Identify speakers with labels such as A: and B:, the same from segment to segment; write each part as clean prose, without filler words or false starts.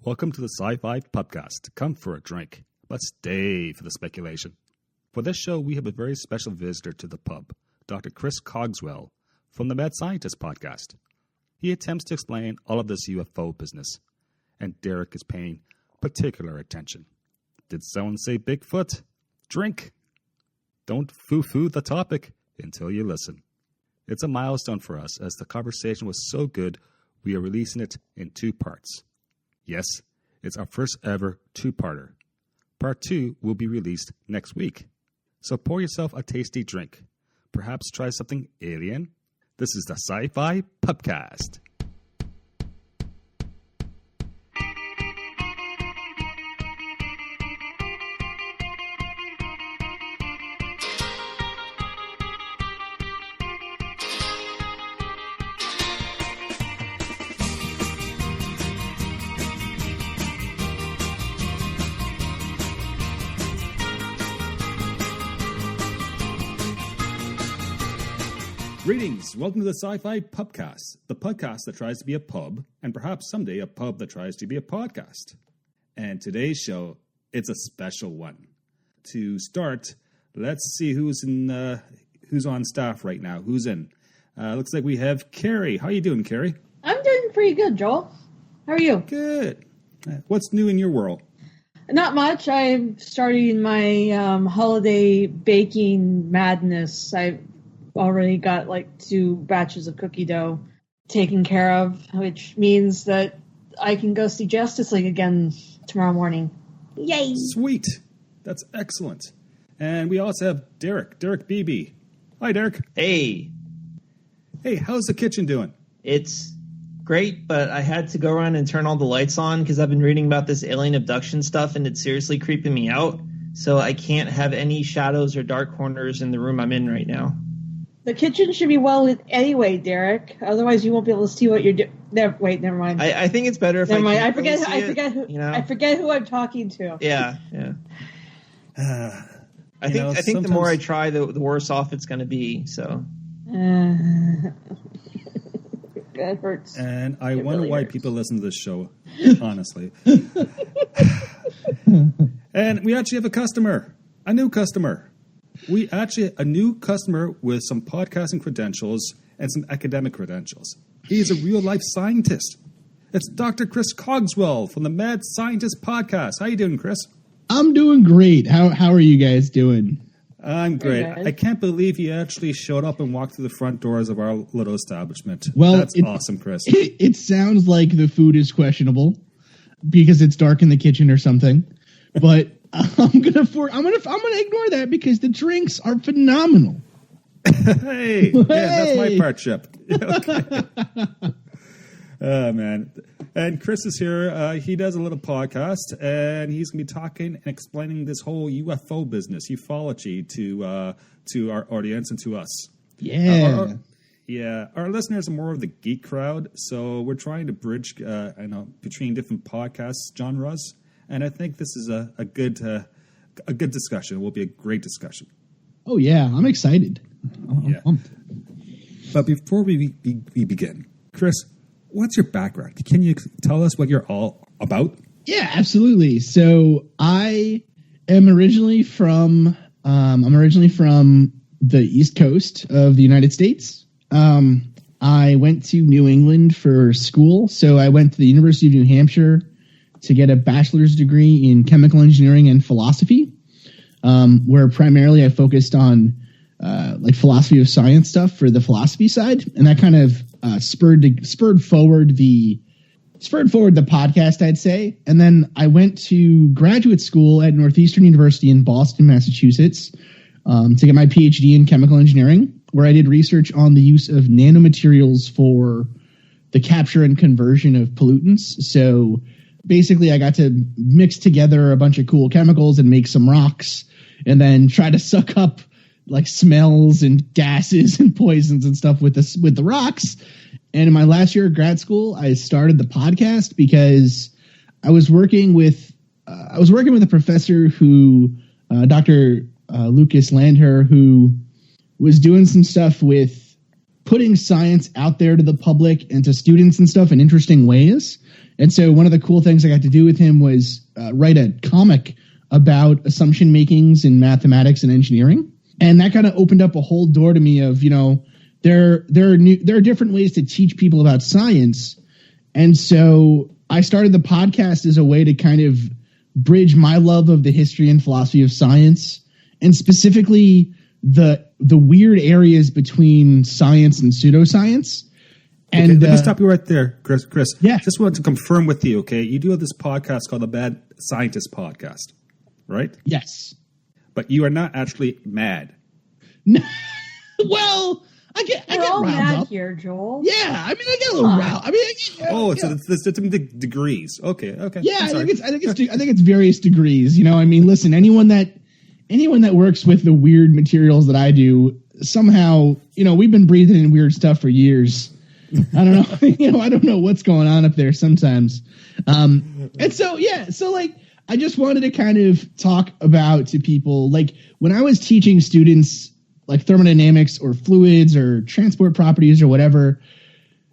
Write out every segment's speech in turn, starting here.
A: Welcome to the SciFi Pubcast. Come for a drink, but stay for the speculation. For this show, we have a very special visitor to the pub, Dr. Chris Cogswell from the Mad Scientist podcast. He attempts to explain all of this UFO business, and Derek is paying particular attention. Did someone say Bigfoot? Drink! Don't foo-foo the topic until you listen. It's a milestone for us, as the conversation was so good, we are releasing it in 2 parts. Yes, it's our first ever 2-parter. Part 2 will be released next week. So pour yourself a tasty drink. Perhaps try something alien. This is the SciFi Pubcast. Greetings, welcome to the SciFi Pubcast, the podcast that tries to be a pub, and perhaps someday a pub that tries to be a podcast. And today's show, it's a special one. To start, let's see who's on staff right now. Who's in? Looks like we have Carrie. How you doing, Carrie?
B: I'm doing pretty good, Joel. How are you?
A: Good. What's new in your world?
B: Not much. I'm starting my holiday baking madness. I've already got like 2 batches of cookie dough taken care of, which means that I can go see Justice League again tomorrow morning. Yay!
A: Sweet. That's excellent. And we also have Derek BB. Hi, Derek.
C: Hey.
A: Hey, how's the kitchen doing?
C: It's great, but I had to go around and turn all the lights on because I've been reading about this alien abduction stuff, and it's seriously creeping me out. So I can't have any shadows or dark corners in the room I'm in right now.
B: The kitchen should be well lit anyway, Derek. Otherwise, you won't be able to see what you're doing. Wait, never mind.
C: I think it's better if
B: never mind.
C: I
B: forget who I'm talking to.
C: Yeah. I think the more I try, the worse off it's going to be. So
B: that hurts.
A: And I wonder why people listen to this show. Honestly. And we actually have a new customer. A new customer with some podcasting credentials and some academic credentials. He's a real-life scientist. It's Dr. Chris Cogswell from the Mad Scientist podcast. How you doing, Chris?
D: I'm doing great. How are you guys doing?
A: I'm great. I can't believe you actually showed up and walked through the front doors of our little establishment.
D: Well,
A: that's awesome, Chris.
D: It sounds like the food is questionable because it's dark in the kitchen or something, but I'm gonna ignore that because the drinks are phenomenal.
A: Hey, yeah, that's my part, Chip. Okay. Oh, man. And Chris is here. He does a little podcast, and he's going to be talking and explaining this whole UFO business, ufology, to our audience and to us.
D: Yeah.
A: Our listeners are more of the geek crowd, so we're trying to bridge between different podcast genres, and I think this is a good discussion. It will be a great discussion.
D: Oh, yeah. I'm excited.
A: Yeah. But before we begin, Chris, what's your background? Can you tell us what you're all about?
D: Yeah, absolutely. So I am originally from the East Coast of the United States. I went to New England for school. So I went to the University of New Hampshire to get a bachelor's degree in chemical engineering and philosophy, where primarily I focused on philosophy of science stuff for the philosophy side, and that kind of spurred forward the podcast, I'd say. And then I went to graduate school at Northeastern University in Boston, Massachusetts, to get my PhD in chemical engineering, where I did research on the use of nanomaterials for the capture and conversion of pollutants. So basically, I got to mix together a bunch of cool chemicals and make some rocks, and then try to suck up like smells and gases and poisons and stuff with the rocks. And in my last year of grad school, I started the podcast because I was working with a professor who, Dr. Lucas Landher, who was doing some stuff with putting science out there to the public and to students and stuff in interesting ways. And so one of the cool things I got to do with him was write a comic about assumption makings in mathematics and engineering. And that kind of opened up a whole door to me of, there are different ways to teach people about science. And so I started the podcast as a way to kind of bridge my love of the history and philosophy of science, and specifically the weird areas between science and pseudoscience. And
A: okay, let me stop you right there, Chris.
D: Yeah.
A: Just want to confirm with you, okay? You do this podcast called the Mad Scientist Podcast, right?
D: Yes.
A: But you are not actually mad.
D: No. Well, I get
B: all
D: riled
B: mad
D: up
B: here, Joel.
D: Yeah, I mean, I get a little riled. I mean,
A: so there's different degrees. Okay.
D: Yeah, I think it's various degrees. I mean, listen, anyone that works with the weird materials that I do, somehow, we've been breathing in weird stuff for years. I don't know. I don't know what's going on up there sometimes. And so, yeah, so like, I just wanted to kind of talk about to people, like when I was teaching students like thermodynamics or fluids or transport properties or whatever,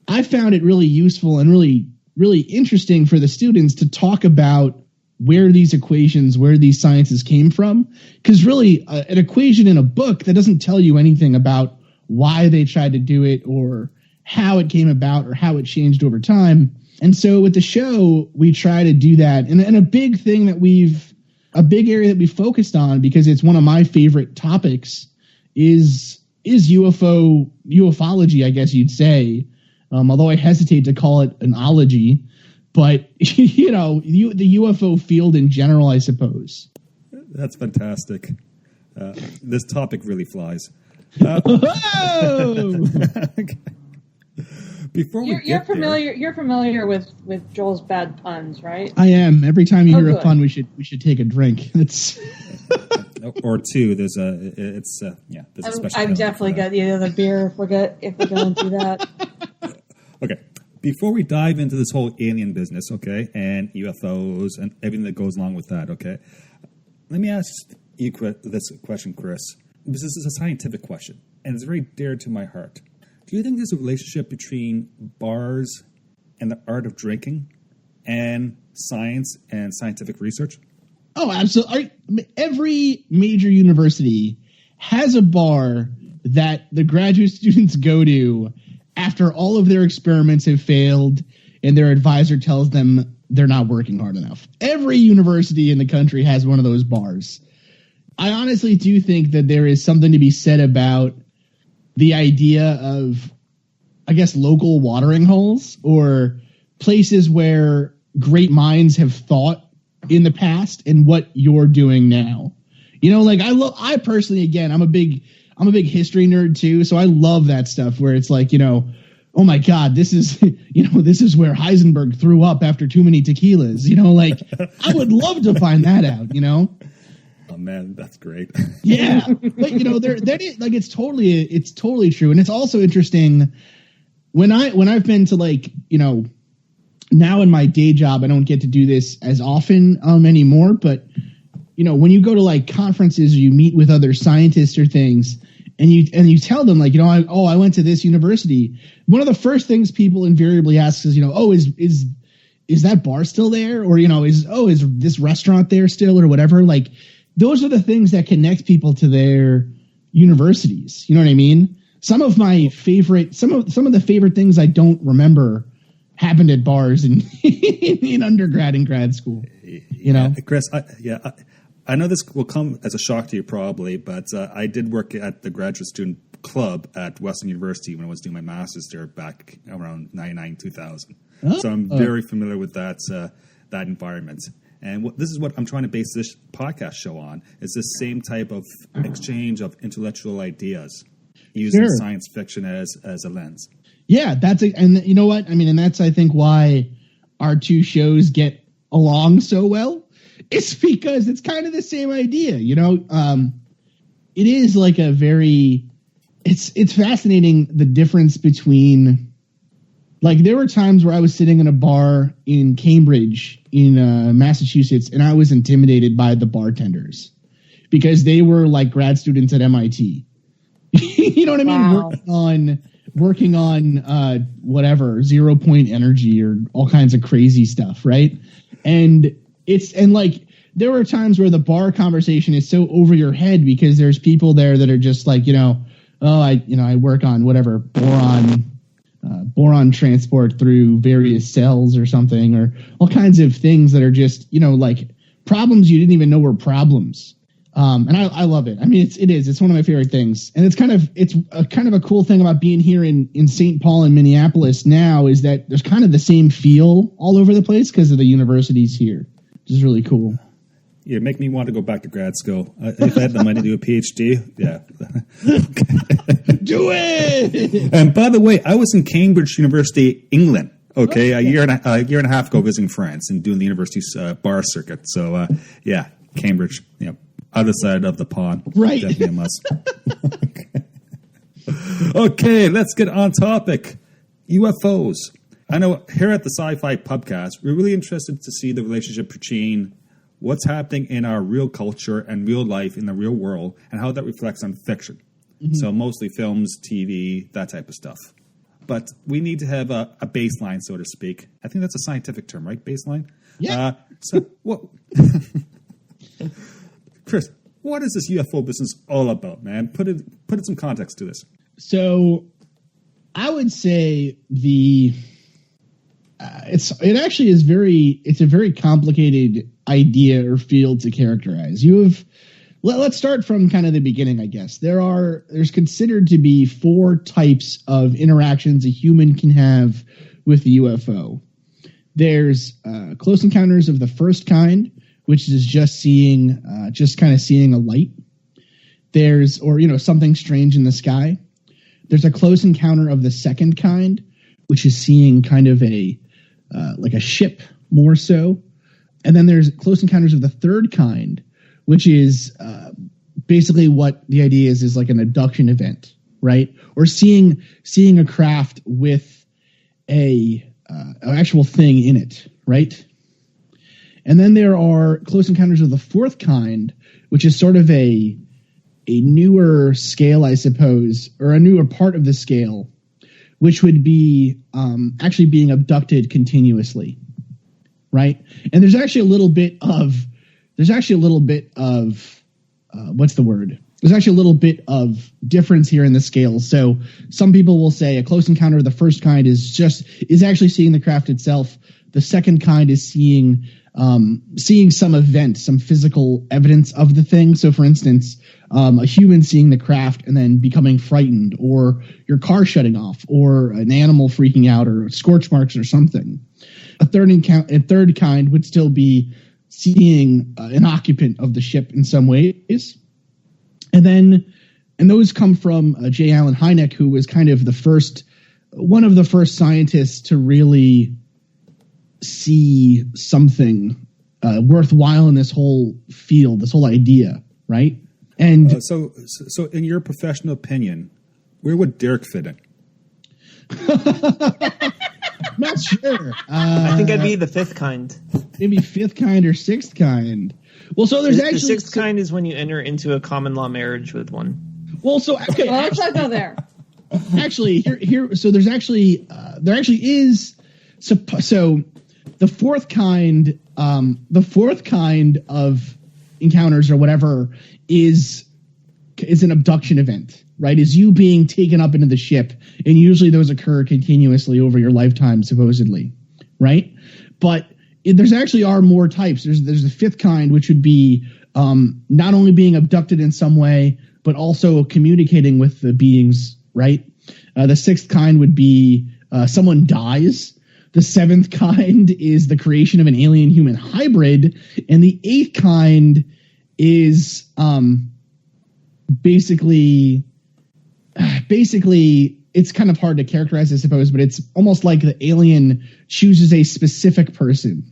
D: I found it really useful and really, really interesting for the students to talk about where these sciences came from. Because really, an equation in a book, that doesn't tell you anything about why they tried to do it or how it came about or how it changed over time. And so with the show, we try to do that. And a big thing a big area that we focused on, because it's one of my favorite topics, is ufology, I guess you'd say. Although I hesitate to call it an ology, but the UFO field in general, I suppose.
A: That's fantastic. This topic really flies. Before
B: you're familiar with Joel's bad puns, right?
D: I am. Every time you hear a pun, we should take a drink. It's
A: or two. There's a special.
B: I've definitely got the other beer if we're going through that.
A: Okay. Before we dive into this whole alien business, okay, and UFOs and everything that goes along with that, okay, let me ask you this question, Chris. This is a scientific question, and it's very dear to my heart. Do you think there's a relationship between bars and the art of drinking and science and scientific research?
D: Oh, absolutely. Every major university has a bar that the graduate students go to after all of their experiments have failed and their advisor tells them they're not working hard enough. Every university in the country has one of those bars. I honestly do think that there is something to be said about the idea of, I guess, local watering holes or places where great minds have thought in the past and what you're doing now. Like I personally, again, I'm a big history nerd too. So I love that stuff where it's like, oh my God, this is where Heisenberg threw up after too many tequilas, like I would love to find that out,
A: Oh man, that's great.
D: Yeah. But like it's totally true. And it's also interesting when I've been to now in my day job, I don't get to do this as often anymore, but when you go to conferences or you meet with other scientists or things and you tell them I went to this university, one of the first things people invariably ask is, is that bar still there? Or, is this restaurant there still or whatever? Like, those are the things that connect people to their universities. You know what I mean? Some of the favorite things I don't remember happened at bars in undergrad and grad school.
A: Chris, I know this will come as a shock to you probably, but I did work at the graduate student club at Western University when I was doing my master's there back around 99, 2000. So I'm very familiar with that environment. And this is what I'm trying to base this podcast show on, is this same type of exchange of intellectual ideas using science fiction as a lens.
D: Yeah, and you know what? I mean, and that's, I think, why our two shows get along so well. It's because it's kind of the same idea, it is like it's fascinating, the difference between, there were times where I was sitting in a bar in Cambridge in Massachusetts, and I was intimidated by the bartenders because they were like grad students at MIT. You know what I mean?
B: Wow.
D: working on whatever 0 point energy or all kinds of crazy stuff, right? And like there were times where the bar conversation is so over your head because there's people there that are just like, I work on whatever boron transport through various cells or something, or all kinds of things that are just, like problems you didn't even know were problems. And I love it. I mean, it's one of my favorite things. And it's kind of a cool thing about being here in St. Paul and Minneapolis now is that there's kind of the same feel all over the place because of the universities here, which is really cool.
A: Yeah, make me want to go back to grad school. If I had the money to do a PhD, yeah.
D: Do it!
A: And by the way, I was in Cambridge University, England. Okay, a year and a half ago visiting France and doing the university's bar circuit. So, Cambridge, other side of the pond.
D: Right.
A: Definitely a must. Okay, let's get on topic. UFOs. I know here at the SciFi Pubcast, we're really interested to see the relationship between what's happening in our real culture and real life in the real world and how that reflects on fiction. Mm-hmm. So mostly films, TV, that type of stuff. But we need to have a baseline, so to speak. I think that's a scientific term, right? Baseline?
D: Yeah.
A: Chris, what is this UFO business all about, man? Put in some context to this.
D: So I would say it's a very complicated idea or field to characterize. Let's start from kind of the beginning, I guess. There's considered to be 4 types of interactions a human can have with the UFO. There's close encounters of the first kind, which is just kind of seeing a light. There's something strange in the sky. There's a close encounter of the second kind, which is seeing kind of like a ship more so. And then there's close encounters of the third kind, which is basically what the idea is like an abduction event, right? Or seeing a craft with an actual thing in it, right? And then there are close encounters of the fourth kind, which is sort of a newer scale, I suppose, or a newer part of the scale, which would be actually being abducted continuously, right? And there's actually a little bit of what's the word? There's actually a little bit of difference here in the scale. So some people will say a close encounter of the first kind is actually seeing the craft itself. The second kind is seeing some event, some physical evidence of the thing. So for instance, a human seeing the craft and then becoming frightened, or your car shutting off, or an animal freaking out, or scorch marks or something. A third kind would still be seeing an occupant of the ship in some ways. And those come from J. Allen Hynek, who was kind of one of the first scientists to really see something worthwhile in this whole field, this whole idea, right? And
A: so in your professional opinion, where would Derek fit in?
D: Not sure.
C: I think I'd be the fifth kind.
D: Maybe fifth kind or sixth kind. Well, so there's actually
C: the sixth kind is when you enter into a common law marriage with one.
D: Well, so okay.
B: Well, let's not go there.
D: Actually, here. So there actually is. So the fourth kind of encounters or whatever is an abduction event, right? Is you being taken up into the ship, and usually those occur continuously over your lifetime, supposedly, right? But there's actually are more types. There's the fifth kind, which would be not only being abducted in some way, but also communicating with the beings, right? The sixth kind would be someone dies. The seventh kind is the creation of an alien-human hybrid. And the eighth kind is basically it's kind of hard to characterize, I suppose, but it's almost like the alien chooses a specific person.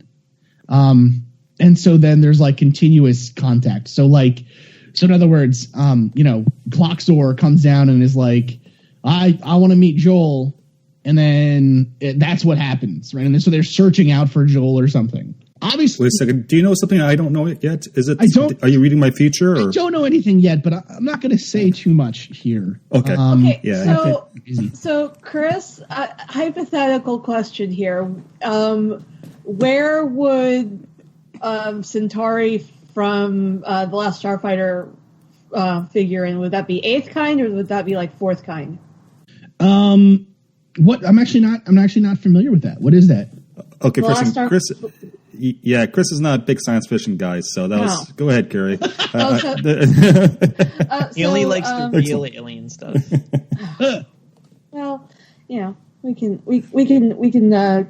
D: And so then there's like continuous contact. So in other words, Cloxor comes down and is like, I want to meet Joel. And then that's what happens, right? And so they're searching out for Joel or something. obviously.
A: Wait a second. Do you know something I don't know yet? Is it?
D: I don't.
A: Are you reading my future? Or?
D: I don't know anything yet, but I'm not going to say too much here.
A: Okay.
B: Okay.
A: Yeah.
B: So Chris, hypothetical question here. Where would Centauri from The Last Starfighter figure in? Would that be eighth kind, or would that be like fourth kind?
D: What? I'm actually not familiar with that. What is that?
A: Okay, Chris. Yeah, Chris is not a big science fiction guy, so that was. Go ahead, Carrie.
C: He only likes the real alien stuff.
B: Well, we can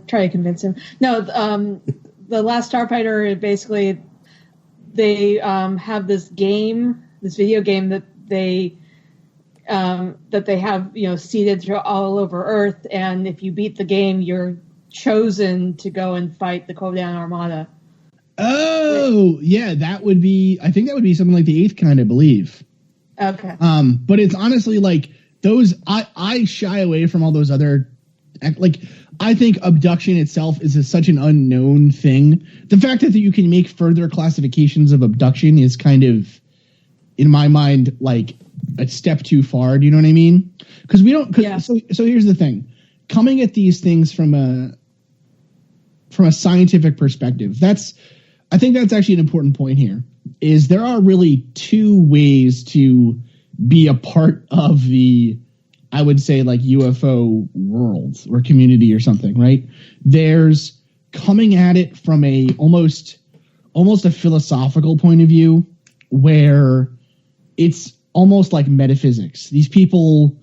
B: try to convince him. No, the Last Starfighter, basically they have this video game that they have seeded all over Earth, and if you beat the game, you're chosen to go and fight the Kodan Armada.
D: Oh, yeah, that would be. I think that would be something like the eighth kind, I believe.
B: Okay.
D: But it's honestly like those. I shy away from all those other. Like, I think abduction itself is such an unknown thing. The fact that you can make further classifications of abduction is kind of, in my mind, like a step too far. Do you know what I mean? Because we don't. Yeah. So here's the thing: coming at these things from a scientific perspective, I think that's actually an important point here. Is there are really two ways to be a part of the, I would say, like UFO world or community or something, right? There's coming at it from a almost a philosophical point of view, where it's almost like metaphysics. These people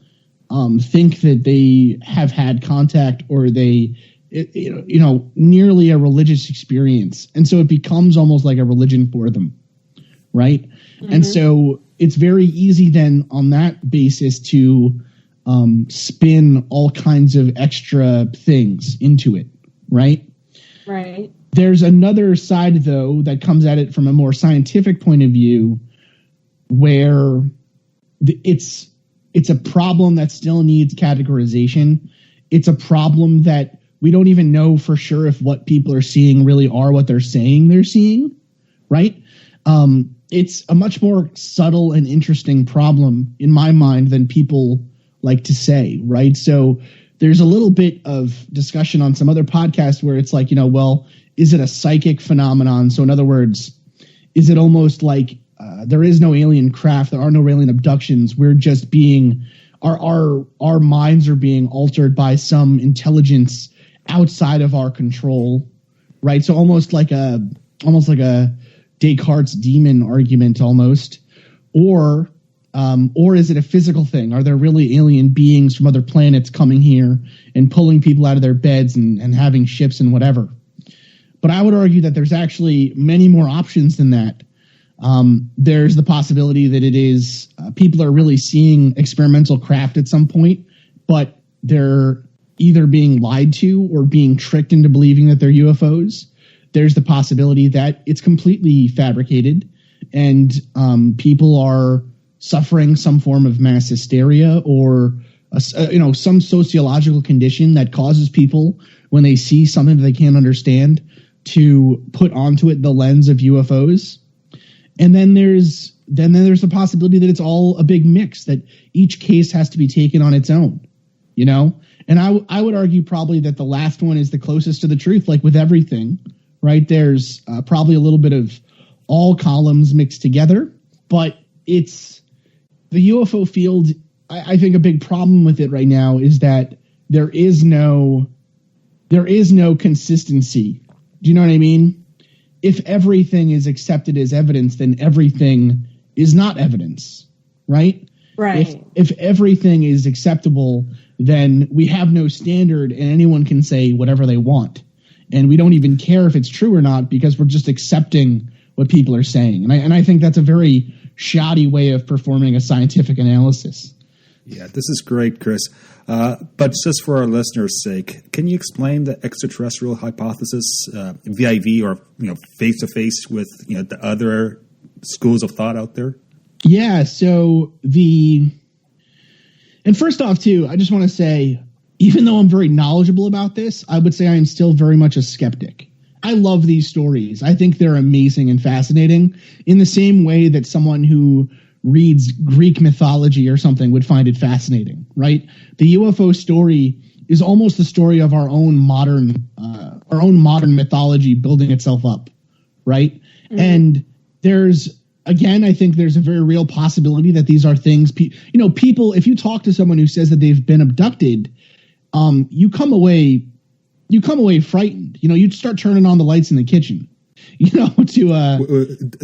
D: think that they have had contact, or they, nearly a religious experience, and so it becomes almost like a religion for them, right? Mm-hmm. And so it's very easy then on that basis to spin all kinds of extra things into it, right?
B: Right.
D: There's another side, though, that comes at it from a more scientific point of view, where it's a problem that still needs categorization. It's a problem that we don't even know for sure if what people are seeing really are what they're saying they're seeing, right? It's a much more subtle and interesting problem in my mind than people like to say, right? So there's a little bit of discussion on some other podcasts where it's like, well, is it a psychic phenomenon? So in other words, is it almost like there is no alien craft, there are no alien abductions, we're just being, our minds are being altered by some intelligence outside of our control, right? So almost like a Descartes' demon argument almost, or is it a physical thing? Are there really alien beings from other planets coming here and pulling people out of their beds and having ships and whatever? But I would argue that there's actually many more options than that. There's the possibility that it is people are really seeing experimental craft at some point, but they're either being lied to or being tricked into believing that they're UFOs. There's the possibility that it's completely fabricated and people are suffering some form of mass hysteria or some sociological condition that causes people, when they see something that they can't understand, to put onto it the lens of UFOs. And then there's the possibility that it's all a big mix, that each case has to be taken on its own, And I would argue probably that the last one is the closest to the truth, like with everything, right? There's probably a little bit of all columns mixed together, but it's the UFO field. I think a big problem with it right now is that there is no consistency. Do you know what I mean? If everything is accepted as evidence, then everything is not evidence, right?
B: Right.
D: If everything is acceptable, then we have no standard and anyone can say whatever they want. And we don't even care if it's true or not because we're just accepting what people are saying. And I think that's a very shoddy way of performing a scientific analysis.
A: Yeah, this is great, Chris. But just for our listeners' sake, can you explain the extraterrestrial hypothesis, VIV, or face-to-face with the other schools of thought out there?
D: Yeah, so and first off, too, I just want to say, even though I'm very knowledgeable about this, I would say I am still very much a skeptic. I love these stories. I think they're amazing and fascinating in the same way that someone who reads Greek mythology or something would find it fascinating, right? The UFO story is almost the story of our own modern mythology building itself up, right? Mm-hmm. And I think there's a very real possibility that these are things, people, if you talk to someone who says that they've been abducted, you come away frightened. You'd start turning on the lights in the kitchen,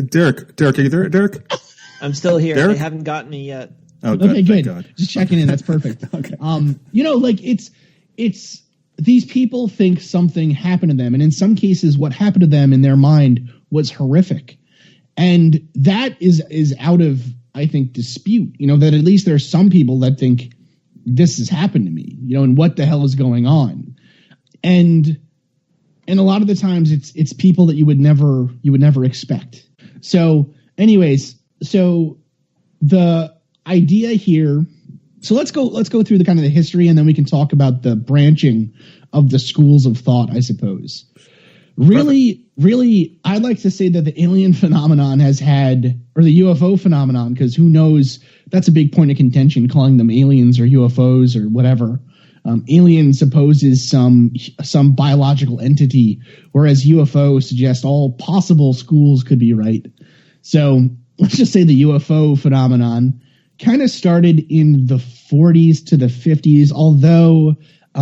A: Derek, are you there, Derek?
C: I'm still here.
A: Derek?
C: They haven't gotten me yet.
A: Oh, good.
D: Okay, good.
A: God.
D: Just checking in. That's perfect.
A: Okay.
D: It's these people think something happened to them, and in some cases, what happened to them in their mind was horrific, and that is out of, I think, dispute. That at least there's some people that think this has happened to me. And what the hell is going on? And a lot of the times, it's people that you would never expect. So, anyways. So the idea here, let's go through the kind of the history, and then we can talk about the branching of the schools of thought, I suppose. Really, I'd like to say that the alien phenomenon or the UFO phenomenon, because who knows, that's a big point of contention, calling them aliens or UFOs or whatever. Alien supposes some biological entity, whereas UFO suggests all possible schools could be right. So let's just say the UFO phenomenon kind of started in the 40s to the 50s, although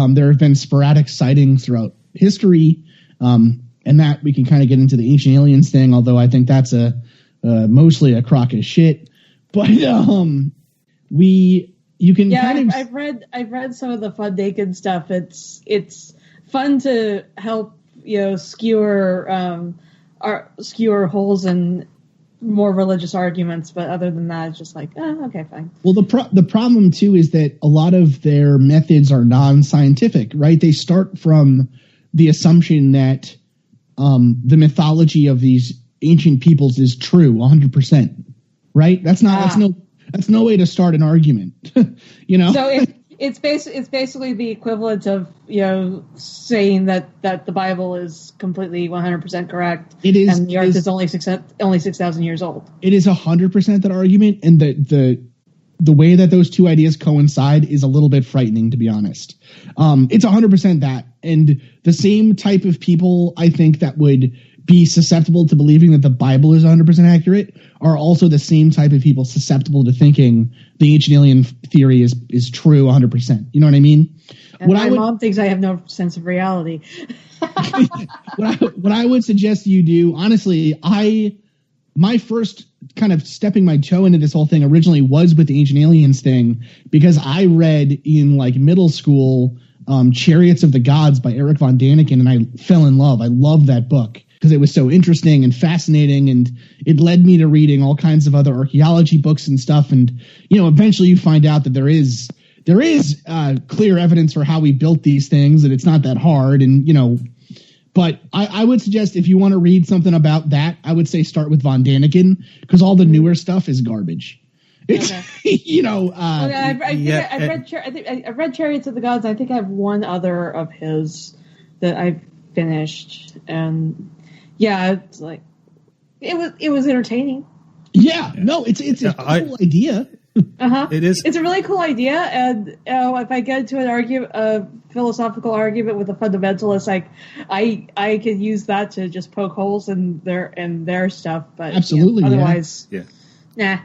D: there have been sporadic sightings throughout history, and that we can kind of get into the ancient aliens thing, although I think that's mostly a crock of shit. But I've
B: read some of the Fun Naked stuff. It's fun to help skewer holes in more religious arguments, but other than that, it's just like, okay, fine. Well,
D: the problem too is that a lot of their methods are non-scientific, right? They start from the assumption that the mythology of these ancient peoples is true 100%, right? That's no way to start an argument.
B: So it's basically the equivalent of saying that the Bible is completely 100% correct.
D: It is,
B: and the Earth is only 6,000 years old.
D: It is 100% that argument, and the way that those two ideas coincide is a little bit frightening, to be honest. It's 100% that, and the same type of people I think that would be susceptible to believing that the Bible is 100% accurate are also the same type of people susceptible to thinking the ancient alien theory is true 100%. You know what I mean?
B: And my mom thinks I have no sense of reality.
D: What I would suggest you do, honestly, my first kind of stepping my toe into this whole thing originally was with the ancient aliens thing, because I read in middle school Chariots of the Gods by Eric von Daniken, and I fell in love. I loved that book because it was so interesting and fascinating, and it led me to reading all kinds of other archaeology books and stuff. And eventually you find out that there is clear evidence for how we built these things, that it's not that hard. And but I would suggest, if you want to read something about that, I would say start with von Daniken, because all the newer stuff is garbage. It's
B: I've read Chariots of the Gods. I think I have one other of his that I've finished, and it's like it was entertaining.
D: No, it's a cool idea.
A: It is.
B: It's a really cool idea, and if I get into a philosophical argument with a fundamentalist, I could use that to just poke holes in their stuff. But
D: absolutely,
B: otherwise,
A: nah.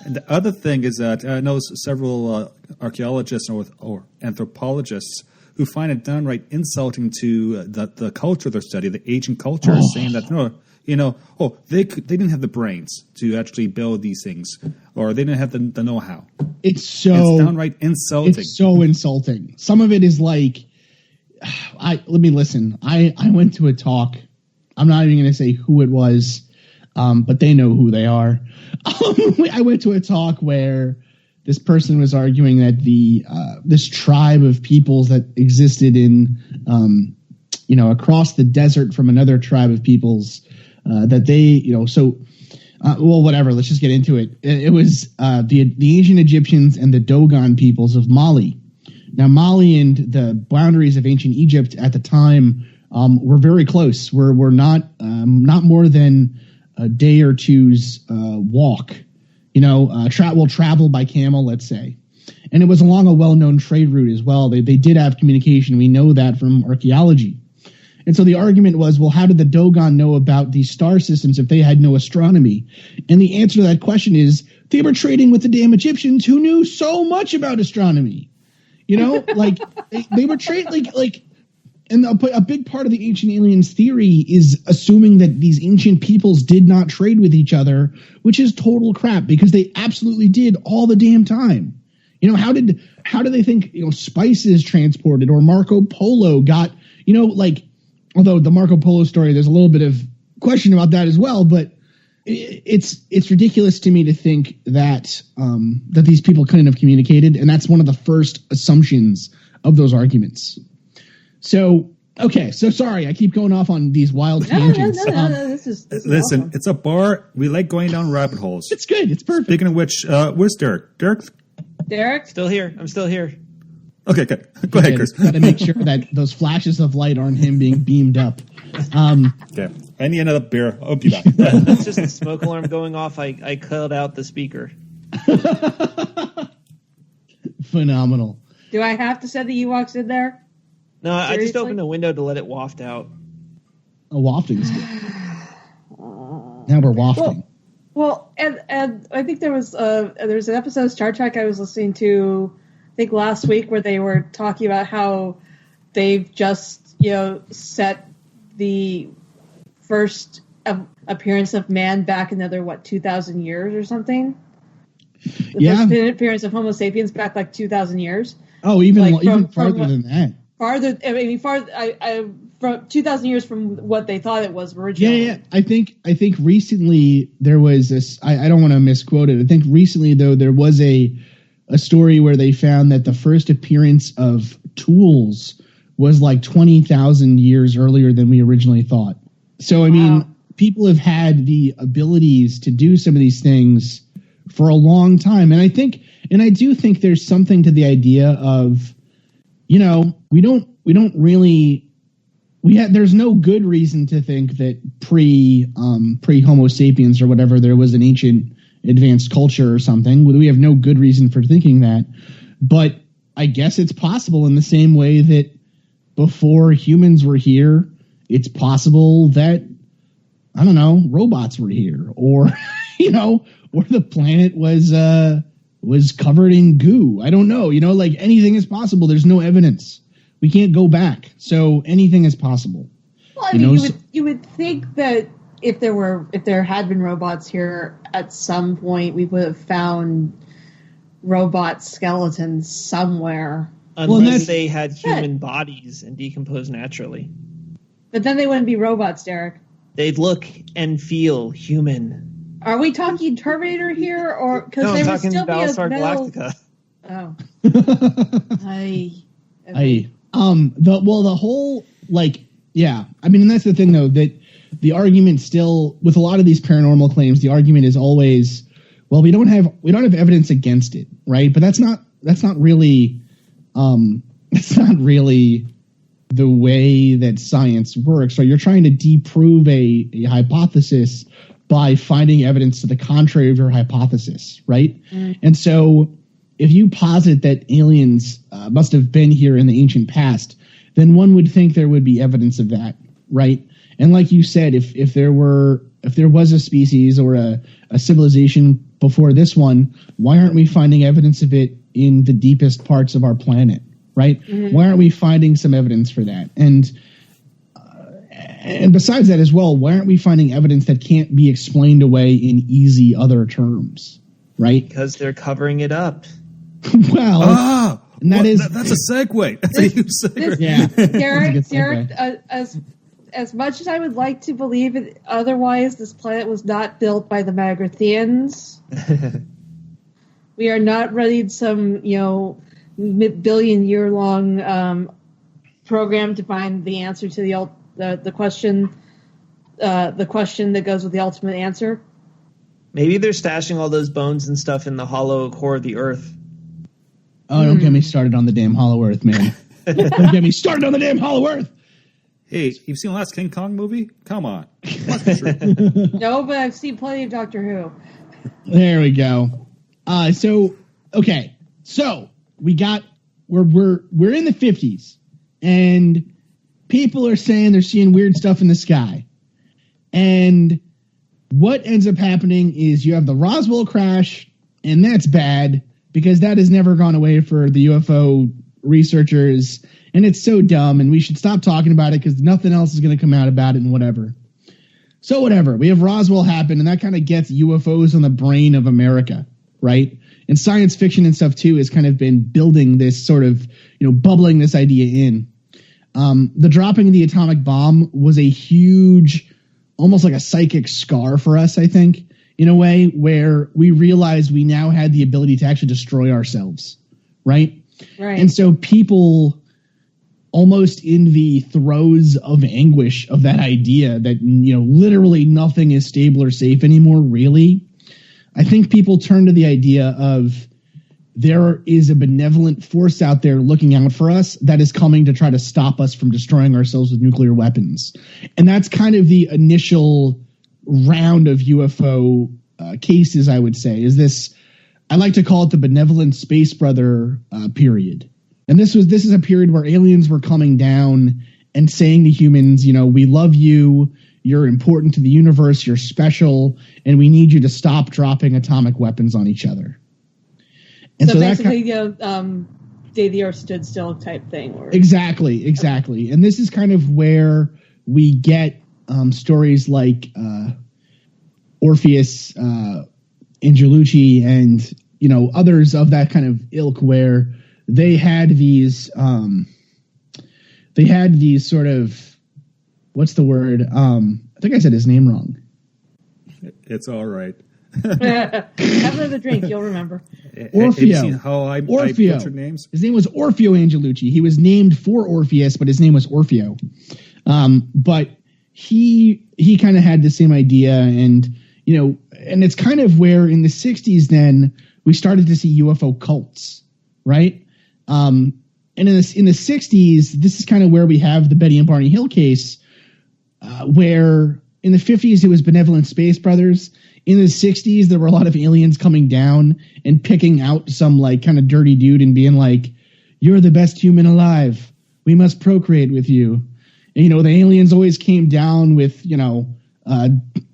A: And the other thing is that I know several archaeologists or anthropologists who find it downright insulting to the culture they study, the ancient culture, saying that they didn't have the brains to actually build these things, or they didn't have the know-how. It's downright insulting.
D: It's so insulting. Some of it is like, let me listen. I went to a talk. I'm not even going to say who it was, but they know who they are. I went to a talk where this person was arguing that this tribe of peoples that existed in across the desert from another tribe of peoples, that they whatever. Let's just get into it. It was the ancient Egyptians and the Dogon peoples of Mali. Now, Mali and the boundaries of ancient Egypt at the time We're very close. We're not more than a day or two's walk. We'll travel by camel, let's say. And it was along a well-known trade route as well. They did have communication. We know that from archaeology. And so the argument was, well, how did the Dogon know about these star systems if they had no astronomy? And the answer to that question is they were trading with the damn Egyptians who knew so much about astronomy. Like they were trading and a big part of the ancient aliens theory is assuming that these ancient peoples did not trade with each other, which is total crap because they absolutely did all the damn time. How do they think, spices transported or Marco Polo got, although the Marco Polo story, there's a little bit of question about that as well, but it's ridiculous to me to think that these people couldn't have communicated. And that's one of the first assumptions of those arguments. So, okay. So sorry, I keep going off on these wild tangents.
B: No. This is
A: listen,
B: awesome.
A: It's a bar. We like going down rabbit holes.
D: It's good. It's perfect.
A: Speaking of which, where's Derek?
B: Derek?
C: Still here. I'm still here.
A: Okay, good. Go ahead, Chris.
D: Got to make sure that those flashes of light aren't him being beamed up.
A: Okay. I need another beer. I'll be back.
C: That's just the smoke alarm going off. I cut out the speaker.
D: Phenomenal.
B: Do I have to send the Ewoks in there?
C: No, I just
B: Seriously?
C: opened the window to let it waft out.
D: A wafting is good. Now we're wafting.
B: Well, and I think there's an episode of Star Trek I was listening to, I think last week, where they were talking about how they've just set the first appearance of man back another 2,000 years or something. The first appearance of Homo sapiens back like 2,000 years.
D: Oh, even farther than that.
B: Farther, from 2,000 years from what they thought it was originally.
D: Yeah. I think recently there was this. I don't want to misquote it. I think recently though there was a story where they found that the first appearance of tools was like 20,000 years earlier than we originally thought. So I mean, people have had the abilities to do some of these things for a long time, and I do think there's something to the idea of, there's no good reason to think that pre Homo sapiens or whatever, there was an ancient advanced culture or something. We have no good reason for thinking that, but I guess it's possible in the same way that before humans were here, it's possible that, I don't know, robots were here, or, or the planet was covered in goo. I don't know, anything is possible. There's no evidence. We can't go back. So anything is possible.
B: Well, I mean, you would think that if there had been robots here at some point, we would have found robot skeletons somewhere.
C: Unless they had human bodies and decompose naturally.
B: But then they wouldn't be robots, Derek.
C: They'd look and feel human.
B: Are we talking Terminator here, or because
C: No,
B: they
C: I'm
B: would
C: talking
B: still
C: Battlestar
B: be a metal?
C: Galactica.
B: Oh,
D: the whole I mean, and that's the thing though, that the argument still, with a lot of these paranormal claims, the argument is always, well, we don't have evidence against it, right? But that's not really the way that science works. So you're trying to disprove a hypothesis by finding evidence to the contrary of your hypothesis, right? Mm. And so if you posit that aliens must have been here in the ancient past, then one would think there would be evidence of that, right? And like you said, if there was a species or a civilization before this one, why aren't we finding evidence of it in the deepest parts of our planet, right? Mm-hmm. Why aren't we finding some evidence for that? And besides that as well, why aren't we finding evidence that can't be explained away in easy other terms, right?
C: Because they're covering it up.
D: Well,
A: that's a segue. That's a huge segue.
B: Derek, as much as I would like to believe it otherwise, this planet was not built by the Magratheans. We are not running some, billion-year-long program to find the answer to the question that goes with the ultimate answer.
C: Maybe they're stashing all those bones and stuff in the hollow core of the Earth.
D: Oh, don't get me started on the damn hollow Earth, man. Don't get me started on the damn hollow Earth.
A: Hey, you've seen the last King Kong movie? Come on. Must be true.
B: No, but I've seen plenty of Doctor Who.
D: There we go. So we're in the 50s, and people are saying they're seeing weird stuff in the sky. And what ends up happening is you have the Roswell crash, and that's bad because that has never gone away for the UFO researchers, and it's so dumb, and we should stop talking about it because nothing else is going to come out about it and whatever. So whatever, we have Roswell happen, and that kind of gets UFOs on the brain of America, right? And science fiction and stuff too has kind of been building this sort of, bubbling this idea in. The dropping of the atomic bomb was a huge, almost like a psychic scar for us, I think, in a way where we realized we now had the ability to actually destroy ourselves, right?
B: Right.
D: And so people, almost in the throes of anguish of that idea that, literally nothing is stable or safe anymore, really, I think people turn to the idea of there is a benevolent force out there looking out for us that is coming to try to stop us from destroying ourselves with nuclear weapons. And that's kind of the initial round of UFO cases, I would say, is this, I like to call it the benevolent space brother period. And this is a period where aliens were coming down and saying to humans, we love you, you're important to the universe, you're special, and we need you to stop dropping atomic weapons on each other. And
B: so basically, Day the Earth Stood Still type thing. Or... Exactly.
D: And this is kind of where we get stories like Orpheus, Angelucci, and others of that kind of ilk, where they had these sort of, what's the word? I think I said his name wrong.
A: It's all right.
B: Have another drink, you'll remember.
D: Orfeo.
A: How I
D: Orfeo.
A: butcher names?
D: His name was Orfeo Angelucci. He was named for Orpheus, but his name was Orfeo. But he kind of had the same idea, and and it's kind of where in the 60s then we started to see UFO cults, right? And in the 60s, this is kind of where we have the Betty and Barney Hill case, where in the 50s it was benevolent space brothers. In the 60s, there were a lot of aliens coming down and picking out some like kind of dirty dude and being like, "You're the best human alive. We must procreate with you." And, the aliens always came down with,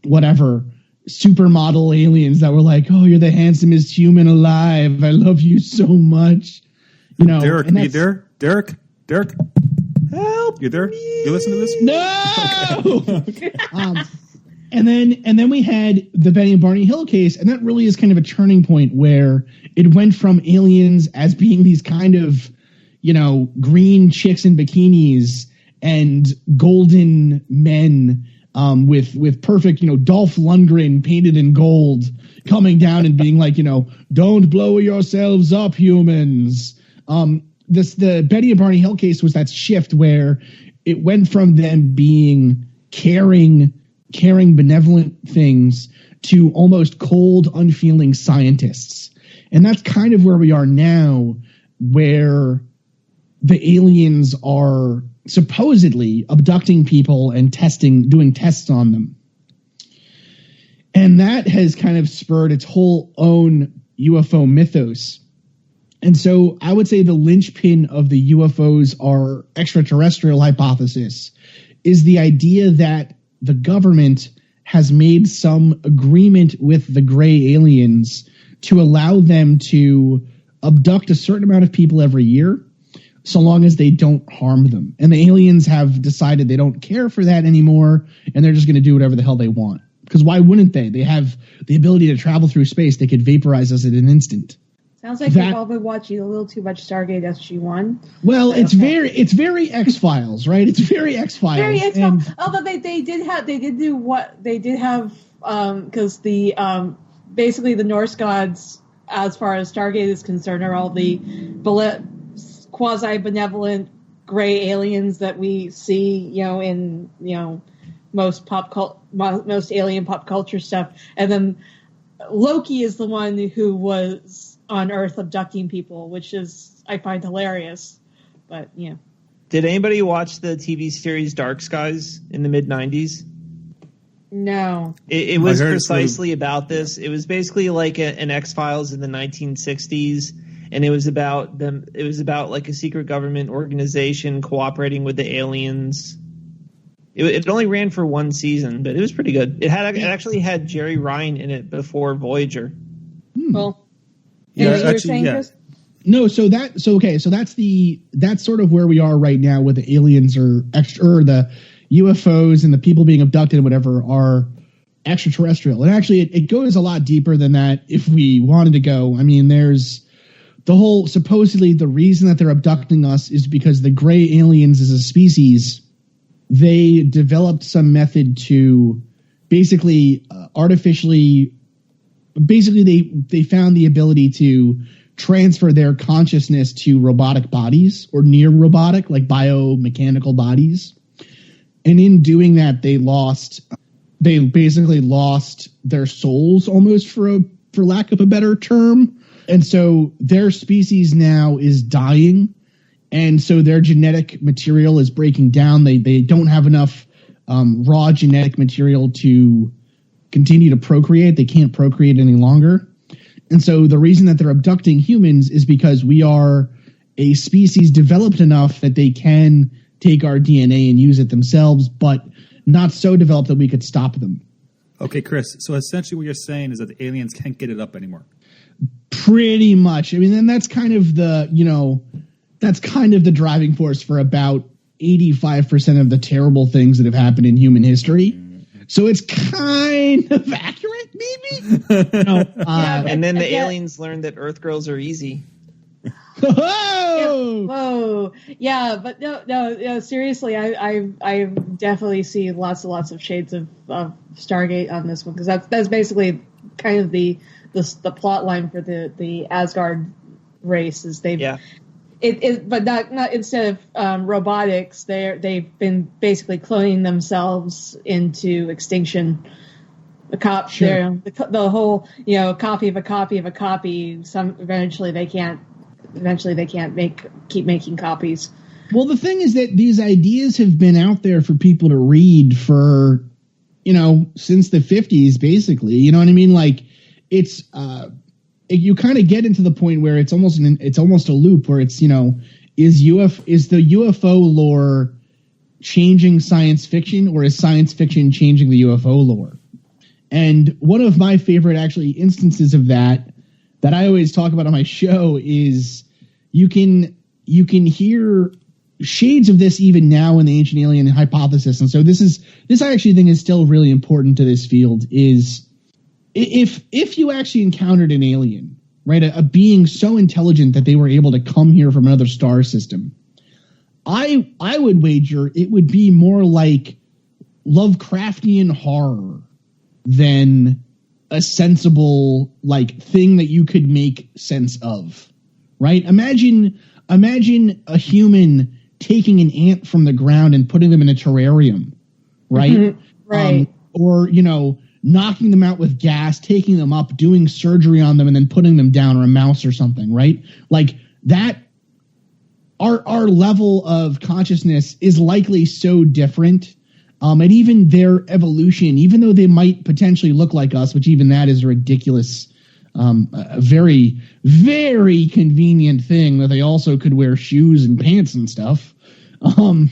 D: whatever, supermodel aliens that were like, "Oh, you're the handsomest human alive. I love you so much."
A: Derek, are you there? Derek?
D: Help!
A: You there?
D: Me.
A: You listen to this?
D: No! Okay. And then we had the Betty and Barney Hill case, and that really is kind of a turning point where it went from aliens as being these kind of, green chicks in bikinis and golden men with perfect, Dolph Lundgren painted in gold coming down and being like, "Don't blow yourselves up, humans." The Betty and Barney Hill case was that shift where it went from them being caring, benevolent things to almost cold, unfeeling scientists. And that's kind of where we are now, where the aliens are supposedly abducting people and doing tests on them. And that has kind of spurred its whole own UFO mythos. And so I would say the linchpin of the UFOs are extraterrestrial hypothesis is the idea that the government has made some agreement with the gray aliens to allow them to abduct a certain amount of people every year, so long as they don't harm them. And the aliens have decided they don't care for that anymore, and they're just going to do whatever the hell they want. Because why wouldn't they? They have the ability to travel through space. They could vaporize us in an instant.
B: Sounds like you're probably watching a little too much Stargate SG-1.
D: Well, it's very X-Files, right? It's very X-Files.
B: Very X-Files. Although they did have because the basically the Norse gods, as far as Stargate is concerned, are all the quasi-benevolent gray aliens that we see, in most alien pop culture stuff. And then Loki is the one who was on Earth abducting people, which is, I find hilarious. But,
C: Did anybody watch the TV series Dark Skies in the mid-90s?
B: No.
C: It was precisely about this. It was basically like an X-Files in the 1960s, and it was about them. It was about like a secret government organization cooperating with the aliens. It only ran for one season, but it was pretty good. It actually had Jerry Ryan in it before Voyager.
B: Well,
A: Yeah,
B: you were
A: actually,
B: saying,
A: yeah.
B: Chris?
D: No, so that's sort of where we are right now with the aliens or the UFOs and the people being abducted and whatever are extraterrestrial. And actually it goes a lot deeper than that if we wanted to go. I mean, there's the whole, supposedly the reason that they're abducting us is because the gray aliens as a species, they developed some method to basically they found the ability to transfer their consciousness to robotic bodies or near robotic, like biomechanical bodies. And in doing that, they basically lost their souls almost for lack of a better term. And so their species now is dying. And so their genetic material is breaking down. They don't have enough raw genetic material to continue to procreate. They can't procreate any longer. And so the reason that they're abducting humans is because we are a species developed enough that they can take our DNA and use it themselves, but not so developed that we could stop them.
A: Okay, Chris. So essentially what you're saying is that the aliens can't get it up anymore.
D: Pretty much. I mean, and that's kind of the driving force for about 85% of the terrible things that have happened in human history. So it's kind of accurate, maybe.
C: And then the aliens learned that Earth girls are easy.
D: Whoa!
B: Whoa. Yeah, but no, seriously, I definitely see lots and lots of shades of Stargate on this one, because that's basically kind of the plot line for the Asgard race is they've but not instead of robotics, they've been basically cloning themselves into extinction. The whole copy of a copy of a copy. Eventually they can't keep making copies.
D: Well, the thing is that these ideas have been out there for people to read for since the 50s, basically. You know what I mean? Like it's you kind of get into the point where it's almost a loop where it's is the UFO lore changing science fiction, or is science fiction changing the UFO lore? And one of my favorite actually instances of that I always talk about on my show is you can hear shades of this even now in the ancient alien hypothesis. And so this I actually think is still really important to this field is if you actually encountered an alien, right, a being so intelligent that they were able to come here from another star system, I would wager it would be more like Lovecraftian horror than a sensible thing that you could make sense of, right? Imagine a human taking an ant from the ground and putting them in a terrarium, right?
B: Mm-hmm. Right.
D: Or knocking them out with gas, taking them up, doing surgery on them, and then putting them down, or a mouse or something, right? Like that. Our level of consciousness is likely so different. And even their evolution, even though they might potentially look like us, which even that is a ridiculous, a very, very convenient thing that they also could wear shoes and pants and stuff.
A: And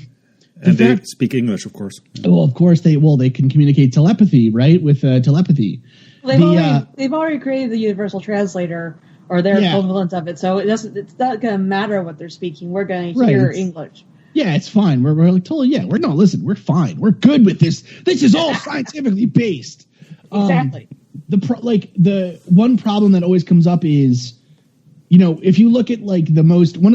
A: they speak English, of course.
D: Well, of course they can communicate telepathy, right? With telepathy.
B: They've already created the universal translator, or their equivalent of it. So it's not going to matter what they're speaking. We're going to hear English.
D: Yeah, it's fine. We're like totally. Yeah, listen. We're fine. We're good with this. This is all scientifically based.
B: Exactly.
D: The one problem that always comes up is, if you look at one of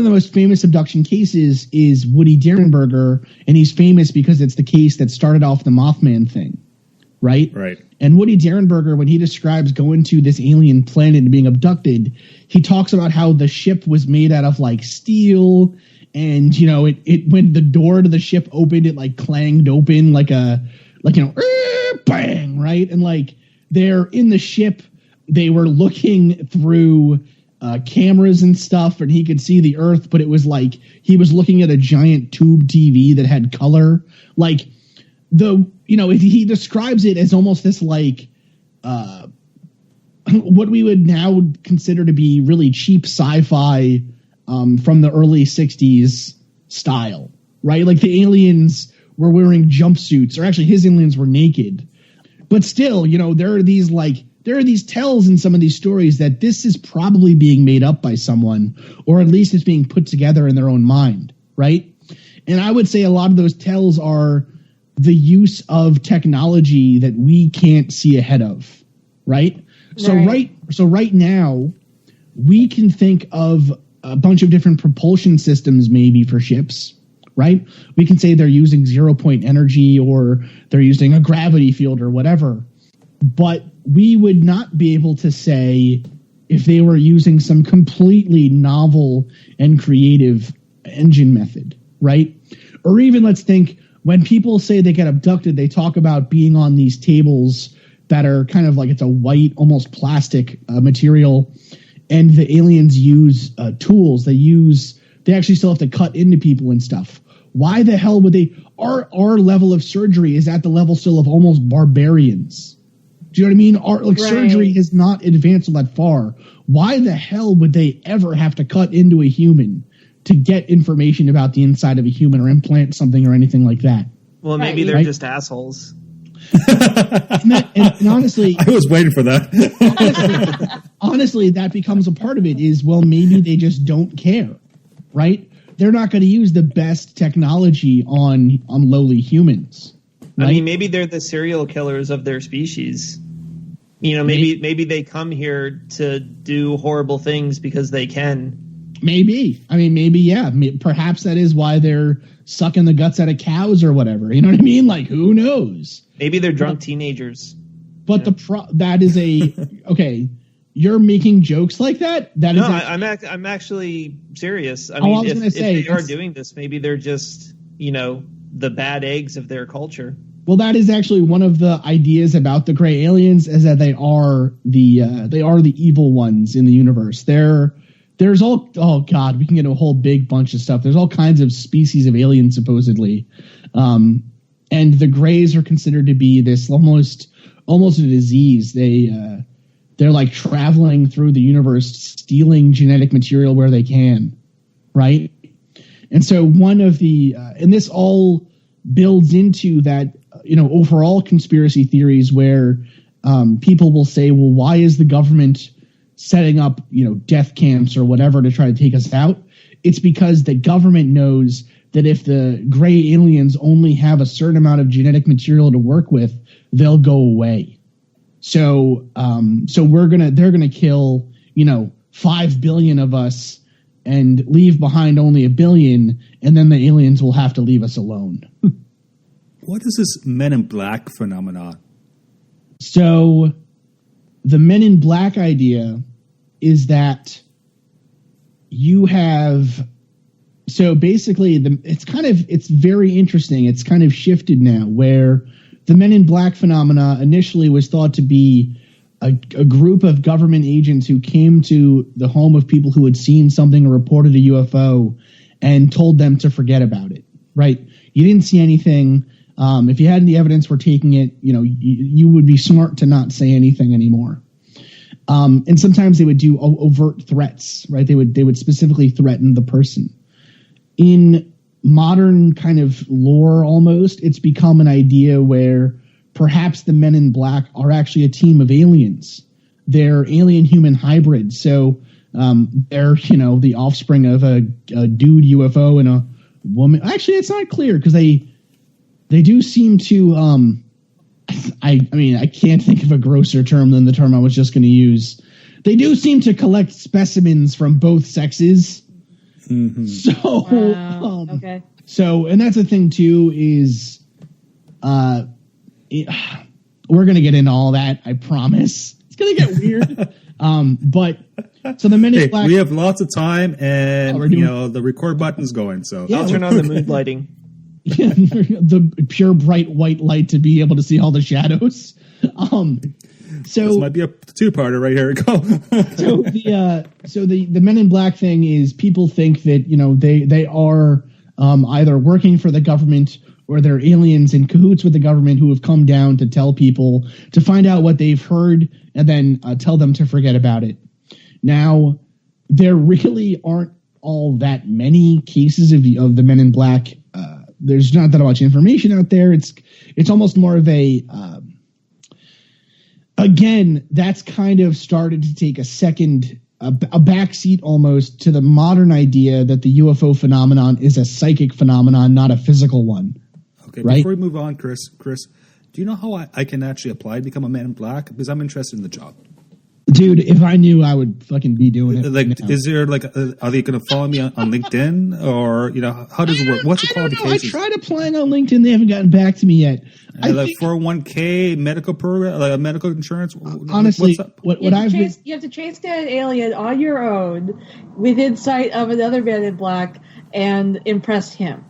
D: the most famous abduction cases is Woody Derenberger, and he's famous because it's the case that started off the Mothman thing, right? Right. And Woody Derenberger, when he describes going to this alien planet and being abducted, he talks about how the ship was made out of steel. And, it when the door to the ship opened, it clanged open bang, right? And they're in the ship, they were looking through cameras and stuff, and he could see the Earth, but it was like he was looking at a giant tube TV that had color. Like he describes it as almost this like what we would now consider to be really cheap sci-fi from the early 60s style, right? Like the aliens were wearing jumpsuits, or actually his aliens were naked. But still, there are these tells in some of these stories that this is probably being made up by someone, or at least it's being put together in their own mind, right? And I would say a lot of those tells are the use of technology that we can't see ahead of, right? So right now, we can think of a bunch of different propulsion systems maybe for ships, right? We can say they're using 0-point energy, or they're using a gravity field or whatever. But we would not be able to say if they were using some completely novel and creative engine method, right? Or even let's think when people say they get abducted, they talk about being on these tables that are kind of like it's a white, almost plastic material, and the aliens use tools. They actually still have to cut into people and stuff. Why the hell would they? Our level of surgery is at the level still of almost barbarians. Do you know what I mean? Surgery has not advanced that far. Why the hell would they ever have to cut into a human to get information about the inside of a human, or implant something or anything like that?
C: Well, maybe they're just assholes.
D: and honestly,
A: I was waiting for that.
D: honestly, that becomes a part of it. Is maybe they just don't care, right? They're not going to use the best technology on lowly humans. Right?
C: I mean, maybe they're the serial killers of their species. Maybe they come here to do horrible things because they can. Maybe. I mean, maybe, yeah. Perhaps that is why they're sucking the guts out of cows or whatever. You know what I mean? Like, who knows? Maybe they're drunk teenagers. But that is okay. You're making jokes like that? I'm actually serious. I mean, if they are doing this, maybe they're just, the bad eggs of their culture. Well, that is actually one of the ideas about the gray aliens, is that they are the evil ones in the universe. There's we can get a whole big bunch of stuff. There's all kinds of species of aliens supposedly, and the grays are considered to be this almost a disease. They're like traveling through the universe, stealing genetic material where they can, right? And so one of the and this all builds into that overall conspiracy theories where people will say, well, why is the government setting up death camps or whatever to try to take us out? It's because the government knows that if the gray aliens only have a certain amount of genetic material to work with, they'll go away. So they're gonna kill 5 billion of us and leave behind only 1 billion, and then the aliens will have to leave us alone.
A: What is this Men in Black phenomenon?
D: So the Men in Black idea is that you have, so basically it's very interesting. It's kind of shifted now, where the Men in Black phenomena initially was thought to be a group of government agents who came to the home of people who had seen something or reported a UFO and told them to forget about it, right? You didn't see anything. If you had any evidence, we're taking it. You would be smart to not say anything anymore. And sometimes they would do overt threats, right? They would specifically threaten the person. In modern kind of lore, almost, it's become an idea where perhaps the Men in Black are actually a team of aliens. They're alien-human hybrids. So they're the offspring of a dude UFO and a woman. Actually, it's not clear because they do seem to. I can't think of a grosser term than the term I was just going to use. They do seem to collect specimens from both sexes. Mm-hmm. So,
B: okay.
D: So, and that's the thing too is, we're going to get into all that. I promise. It's going to get weird. But so the Men in Black.
A: We have lots of time, and the record button's going. So
C: I'll turn on the mood lighting.
D: The pure bright white light to be able to see all the shadows. So
A: this might be a two-parter right here. Go.
D: So the Men in Black thing is people think that they are either working for the government or they're aliens in cahoots with the government who have come down to tell people to find out what they've heard and then tell them to forget about it. Now, there really aren't all that many cases of the Men in Black. There's not that much information out there. It's almost more of a again, that's kind of started to take a backseat almost to the modern idea that the UFO phenomenon is a psychic phenomenon, not a physical one.
A: Okay,
D: right?
A: Before we move on, Chris, do you know how I can actually apply to become a Man in Black? Because I'm interested in the job.
D: Dude, if I knew, I would fucking be doing it.
A: Like, now. Is there are they going to follow me on LinkedIn, or how does it work? What's the qualifications?
D: I tried applying on LinkedIn; they haven't gotten back to me yet.
A: Like 401k medical program, like medical insurance.
D: Honestly,
B: you have to chase down an alien on your own, within sight of another Man in Black, and impress him.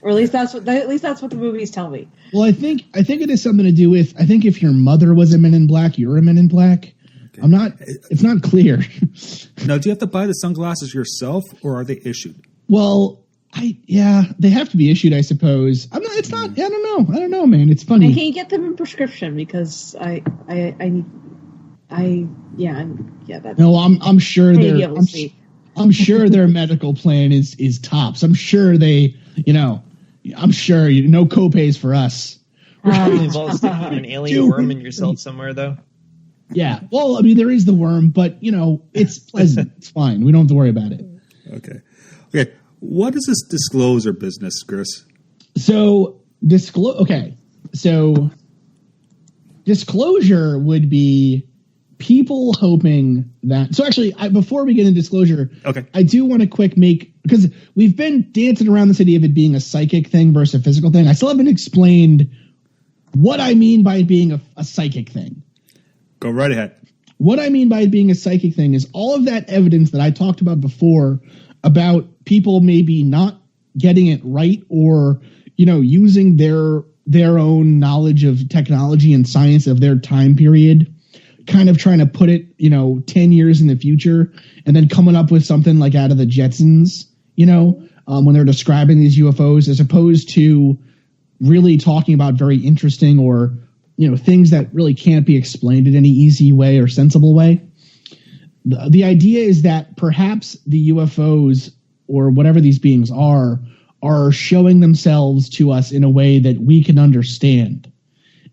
B: Or at least that's what the movies tell me.
D: Well, I think it has something to do with. I think if your mother was a Men in Black, you're a Men in Black. Okay. It's not clear.
A: Now, do you have to buy the sunglasses yourself, or are they issued?
D: Well, they have to be issued, I suppose. I don't know, man. It's funny.
B: And can you get them in prescription? Because that's.
D: No, I'm sure I'm sure their medical plan is tops. I'm sure they, I'm sure no copays for us.
C: Probably involves sticking an alien worm in yourself somewhere, though.
D: Yeah. Well, I mean, there is the worm, but, it's pleasant. It's fine. We don't have to worry about it.
A: Okay. What is this disclosure business, Chris?
D: So, disclosure would be people hoping that... So, actually, before we get into disclosure, I do want to because we've been dancing around this idea of it being a psychic thing versus a physical thing. I still haven't explained what I mean by it being a psychic thing.
A: Go right ahead.
D: What I mean by it being a psychic thing is all of that evidence that I talked about before about people maybe not getting it right or, using their own knowledge of technology and science of their time period, kind of trying to put it, 10 years in the future and then coming up with something like out of the Jetsons, when they're describing these UFOs, as opposed to really talking about very interesting or things that really can't be explained in any easy way or sensible way. The idea is that perhaps the UFOs or whatever these beings are showing themselves to us in a way that we can understand.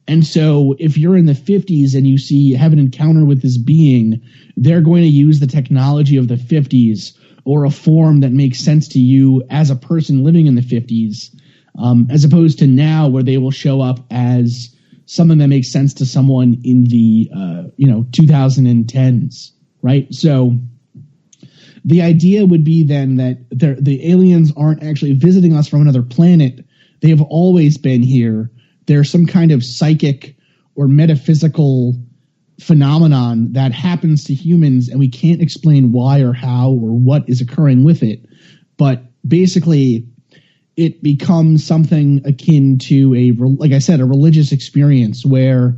D: And so if you're in the 50s and you have an encounter with this being, they're going to use the technology of the 50s or a form that makes sense to you as a person living in the 50s, as opposed to now where they will show up as something that makes sense to someone in the 2010s, right? So the idea would be then that the aliens aren't actually visiting us from another planet. They have always been here. There's some kind of psychic or metaphysical phenomenon that happens to humans, and we can't explain why or how or what is occurring with it. But basically, it becomes something akin to like I said, a religious experience where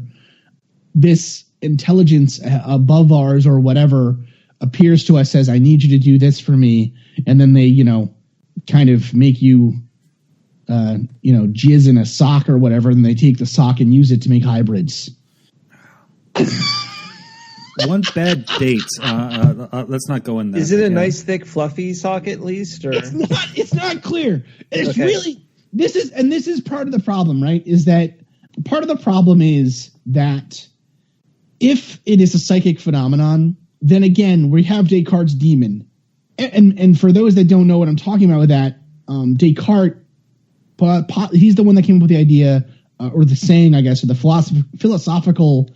D: this intelligence above ours or whatever appears to us, says, I need you to do this for me. And then they, kind of make you, jizz in a sock or whatever. And they take the sock and use it to make hybrids.
A: One bad date. Let's not go in there.
C: Is it a nice, thick, fluffy sock at least? Or
D: it's not clear. It's really this is part of the problem, right? Is that part of the problem is that if it is a psychic phenomenon, then again we have Descartes' demon, and for those that don't know what I'm talking about with that, Descartes, he's the one that came up with the idea or the saying, I guess, or the philosophical.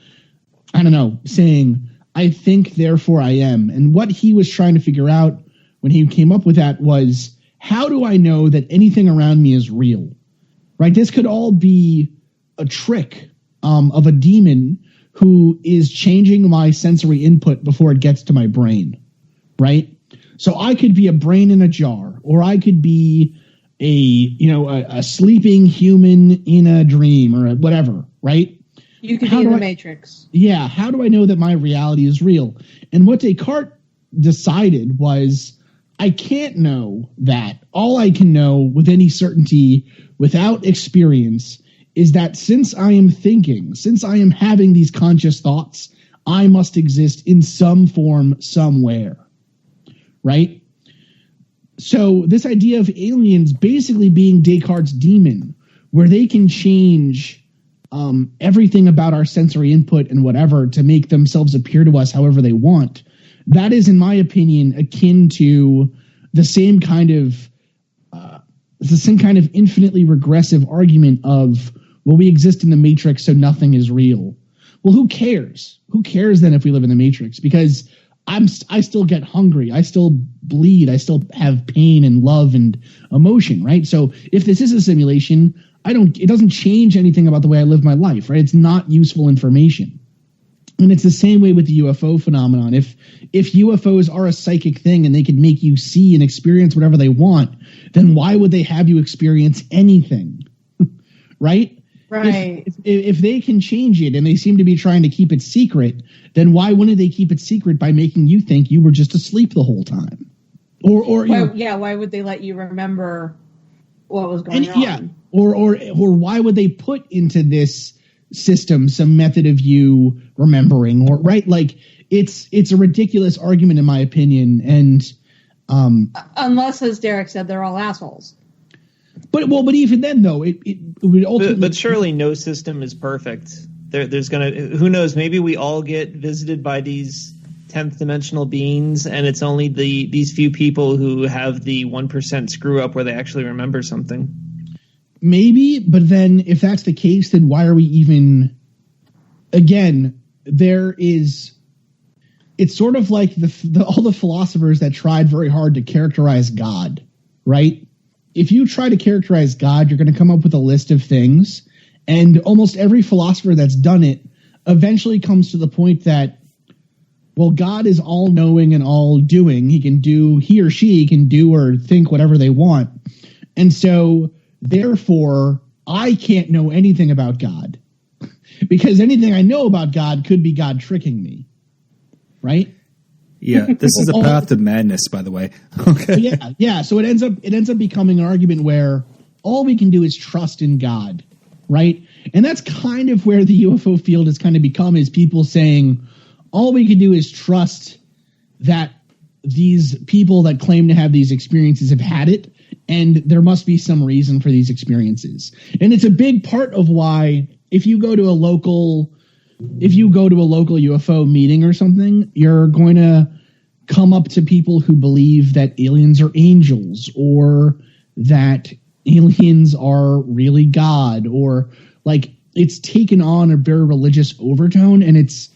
D: I don't know, saying, I think, therefore I am. And what he was trying to figure out when he came up with that was, how do I know that anything around me is real? Right? This could all be a trick of a demon who is changing my sensory input before it gets to my brain. Right? So I could be a brain in a jar, or I could be a sleeping human in a dream or whatever. Right?
B: You could be in the Matrix.
D: Yeah, how do I know that my reality is real? And what Descartes decided was, I can't know that. All I can know with any certainty, without experience, is that since I am thinking, since I am having these conscious thoughts, I must exist in some form, somewhere. Right? So this idea of aliens basically being Descartes' demon, where they can change everything about our sensory input and whatever to make themselves appear to us however they want, that is, in my opinion, akin to the same kind of infinitely regressive argument of, well, we exist in the Matrix, so nothing is real. Well, who cares? Who cares then if we live in the Matrix? Because I still get hungry. I still bleed. I still have pain and love and emotion, right? So if this is a simulation, it doesn't change anything about the way I live my life, right? It's not useful information. And it's the same way with the UFO phenomenon. If UFOs are a psychic thing and they could make you see and experience whatever they want, then why would they have you experience anything? Right?
B: Right.
D: If they can change it and they seem to be trying to keep it secret, then why wouldn't they keep it secret by making you think you were just asleep the whole time?
B: Why would they let you remember what was going on?
D: Yeah. Or why would they put into this system some method of you remembering, or right? Like it's a ridiculous argument in my opinion. And
B: unless, as Derek said, they're all assholes.
D: But even then though, it would ultimately.
C: But surely no system is perfect. There's who knows? Maybe we all get visited by these 10th dimensional beings, and it's only these few people who have the 1% screw up where they actually remember something.
D: Maybe, but then if that's the case, then why are we even? Again, it's sort of like all the philosophers that tried very hard to characterize God, right? If you try to characterize God, you're going to come up with a list of things, and almost every philosopher that's done it eventually comes to the point that, well, God is all knowing and all doing. He or she can do or think whatever they want. And so therefore, I can't know anything about God because anything I know about God could be God tricking me. Right?
A: Yeah, this is a path to madness, by the way. Okay.
D: Yeah. So it ends up becoming an argument where all we can do is trust in God, right? And that's kind of where the UFO field has kind of become, is people saying all we can do is trust that these people that claim to have these experiences have had it, and there must be some reason for these experiences. And it's a big part of why if you go to a local UFO meeting or something, you're going to come up to people who believe that aliens are angels, or that aliens are really God, or like it's taken on a very religious overtone, and it's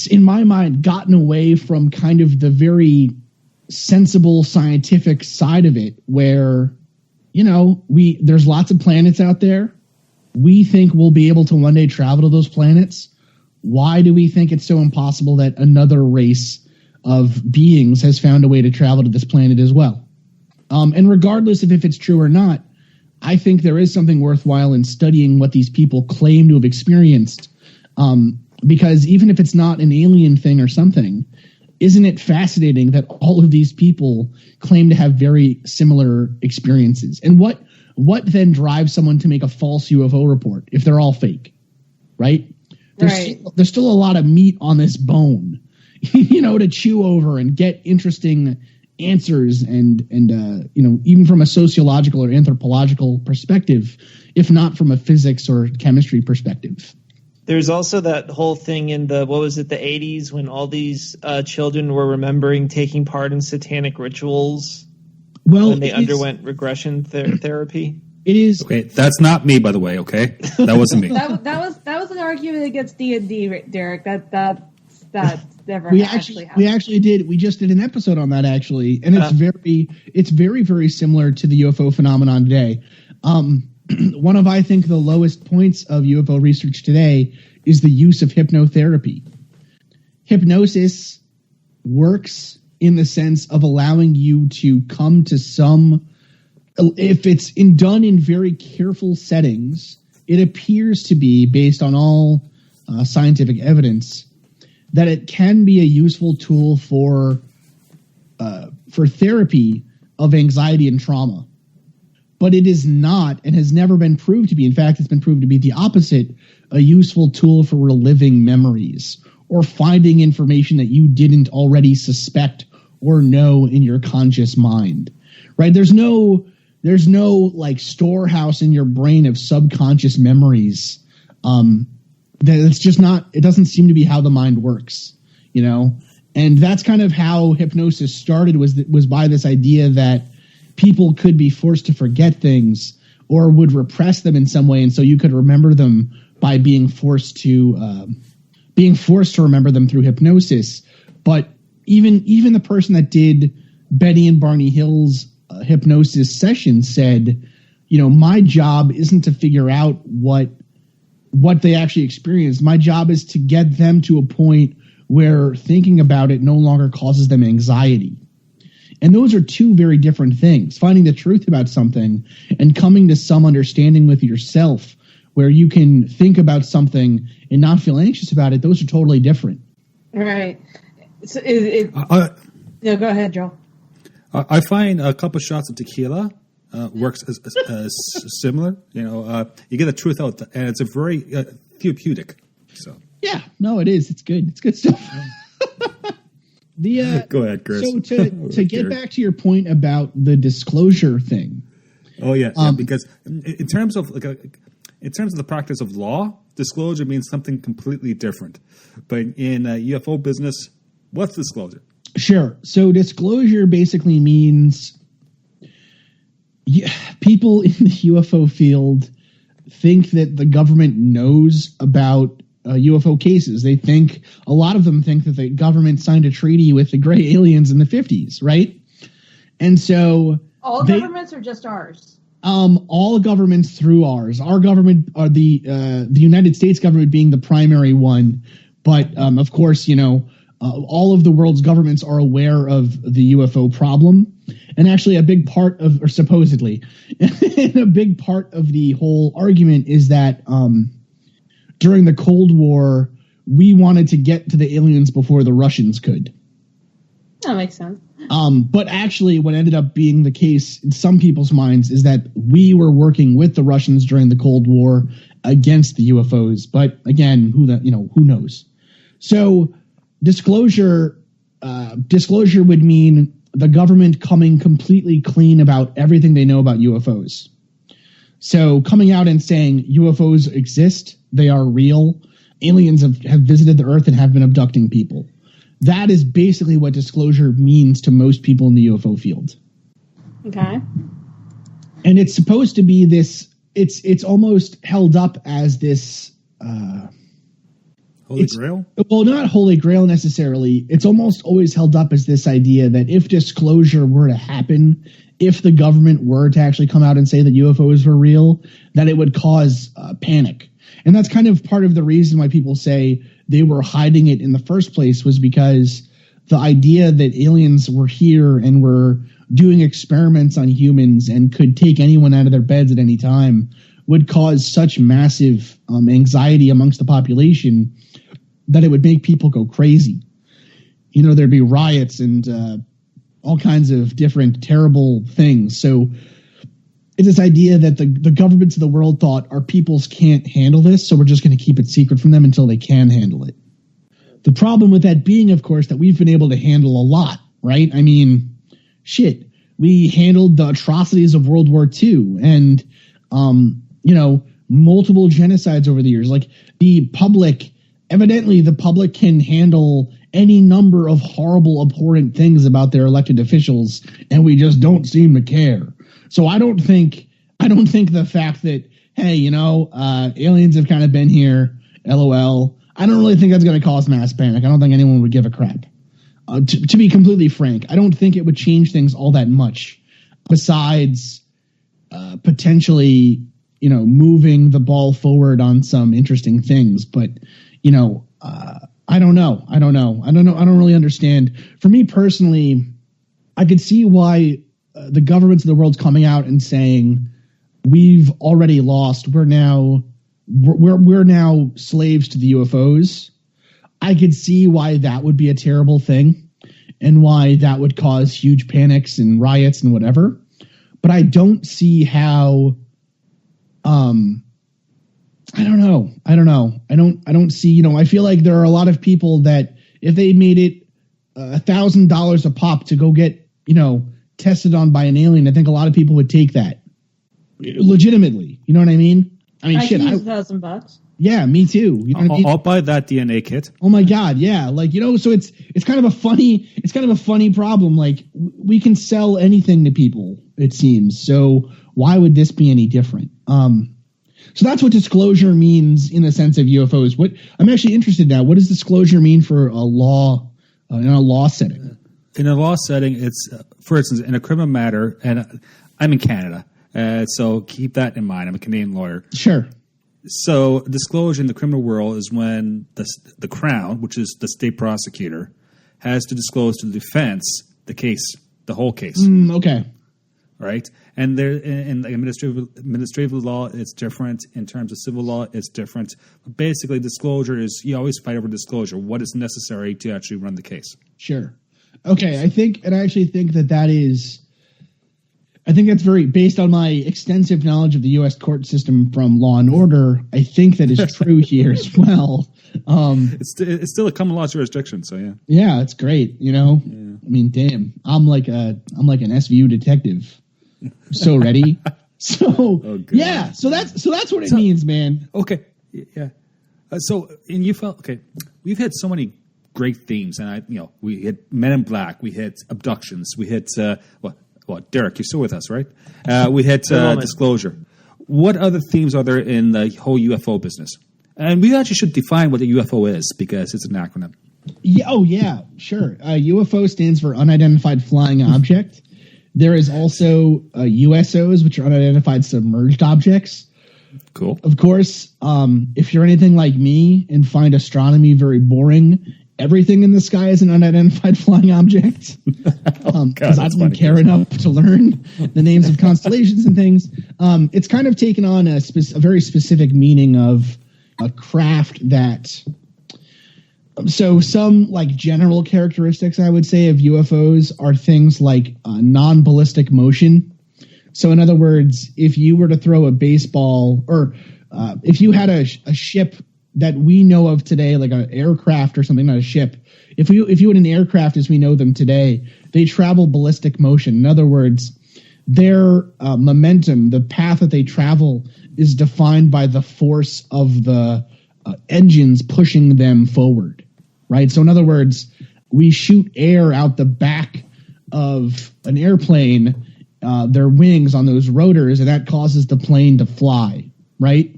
D: in my mind gotten away from kind of the very sensible scientific side of it, where, you know, there's lots of planets out there. We think we'll be able to one day travel to those planets. Why do we think it's so impossible that another race of beings has found a way to travel to this planet as well? And regardless of if it's true or not, I think there is something worthwhile in studying what these people claim to have experienced. Because even if it's not an alien thing or something, isn't it fascinating that all of these people claim to have very similar experiences? And what then drives someone to make a false UFO report if they're all fake, right? There's still a lot of meat on this bone, you know, to chew over and get interesting answers and you know, even from a sociological or anthropological perspective, if not from a physics or chemistry perspective.
C: There's also that whole thing in the 80s when all these children were remembering taking part in satanic rituals when they underwent regression therapy. It is.
A: Okay, that's not me, by the way, okay? That wasn't me.
B: that was an argument against D&D, Derek. That never happened.
D: We actually did. We just did an episode on that, actually, and it's very, very similar to the UFO phenomenon today. One of, I think, the lowest points of UFO research today is the use of hypnotherapy. Hypnosis works in the sense of allowing you to come to some, if it's done in very careful settings it appears to be, based on all scientific evidence, that it can be a useful tool for therapy of anxiety and trauma. But it is not, and has never been proved to be, in fact, it's been proved to be the opposite, a useful tool for reliving memories or finding information that you didn't already suspect or know in your conscious mind. Right? There's no like storehouse in your brain of subconscious memories. That's just not, it doesn't seem to be how the mind works, you know? And that's kind of how hypnosis started, was by this idea that people could be forced to forget things or would repress them in some way. And so you could remember them by being forced to remember them through hypnosis. But even the person that did Betty and Barney Hill's hypnosis session said, you know, my job isn't to figure out what they actually experienced. My job is to get them to a point where thinking about it no longer causes them anxiety. And those are two very different things. Finding the truth about something and coming to some understanding with yourself where you can think about something and not feel anxious about it, those are totally different.
B: Right. So no, go ahead, Joe.
A: I find a couple shots of tequila works as similar. You know, you get the truth out, and it's a very therapeutic. So
D: yeah, no, it is. It's good. It's good stuff.
A: Go ahead, Chris.
D: So to get back to your point about the disclosure thing.
A: Oh yeah, because in terms of the practice of law, disclosure means something completely different. But in UFO business, what's disclosure?
D: Sure. So disclosure basically means people in the UFO field think that the government knows about UFO cases. They think, a lot of them think that the government signed a treaty with the gray aliens in the 50s, right? And so
B: all governments or just ours?
D: All governments through ours. Our government, are the United States government being the primary one, but of course, you know, all of the world's governments are aware of the UFO problem. And actually a big part of, or supposedly, a big part of the whole argument is that during the Cold War, we wanted to get to the aliens before the Russians could.
B: That makes sense.
D: But actually what ended up being the case in some people's minds is that we were working with the Russians during the Cold War against the UFOs. But again, who knows? So disclosure would mean the government coming completely clean about everything they know about UFOs. So coming out and saying UFOs exist, they are real, aliens have visited the Earth and have been abducting people. That is basically what disclosure means to most people in the UFO field.
B: Okay.
D: And it's supposed to be this, it's almost held up as this...
A: Holy Grail?
D: Well, not Holy Grail necessarily. It's almost always held up as this idea that if disclosure were to happen, if the government were to actually come out and say that UFOs were real, that it would cause panic. And that's kind of part of the reason why people say they were hiding it in the first place, was because the idea that aliens were here and were doing experiments on humans and could take anyone out of their beds at any time would cause such massive anxiety amongst the population that it would make people go crazy. You know, there'd be riots and all kinds of different terrible things. So it's this idea that the governments of the world thought our peoples can't handle this, so we're just going to keep it secret from them until they can handle it. The problem with that being, of course, that we've been able to handle a lot, right? I mean, shit, we handled the atrocities of World War II and, you know, multiple genocides over the years. Like evidently the public can handle any number of horrible, abhorrent things about their elected officials, and we just don't seem to care. So I don't think the fact that, hey, you know, aliens have kind of been here, LOL, I don't really think that's going to cause mass panic. I don't think anyone would give a crap. To be completely frank, I don't think it would change things all that much, besides potentially, you know, moving the ball forward on some interesting things. But, you know, I don't know. I don't really understand. For me personally, I could see why the governments of the world's coming out and saying, we've already lost. We're now we're now slaves to the UFOs. I could see why that would be a terrible thing and why that would cause huge panics and riots and whatever. But I don't see how, I don't know. I don't see, I feel like there are a lot of people that if they made it $1,000 a pop to go get, tested on by an alien, I think a lot of people would take that legitimately. You know what I mean? I mean,
B: can use $1,000.
D: Yeah, me too. You know what I mean?
A: I'll buy that DNA kit.
D: Oh my God, yeah. Like, so it's kind of a funny problem. Like, we can sell anything to people, it seems. So why would this be any different? So that's what disclosure means in the sense of UFOs. What I'm actually interested now. What does disclosure mean for a law in a law setting?
A: In a law setting, it's for instance in a criminal matter, and I'm in Canada, so keep that in mind. I'm a Canadian lawyer.
D: Sure.
A: So disclosure in the criminal world is when the Crown, which is the state prosecutor, has to disclose to the defense the case, the whole case.
D: Okay.
A: Right? And there in the administrative law, it's different. In terms of civil law, it's different. But basically, disclosure is you always fight over disclosure. What is necessary to actually run the case? Sure.
D: Okay. I actually think that is. I think that's very based on my extensive knowledge of the U.S. court system from Law and Order. I think that is true here as well.
A: It's still a common law jurisdiction, so yeah.
D: Yeah, it's great. Yeah. I mean, damn, I'm like an SVU detective. So ready. So yeah. So that's what it means, man.
A: Okay. Yeah. So in UFO, okay, we've had so many great themes, and we hit Men in Black, we hit abductions, we hit what, Derek, you're still with us, right? We hit disclosure. What other themes are there in the whole UFO business? And we actually should define what a UFO is because it's an acronym.
D: Yeah, oh, yeah, sure. UFO stands for Unidentified Flying Object. There is also USOs, which are Unidentified Submerged Objects.
A: Cool.
D: Of course, if you're anything like me and find astronomy very boring, everything in the sky is an unidentified flying object. Because I don't care enough to learn the names of constellations and things. It's kind of taken on a very specific meaning of a craft that. So some like general characteristics I would say of UFOs are things like non-ballistic motion. So in other words, if you were to throw a baseball or if you had a ship that we know of today, like an aircraft or something, not a ship. If you had an aircraft as we know them today, they travel ballistic motion. In other words, their momentum, the path that they travel, is defined by the force of the engines pushing them forward, right? So in other words, we shoot air out the back of an airplane, their wings on those rotors, and that causes the plane to fly, right?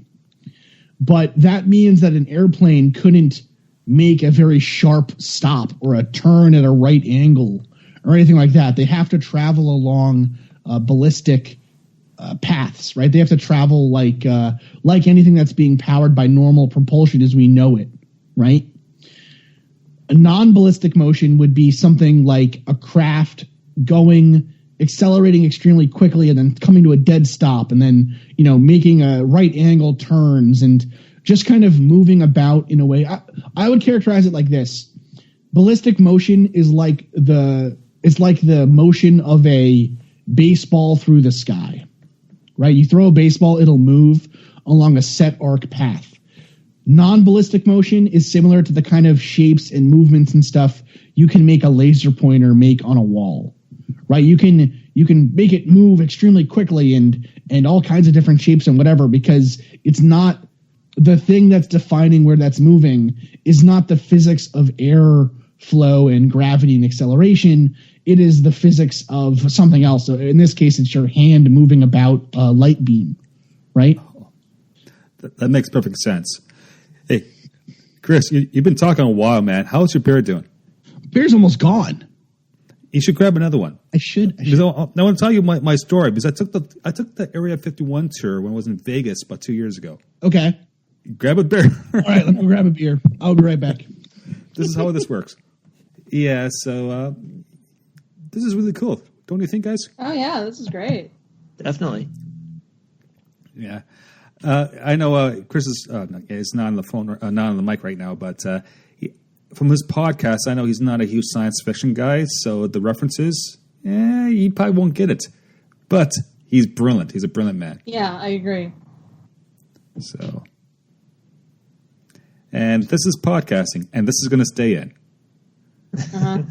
D: But that means that an airplane couldn't make a very sharp stop or a turn at a right angle or anything like that. They have to travel along ballistic paths, right? They have to travel like anything that's being powered by normal propulsion as we know it, right? A non-ballistic motion would be something like a craft accelerating extremely quickly and then coming to a dead stop and then, making a right angle turns and just kind of moving about in a way. I would characterize it like this. Ballistic motion is like the motion of a baseball through the sky, right? You throw a baseball, it'll move along a set arc path. Non-ballistic motion is similar to the kind of shapes and movements and stuff you can make a laser pointer make on a wall. Right, you can make it move extremely quickly and all kinds of different shapes and whatever, because it's not the thing that's defining where that's moving is not the physics of air flow and gravity and acceleration. It is the physics of something else. So in this case, it's your hand moving about a light beam, right?
A: That makes perfect sense. Hey, Chris, you've been talking a while, man. How's your beard doing?
D: Beard's almost gone.
A: You should grab another one.
D: I should.
A: I want to tell you my story because I took the Area 51 tour when I was in Vegas about 2 years ago.
D: Okay.
A: Grab a beer.
D: All right, let me grab a beer. I'll be right back.
A: This is how this works. Yeah, so this is really cool. Don't you think, guys?
B: Oh, yeah, this is great.
C: Definitely.
A: Yeah. I know Chris is not on the phone, not on the mic right now, but from his podcast, I know he's not a huge science fiction guy, so the references, he probably won't get it. But he's brilliant. He's a brilliant man.
B: Yeah, I agree.
A: So, and this is podcasting, and this is going to stay in.
B: Uh-huh.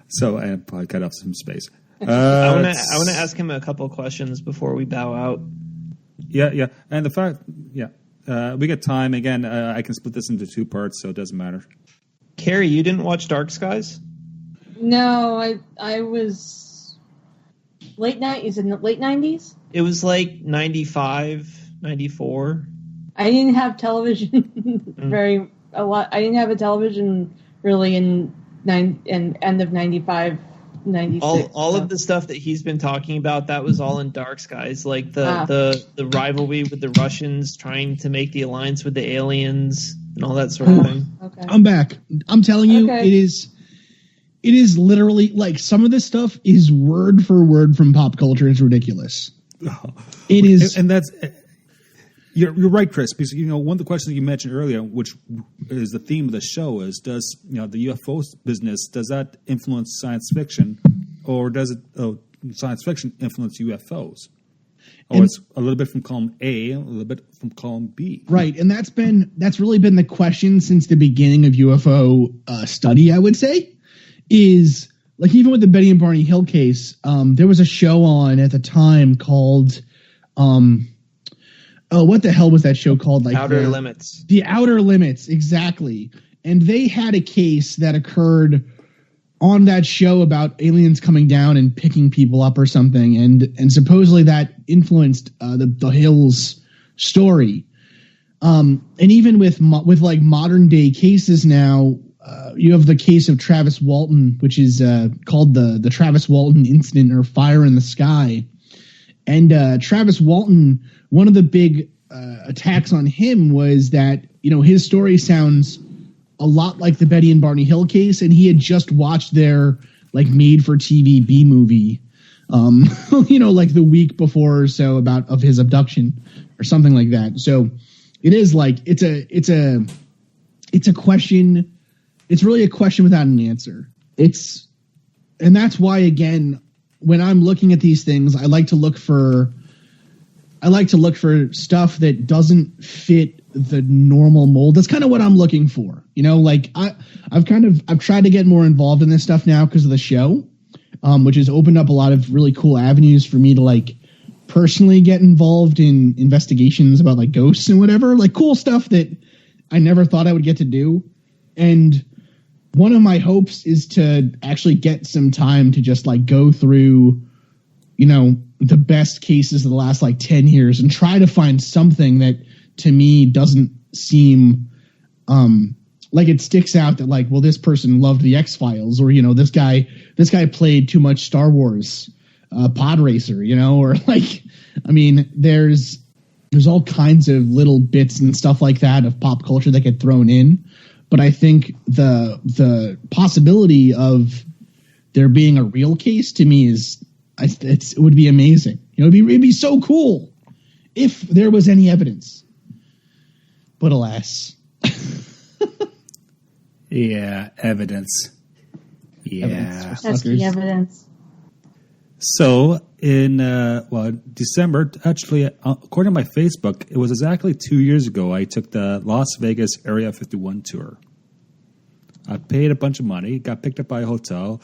A: So, I probably cut off some space.
C: I want to ask him a couple questions before we bow out.
A: Yeah. And the fact, we get time. Again, I can split this into 2 parts, so it doesn't matter.
C: Carrie, you didn't watch Dark Skies?
B: No, I was late night. Is it late 90s?
C: It was like 95, 94.
B: I didn't have television a lot. I didn't have a television really in end of 95. 96,
C: all of the stuff that he's been talking about, that was all in Dark Skies, like the rivalry with the Russians trying to make the alliance with the aliens and all that sort of thing.
B: Okay.
D: I'm back. I'm telling you, it is literally like some of this stuff is word for word from pop culture. It's ridiculous. It is,
A: and that's you're right, Chris. Because one of the questions you mentioned earlier, which is the theme of the show, is does the UFO business, does that influence science fiction, or does it science fiction influence UFOs? Or it's a little bit from column A, a little bit from column B.
D: Right, and that's really been the question since the beginning of UFO study. I would say is like even with the Betty and Barney Hill case, there was a show on at the time called. What the hell was that show called? Like
C: Outer Limits.
D: The Outer Limits, exactly. And they had a case that occurred on that show about aliens coming down and picking people up or something, and supposedly that influenced the Hills story. And even with like modern day cases now, you have the case of Travis Walton, which is called the Travis Walton incident or Fire in the Sky. And Travis Walton, one of the big attacks on him was that, his story sounds a lot like the Betty and Barney Hill case, and he had just watched their like made-for-TV B movie, like the week before or so of his abduction or something like that. So it is like it's a question. It's really a question without an answer. And that's why again, when I'm looking at these things, I like to look for stuff that doesn't fit the normal mold. That's kind of what I'm looking for. Like I've tried to get more involved in this stuff now because of the show, which has opened up a lot of really cool avenues for me to like personally get involved in investigations about like ghosts and whatever, like cool stuff that I never thought I would get to do. And one of my hopes is to actually get some time to just like go through, the best cases of the last like 10 years and try to find something that to me doesn't seem like it sticks out that like, well, this person loved the X-Files, or, this guy played too much Star Wars pod racer, or like, I mean, there's all kinds of little bits and stuff like that of pop culture that get thrown in. But I think the possibility of there being a real case to me it would be amazing. It'd be so cool if there was any evidence. But alas.
A: Yeah, evidence. Yeah.
B: That's the evidence.
A: So in December, actually, according to my Facebook, it was exactly 2 years ago I took the Las Vegas Area 51 tour. I paid a bunch of money, got picked up by a hotel,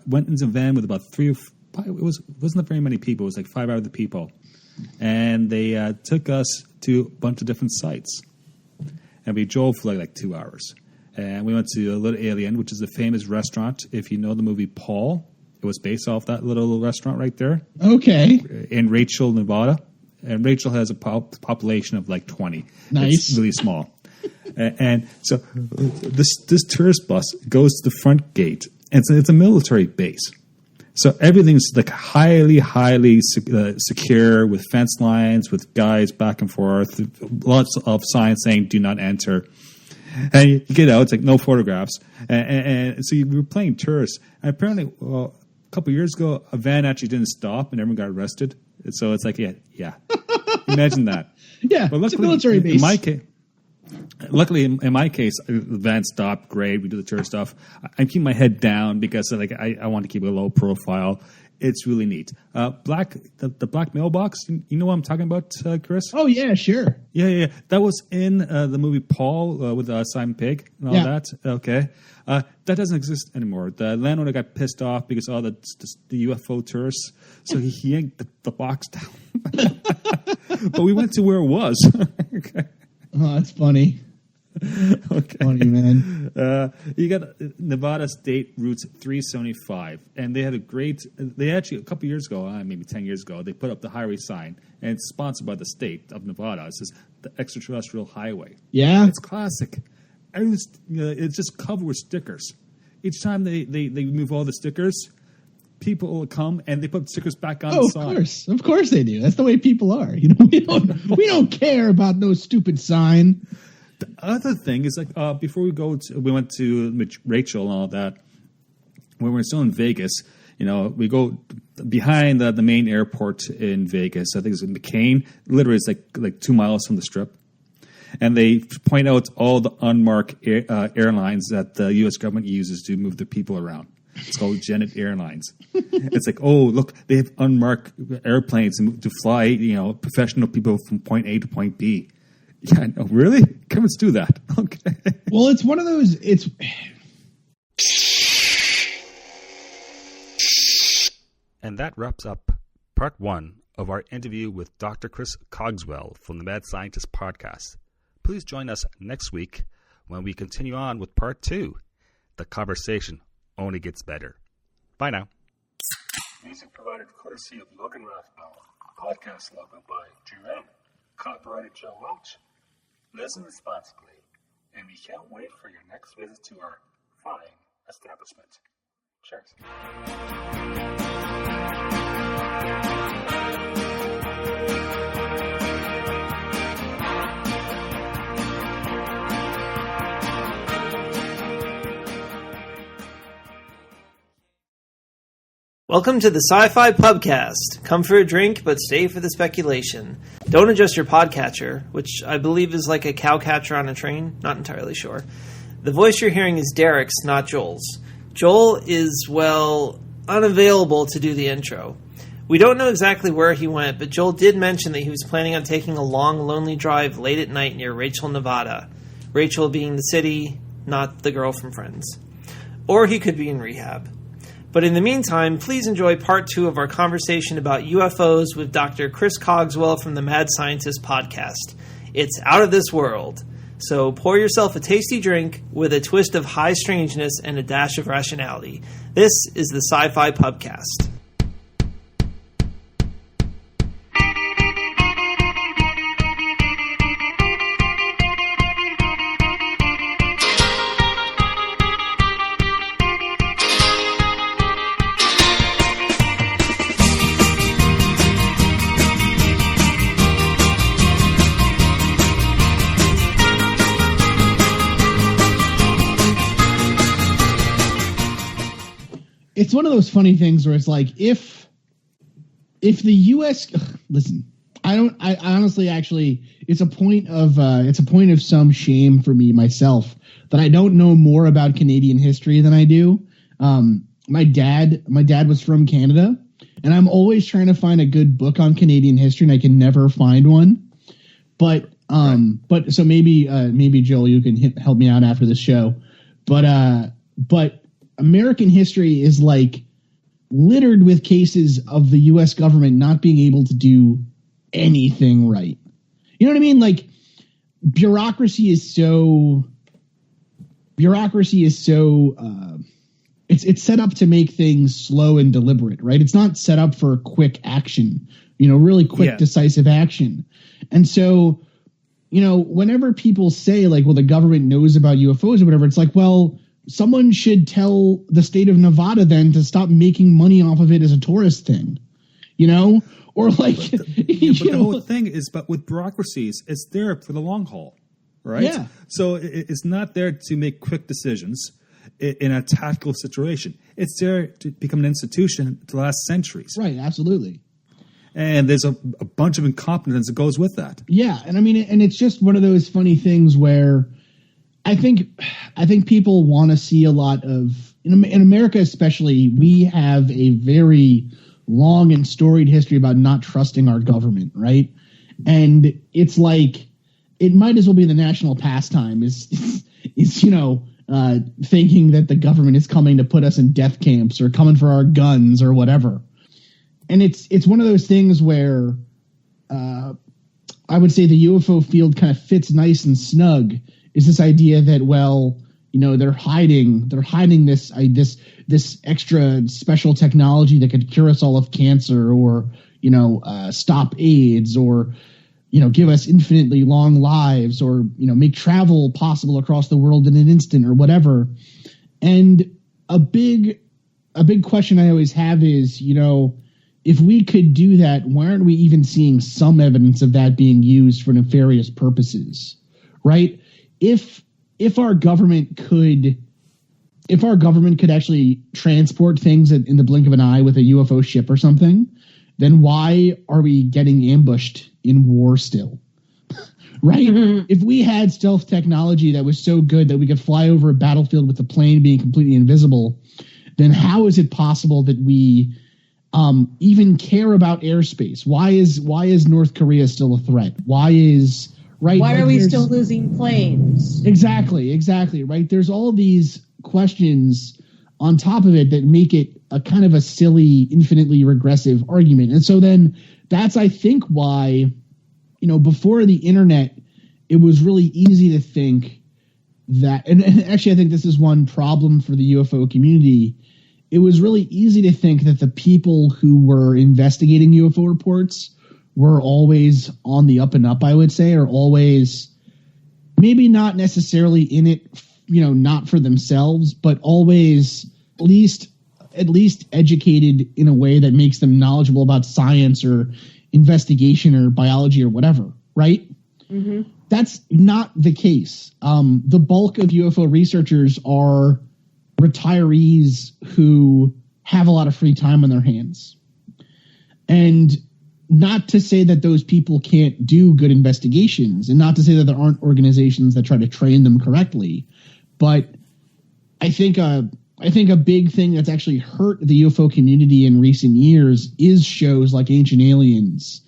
A: went in a van with about wasn't very many people. It was like 5 other people. And they took us to a bunch of different sites. And we drove for like 2 hours. And we went to a Little Alien, which is a famous restaurant. If you know the movie Paul, it was based off that little restaurant right there.
D: Okay.
A: In Rachel, Nevada. And Rachel has a population of like 20.
D: Nice.
A: It's really small. And so this tourist bus goes to the front gate. And it's a military base. So everything's like highly secure with fence lines, with guys back and forth, lots of signs saying "Do not enter." And you get out, it's like no photographs. And so we were playing tourists. And apparently, a couple of years ago, a van actually didn't stop, and everyone got arrested. And so it's like, yeah. Imagine that.
D: Yeah,
A: But
D: it's a military base.
A: Luckily, in my case, the van stopped. Great, we do the tour stuff. I'm keeping my head down because I want to keep a low profile. It's really neat. The black mailbox. You know what I'm talking about, Chris?
D: Oh yeah, sure.
A: Yeah. That was in the movie Paul with Simon Pegg and all that. Okay, that doesn't exist anymore. The landowner got pissed off because of all the UFO tourists, so he yanked the box down. But we went to where it was. Okay.
D: Oh, that's funny.
A: Okay.
D: Funny, man.
A: You got Nevada State Route 375, and they had they actually, a couple years ago, maybe 10 years ago, they put up the highway sign, and it's sponsored by the state of Nevada. It says the extraterrestrial highway.
D: Yeah.
A: It's classic. It's just covered with stickers. Each time they remove all the stickers, people will come and they put stickers back on the sign.
D: Of course they do. That's the way people are. We don't care about no stupid sign.
A: The other thing is before we went to Rachel and all that. When we're still in Vegas, we go behind the main airport in Vegas. I think it's in McCain. Literally, it's like 2 miles from the Strip, and they point out all the unmarked airlines that the U.S. government uses to move the people around. It's called Janet Airlines. It's like, oh, look, they have unmarked airplanes to fly, professional people from point A to point B. Yeah, no, really? Governments do that. Okay.
D: Well, it's one of those.
A: And that wraps up part 1 of our interview with Dr. Chris Cogswell from the Mad Scientist podcast. Please join us next week when we continue on with part 2. The conversation only gets better. Bye now. Music provided courtesy of Logan Rathbell. Podcast logo by Jerome. Copyrighted Joe Welch. Listen responsibly, and we can't wait for your next visit to our fine establishment. Cheers.
C: Welcome to the SciFi Pubcast. Come for a drink, but stay for the speculation. Don't adjust your podcatcher, which I believe is like a cowcatcher on a train. Not entirely sure. The voice you're hearing is Derek's, not Joel's. Joel is, unavailable to do the intro. We don't know exactly where he went, but Joel did mention that he was planning on taking a long, lonely drive late at night near Rachel, Nevada. Rachel being the city, not the girl from Friends. Or he could be in rehab. But in the meantime, please enjoy part 2 of our conversation about UFOs with Dr. Chris Cogswell from the Mad Scientist podcast. It's out of this world. So pour yourself a tasty drink with a twist of high strangeness and a dash of rationality. This is the SciFi Pubcast.
D: It's one of those funny things where it's like if the U.S. Listen, I honestly actually it's a point of some shame for me myself that I don't know more about Canadian history than I do. My dad was from Canada, and I'm always trying to find a good book on Canadian history, and I can never find one. But so maybe Joel, you can help me out after this show. But American history is like littered with cases of the U.S. government not being able to do anything right. You know what I mean? Like bureaucracy is so it's set up to make things slow and deliberate, right? It's not set up for quick action, really quick, decisive action. And so, whenever people say like, well, the government knows about UFOs or whatever, it's like, well, someone should tell the state of Nevada then to stop making money off of it as a tourist thing, or like. But
A: the whole thing is, but with bureaucracies, it's there for the long haul, right?
D: Yeah.
A: So it's not there to make quick decisions in a tactical situation. It's there to become an institution to last centuries.
D: Right. Absolutely.
A: And there's a bunch of incompetence that goes with that.
D: Yeah, and I mean, and it's just one of those funny things where I think people want to see a lot of in America, especially. We have a very long and storied history about not trusting our government, right? And it's like it might as well be the national pastime is thinking that the government is coming to put us in death camps or coming for our guns or whatever. And it's one of those things where I would say the UFO field kind of fits nice and snug. Is this idea that, well, they're hiding this extra special technology that could cure us all of cancer or stop AIDS or give us infinitely long lives or make travel possible across the world in an instant or whatever. And a big question I always have is, if we could do that, why aren't we even seeing some evidence of that being used for nefarious purposes, right? If our government could actually transport things in the blink of an eye with a UFO ship or something, then why are we getting ambushed in war still? Right? Mm-hmm. If we had stealth technology that was so good that we could fly over a battlefield with the plane being completely invisible, then how is it possible that we even care about airspace? Why is North Korea still a threat? Why are we still losing planes? Exactly. Right. There's all these questions on top of it that make it a kind of a silly, infinitely regressive argument. And so then that's, I think, why, before the internet, it was really easy to think that, and actually I think this is one problem for the UFO community. It was really easy to think that the people who were investigating UFO reports were always on the up and up, I would say, or always maybe not necessarily in it, not for themselves, but always at least educated in a way that makes them knowledgeable about science or investigation or biology or whatever, right? Mm-hmm. That's not the case. The bulk of UFO researchers are retirees who have a lot of free time on their hands. And not to say that those people can't do good investigations, and not to say that there aren't organizations that try to train them correctly, but I think a big thing that's actually hurt the UFO community in recent years is shows like Ancient Aliens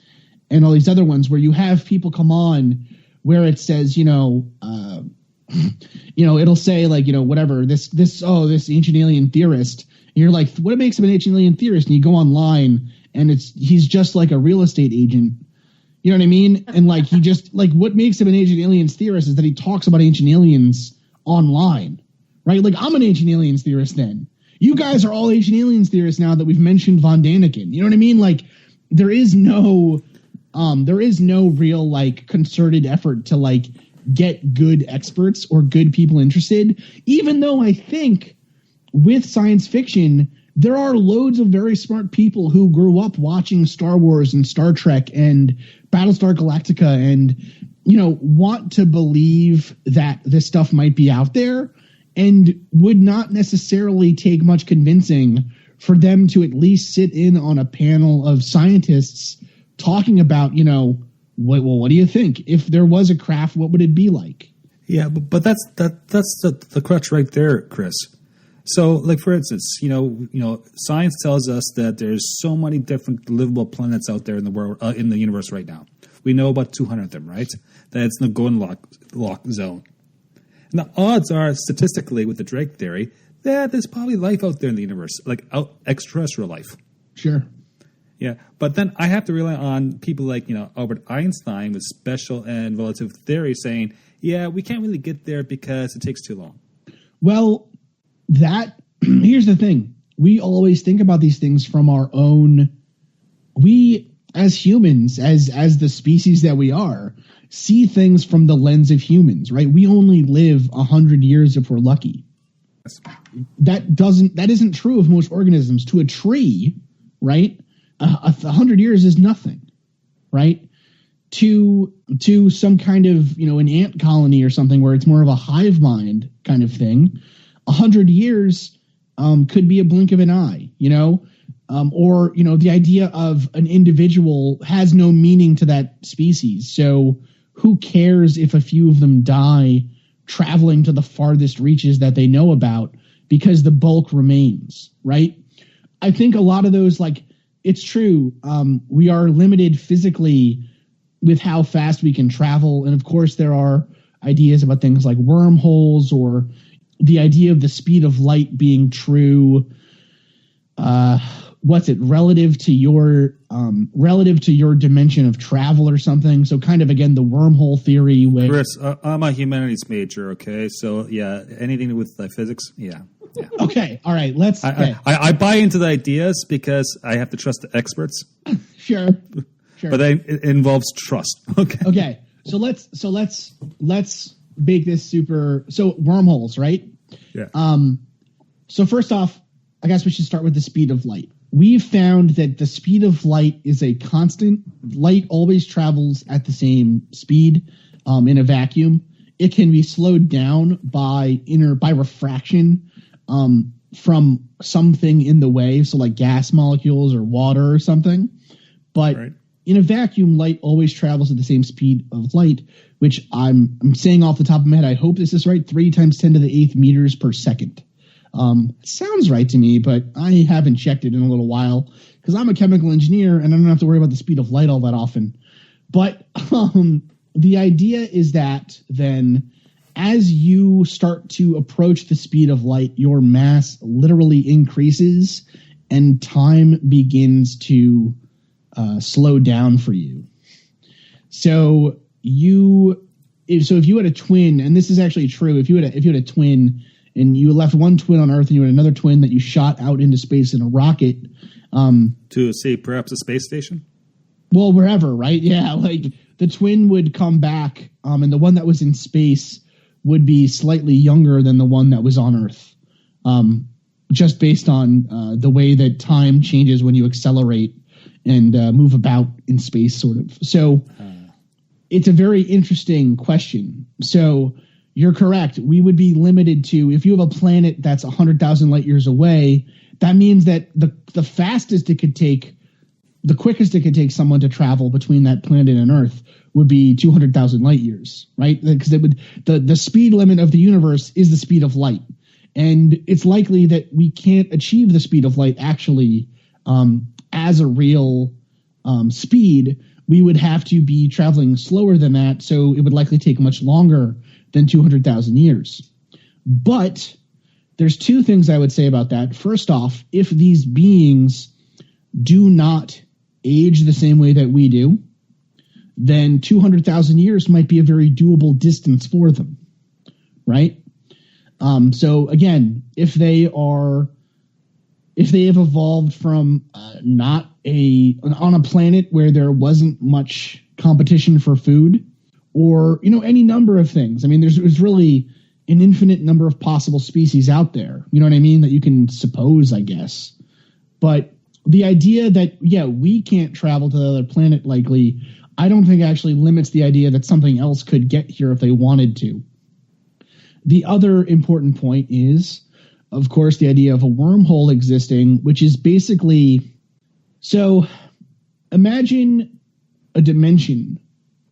D: and all these other ones where you have people come on where it says, it'll say like, whatever, this ancient alien theorist. And you're like, what makes him an ancient alien theorist? And you go online and he's just like a real estate agent. You know what I mean? And like, he just like, what makes him an ancient aliens theorist is that he talks about ancient aliens online, right? Like, I'm an ancient aliens theorist then. You guys are all ancient aliens theorists now that we've mentioned Von Daniken. You know what I mean? Like, there is no real like concerted effort to like get good experts or good people interested, even though I think with science fiction, there are loads of very smart people who grew up watching Star Wars and Star Trek and Battlestar Galactica and, want to believe that this stuff might be out there and would not necessarily take much convincing for them to at least sit in on a panel of scientists talking about, what do you think? If there was a craft, what would it be like?
A: Yeah, but that's the crutch right there, Chris. So, like, for instance, science tells us that there's so many different livable planets out there in the world, in the universe right now. We know about 200 of them, right? That it's in the golden lock zone. And the odds are, statistically, with the Drake theory, that there's probably life out there in the universe, like extraterrestrial life.
D: Sure.
A: Yeah, but then I have to rely on people like, Albert Einstein with special and relative theory saying, yeah, we can't really get there because it takes too long.
D: Well, here's the thing. We always think about these things from our own, we as humans, as the species that we are, see things from the lens of humans, right? We only live 100 years if we're lucky. Yes. That isn't true of most organisms. To a tree, right? 100 years is nothing, right? To some kind of, an ant colony or something where it's more of a hive mind kind of thing, 100 years could be a blink of an eye, or, the idea of an individual has no meaning to that species. So who cares if a few of them die traveling to the farthest reaches that they know about, because the bulk remains, right? I think a lot of those, it's true. We are limited physically with how fast we can travel. And of course, there are ideas about things like wormholes, or the idea of the speed of light being true. Relative to your dimension of travel or something. So kind of, again, the wormhole theory.
A: Chris, I'm a humanities major. Okay. So yeah, anything with physics. Yeah.
D: Okay. All right.
A: I buy into the ideas because I have to trust the experts.
D: Sure.
A: But then it involves trust.
D: Okay. So let's make this super. So wormholes, right?
A: Yeah.
D: So first off, I guess we should start with the speed of light. We've found that the speed of light is a constant. Light always travels at the same speed in a vacuum. It can be slowed down by refraction from something in the way, so like gas molecules or water or something. But in a vacuum, light always travels at the same speed of light, which I'm saying off the top of my head, I hope this is right, 3 times 10 to the 8th meters per second. Sounds right to me, but I haven't checked it in a little while because I'm a chemical engineer and I don't have to worry about the speed of light all that often. But the idea is that then as you start to approach the speed of light, your mass literally increases and time begins to slow down for you. So if you had a twin, and this is actually true, if you had a twin and you left one twin on Earth and you had another twin that you shot out into space in a rocket.
A: To see perhaps a space station?
D: Well, wherever, right? Yeah, the twin would come back, and the one that was in space would be slightly younger than the one that was on Earth, just based on the way that time changes when you accelerate and move about in space, sort of. So it's a very interesting question. So you're correct. We would be limited to, if you have a planet that's 100,000 light years away, that means that the fastest it could take, the quickest it could take someone to travel between that planet and Earth would be 200,000 light years, right? Because the speed limit of the universe is the speed of light. And it's likely that we can't achieve the speed of light actually as a real speed. We would have to be traveling slower than that, so it would likely take much longer than 200,000 years. But there's 2 things I would say about that. First off, if these beings do not age the same way that we do, then 200,000 years might be a very doable distance for them, right? So again, if they have evolved from on a planet where there wasn't much competition for food, or any number of things. I mean, there's really an infinite number of possible species out there. You know what I mean? That you can suppose, I guess. But the idea that we can't travel to the other planet likely, I don't think actually limits the idea that something else could get here if they wanted to. The other important point is, of course, the idea of a wormhole existing, which is basically, so imagine a dimension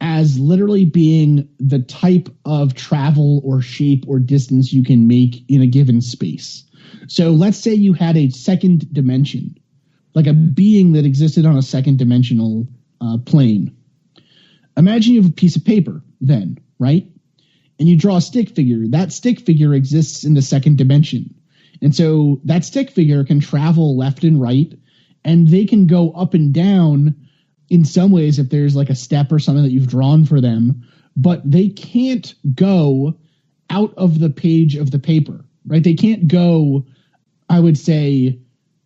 D: as literally being the type of travel or shape or distance you can make in a given space. So let's say you had a second dimension, like a being that existed on a second dimensional plane. Imagine you have a piece of paper then, right? And you draw a stick figure. That stick figure exists in the second dimension. And so that stick figure can travel left and right, and they can go up and down in some ways if there's like a step or something that you've drawn for them, but they can't go out of the page of the paper, right? They can't go, I would say,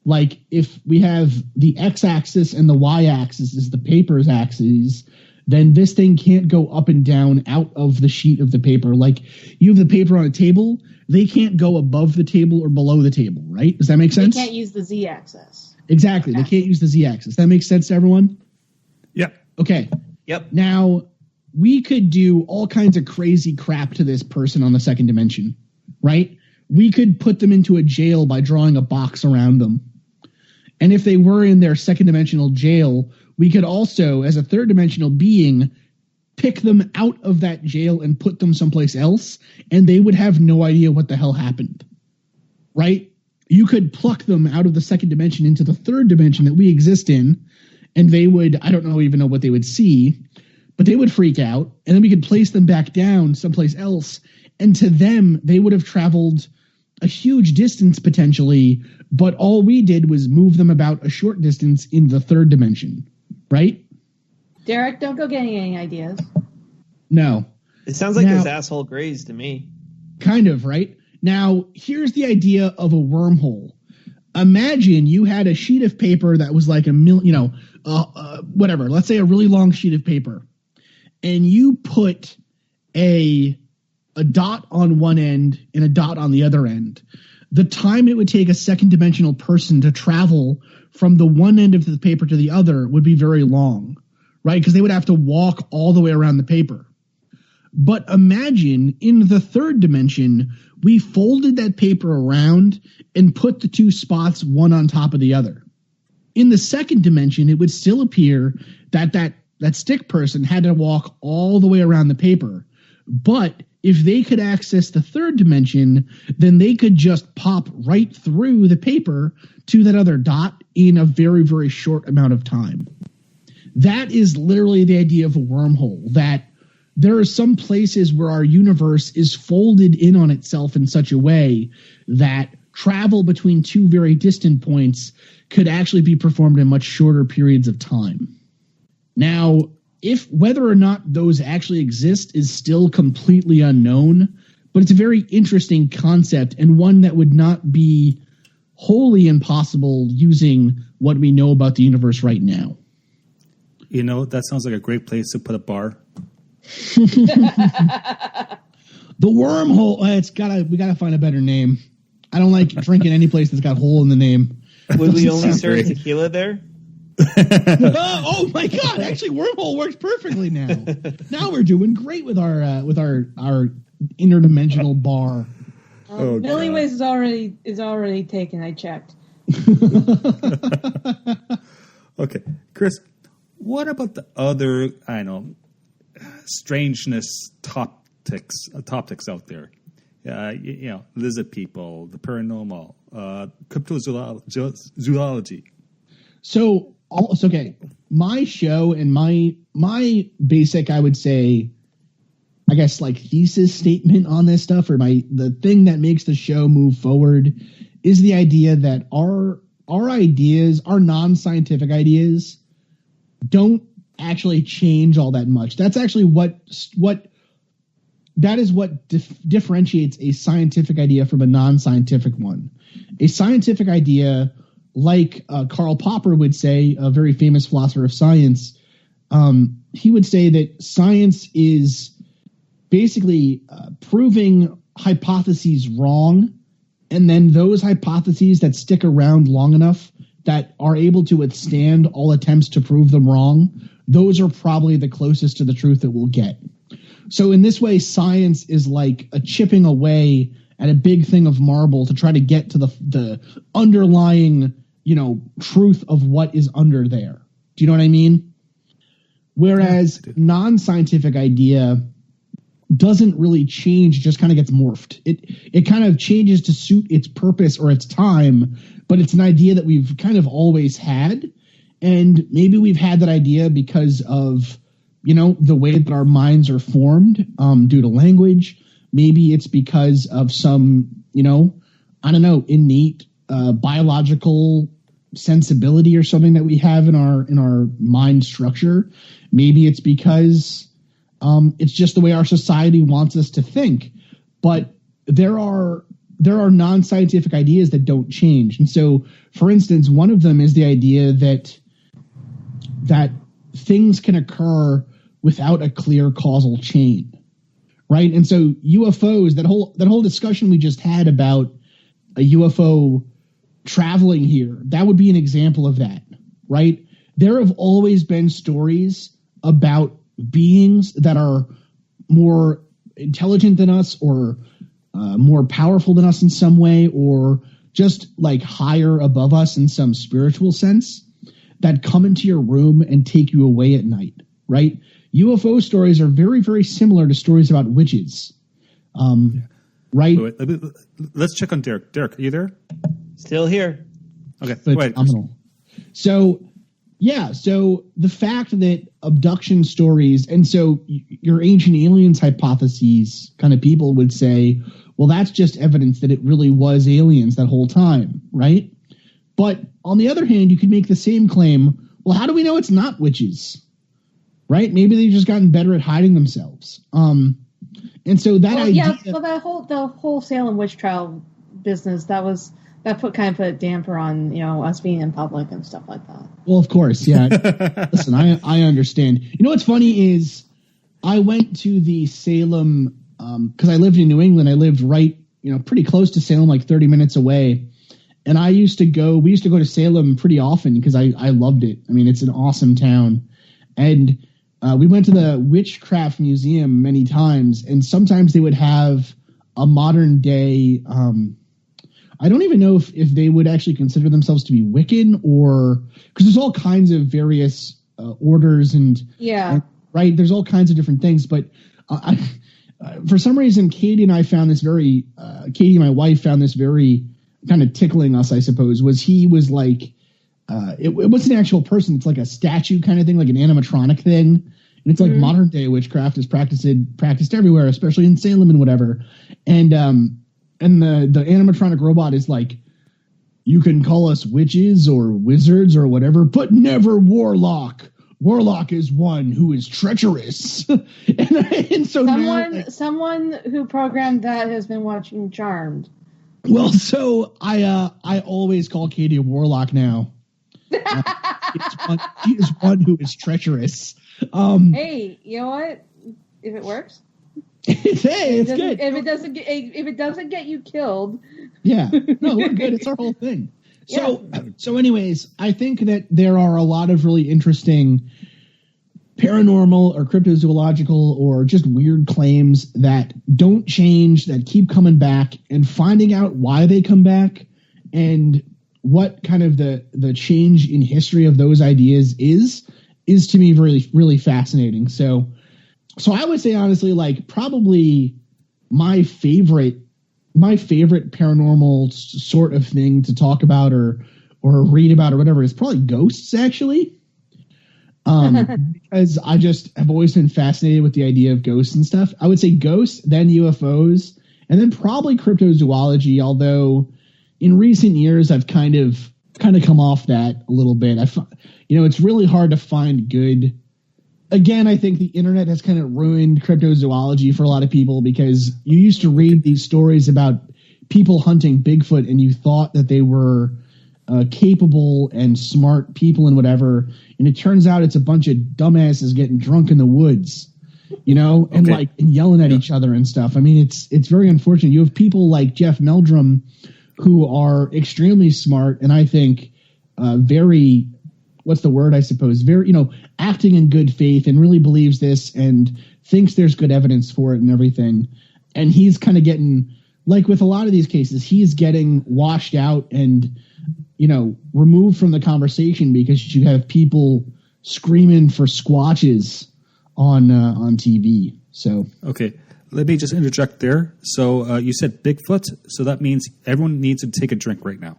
D: like if we have the x-axis and the y-axis is the paper's axis, then this thing can't go up and down out of the sheet of the paper. Like you have the paper on a table, they can't go above the table or below the table, right? Does that make sense?
B: They can't use the z-axis.
D: Exactly. Okay. They can't use the z-axis. That makes sense to everyone?
A: Yep.
D: Okay.
C: Yep.
D: Now, we could do all kinds of crazy crap to this person on the second dimension, right? We could put them into a jail by drawing a box around them. And if they were in their second dimensional jail, we could also, as a third dimensional being, pick them out of that jail and put them someplace else, and they would have no idea what the hell happened. Right? You could pluck them out of the second dimension into the third dimension that we exist in, and they would, I don't even know what they would see, but they would freak out, and then we could place them back down someplace else, and to them, they would have traveled a huge distance potentially, but all we did was move them about a short distance in the third dimension, right?
B: Derek, don't go getting any ideas.
D: No.
C: It sounds like this asshole Grays to me. Kind
D: of, right? Now, here's the idea of a wormhole. Imagine you had a sheet of paper that was like whatever, let's say a really long sheet of paper, and you put a dot on one end and a dot on the other end. The time it would take a second dimensional person to travel from the one end of the paper to the other would be very long, right? Because they would have to walk all the way around the paper. But imagine in the third dimension, we folded that paper around and put the two spots one on top of the other. In the second dimension, it would still appear that stick person had to walk all the way around the paper. But if they could access the third dimension, then they could just pop right through the paper to that other dot in a very, very short amount of time. That is literally the idea of a wormhole, that there are some places where our universe is folded in on itself in such a way that travel between two very distant points could actually be performed in much shorter periods of time. Now, if whether or not those actually exist is still completely unknown, but it's a very interesting concept and one that would not be wholly impossible using what we know about the universe right now.
A: You know, that sounds like a great place to put a bar.
D: The wormhole. We gotta find a better name. I don't like drinking any place that's got hole in the name.
C: Would we only serve tequila there?
D: Oh my God! Actually, wormhole works perfectly now. Now we're doing great with our interdimensional bar.
B: Billy Ways is already taken. I checked.
A: Okay, Chris. What about the other? Strangeness topics out there. Lizard people, the paranormal, cryptozoology.
D: So okay, my show and my basic, I would say, I guess, like thesis statement on this stuff, or the thing that makes the show move forward, is the idea that our ideas, our non-scientific ideas, don't actually change all that much. That's actually what differentiates a scientific idea from a non-scientific one. A scientific idea, like Karl Popper would say, a very famous philosopher of science, he would say that science is basically proving hypotheses wrong, and then those hypotheses that stick around long enough that are able to withstand all attempts to prove them wrong, those are probably the closest to the truth that we'll get. So in this way, science is like a chipping away at a big thing of marble to try to get to the underlying, truth of what is under there. Do you know what I mean? Whereas non-scientific idea doesn't really change, just kind of gets morphed. It kind of changes to suit its purpose or its time, but it's an idea that we've kind of always had. And maybe we've had that idea because of, the way that our minds are formed due to language. Maybe it's because of some, innate biological sensibility or something that we have in our mind structure. Maybe it's because it's just the way our society wants us to think. But there are non-scientific ideas that don't change. And so, for instance, one of them is the idea that things can occur without a clear causal chain, right? And so UFOs, that whole discussion we just had about a UFO traveling here, that would be an example of that, right? There have always been stories about beings that are more intelligent than us, or more powerful than us in some way, or just like higher above us in some spiritual sense, that come into your room and take you away at night, right? UFO stories are very, very similar to stories about witches, right?
A: Wait, let's check on Derek. Derek, are you there?
C: Still here.
A: Okay,
D: So it's
A: wait.
D: phenomenal. So the fact that abduction stories, and so your Ancient Aliens hypotheses kind of people would say, well, that's just evidence that it really was aliens that whole time, right? But on the other hand, you could make the same claim, well, how do we know it's not witches? Right? Maybe they've just gotten better at hiding themselves. And so that idea...
B: Yeah, well, the whole Salem witch trial business, that put a damper on, us being in public and stuff like that.
D: Well, of course, yeah. Listen, I understand. You know what's funny is I went to the Salem, because I lived in New England. I lived right, pretty close to Salem, like 30 minutes away. And we used to go to Salem pretty often because I loved it. I mean, it's an awesome town. And we went to the Witchcraft Museum many times, and sometimes they would have a modern day, I don't even know if they would actually consider themselves to be Wiccan, or because there's all kinds of various orders and right. There's all kinds of different things, but for some reason, Katie, my wife, found this very kind of tickling us, I suppose. He was like, it wasn't an actual person. It's like a statue kind of thing, like an animatronic thing. And it's like modern day witchcraft is practiced everywhere, especially in Salem and whatever. And the animatronic robot is like, you can call us witches or wizards or whatever, but never warlock. Warlock is one who is treacherous. and so
B: someone who programmed that has been watching Charmed.
D: Well, so I always call Katie a warlock now. She is one who is treacherous.
B: Hey, you know what? If it works.
D: It's good.
B: If it doesn't get you killed.
D: Yeah. No, we're good. It's our whole thing. So anyways, I think that there are a lot of really interesting paranormal or cryptozoological or just weird claims that don't change, that keep coming back, and finding out why they come back and what kind of the change in history of those ideas is to me really, really fascinating. So I would say honestly, like probably my favorite paranormal sort of thing to talk about or read about or whatever is probably ghosts, actually. Because I just have always been fascinated with the idea of ghosts and stuff. I would say ghosts, then UFOs, and then probably cryptozoology, although in recent years I've kind of come off that a little bit. It's really hard to find good. Again, I think the internet has kind of ruined cryptozoology for a lot of people, because you used to read these stories about people hunting Bigfoot and you thought that they were capable and smart people and whatever. And it turns out it's a bunch of dumbasses getting drunk in the woods, and and yelling at each other and stuff. I mean, it's very unfortunate. You have people like Jeff Meldrum who are extremely smart and I think very, what's the word, I suppose, very, acting in good faith and really believes this and thinks there's good evidence for it and everything. And he's kind of getting, like with a lot of these cases, he's getting washed out and, removed from the conversation because you have people screaming for squatches on TV. So,
A: okay. Let me just interject there. So you said Bigfoot, so that means everyone needs to take a drink right now.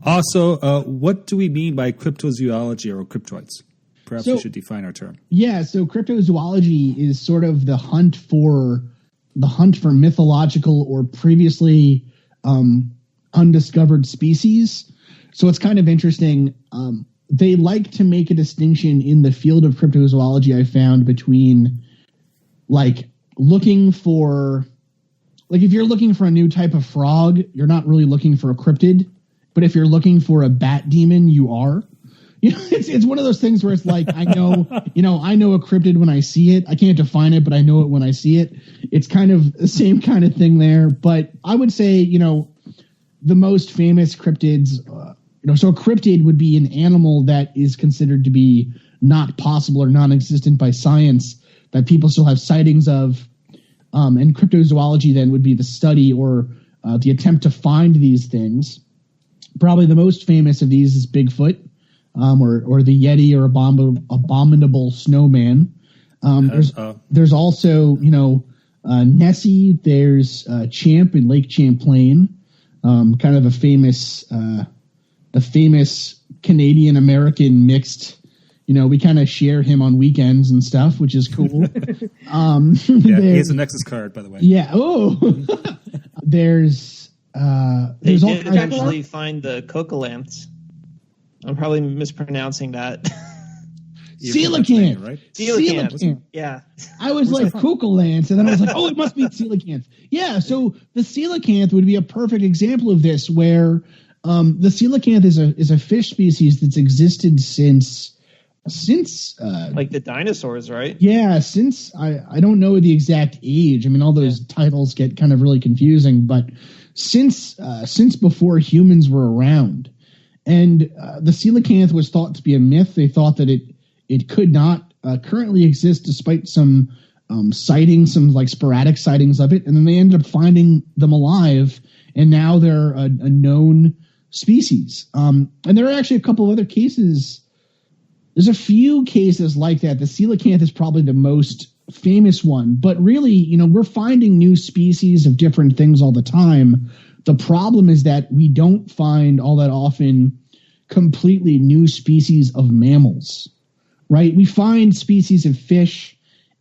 A: Also, what do we mean by cryptozoology or cryptoids? Perhaps we should define our term.
D: Yeah, so cryptozoology is sort of the hunt for mythological or previously undiscovered species. So it's kind of interesting. They like to make a distinction in the field of cryptozoology, I found, between looking for, if you're looking for a new type of frog, you're not really looking for a cryptid. But if you're looking for a bat demon, you are. It's one of those things where it's like, I know a cryptid when I see it. I can't define it, but I know it when I see it. It's kind of the same kind of thing there. But I would say, the most famous cryptids, so a cryptid would be an animal that is considered to be not possible or non-existent by science, that people still have sightings of. And cryptozoology then would be the study or the attempt to find these things. Probably the most famous of these is Bigfoot, or the Yeti, or abominable snowman. There's also, Nessie. There's Champ in Lake Champlain, kind of a famous Canadian American mixed. We kind of share him on weekends and stuff, which is cool.
A: He has a Nexus card, by the way.
D: Yeah. Oh, there's
C: did eventually find the coelacanths. I'm probably mispronouncing that.
D: Coelacanth,
A: right?
C: Coelacanth. Yeah.
D: I was like coelacanth, and then I was like, oh, it must be coelacanth. Yeah. So the coelacanth would be a perfect example of this, where the coelacanth is a fish species that's existed since
C: like the dinosaurs, right?
D: Yeah, since I don't know the exact age. I mean, all those titles get kind of really confusing, but since before humans were around. And the coelacanth was thought to be a myth. They thought that it could not currently exist, despite some sightings, some like sporadic sightings of it. And then they ended up finding them alive, and now they're a known species. And there are actually a couple of other cases. There's a few cases like that. The coelacanth is probably the most famous one. But really, we're finding new species of different things all the time. The problem is that we don't find all that often completely new species of mammals, right? We find species of fish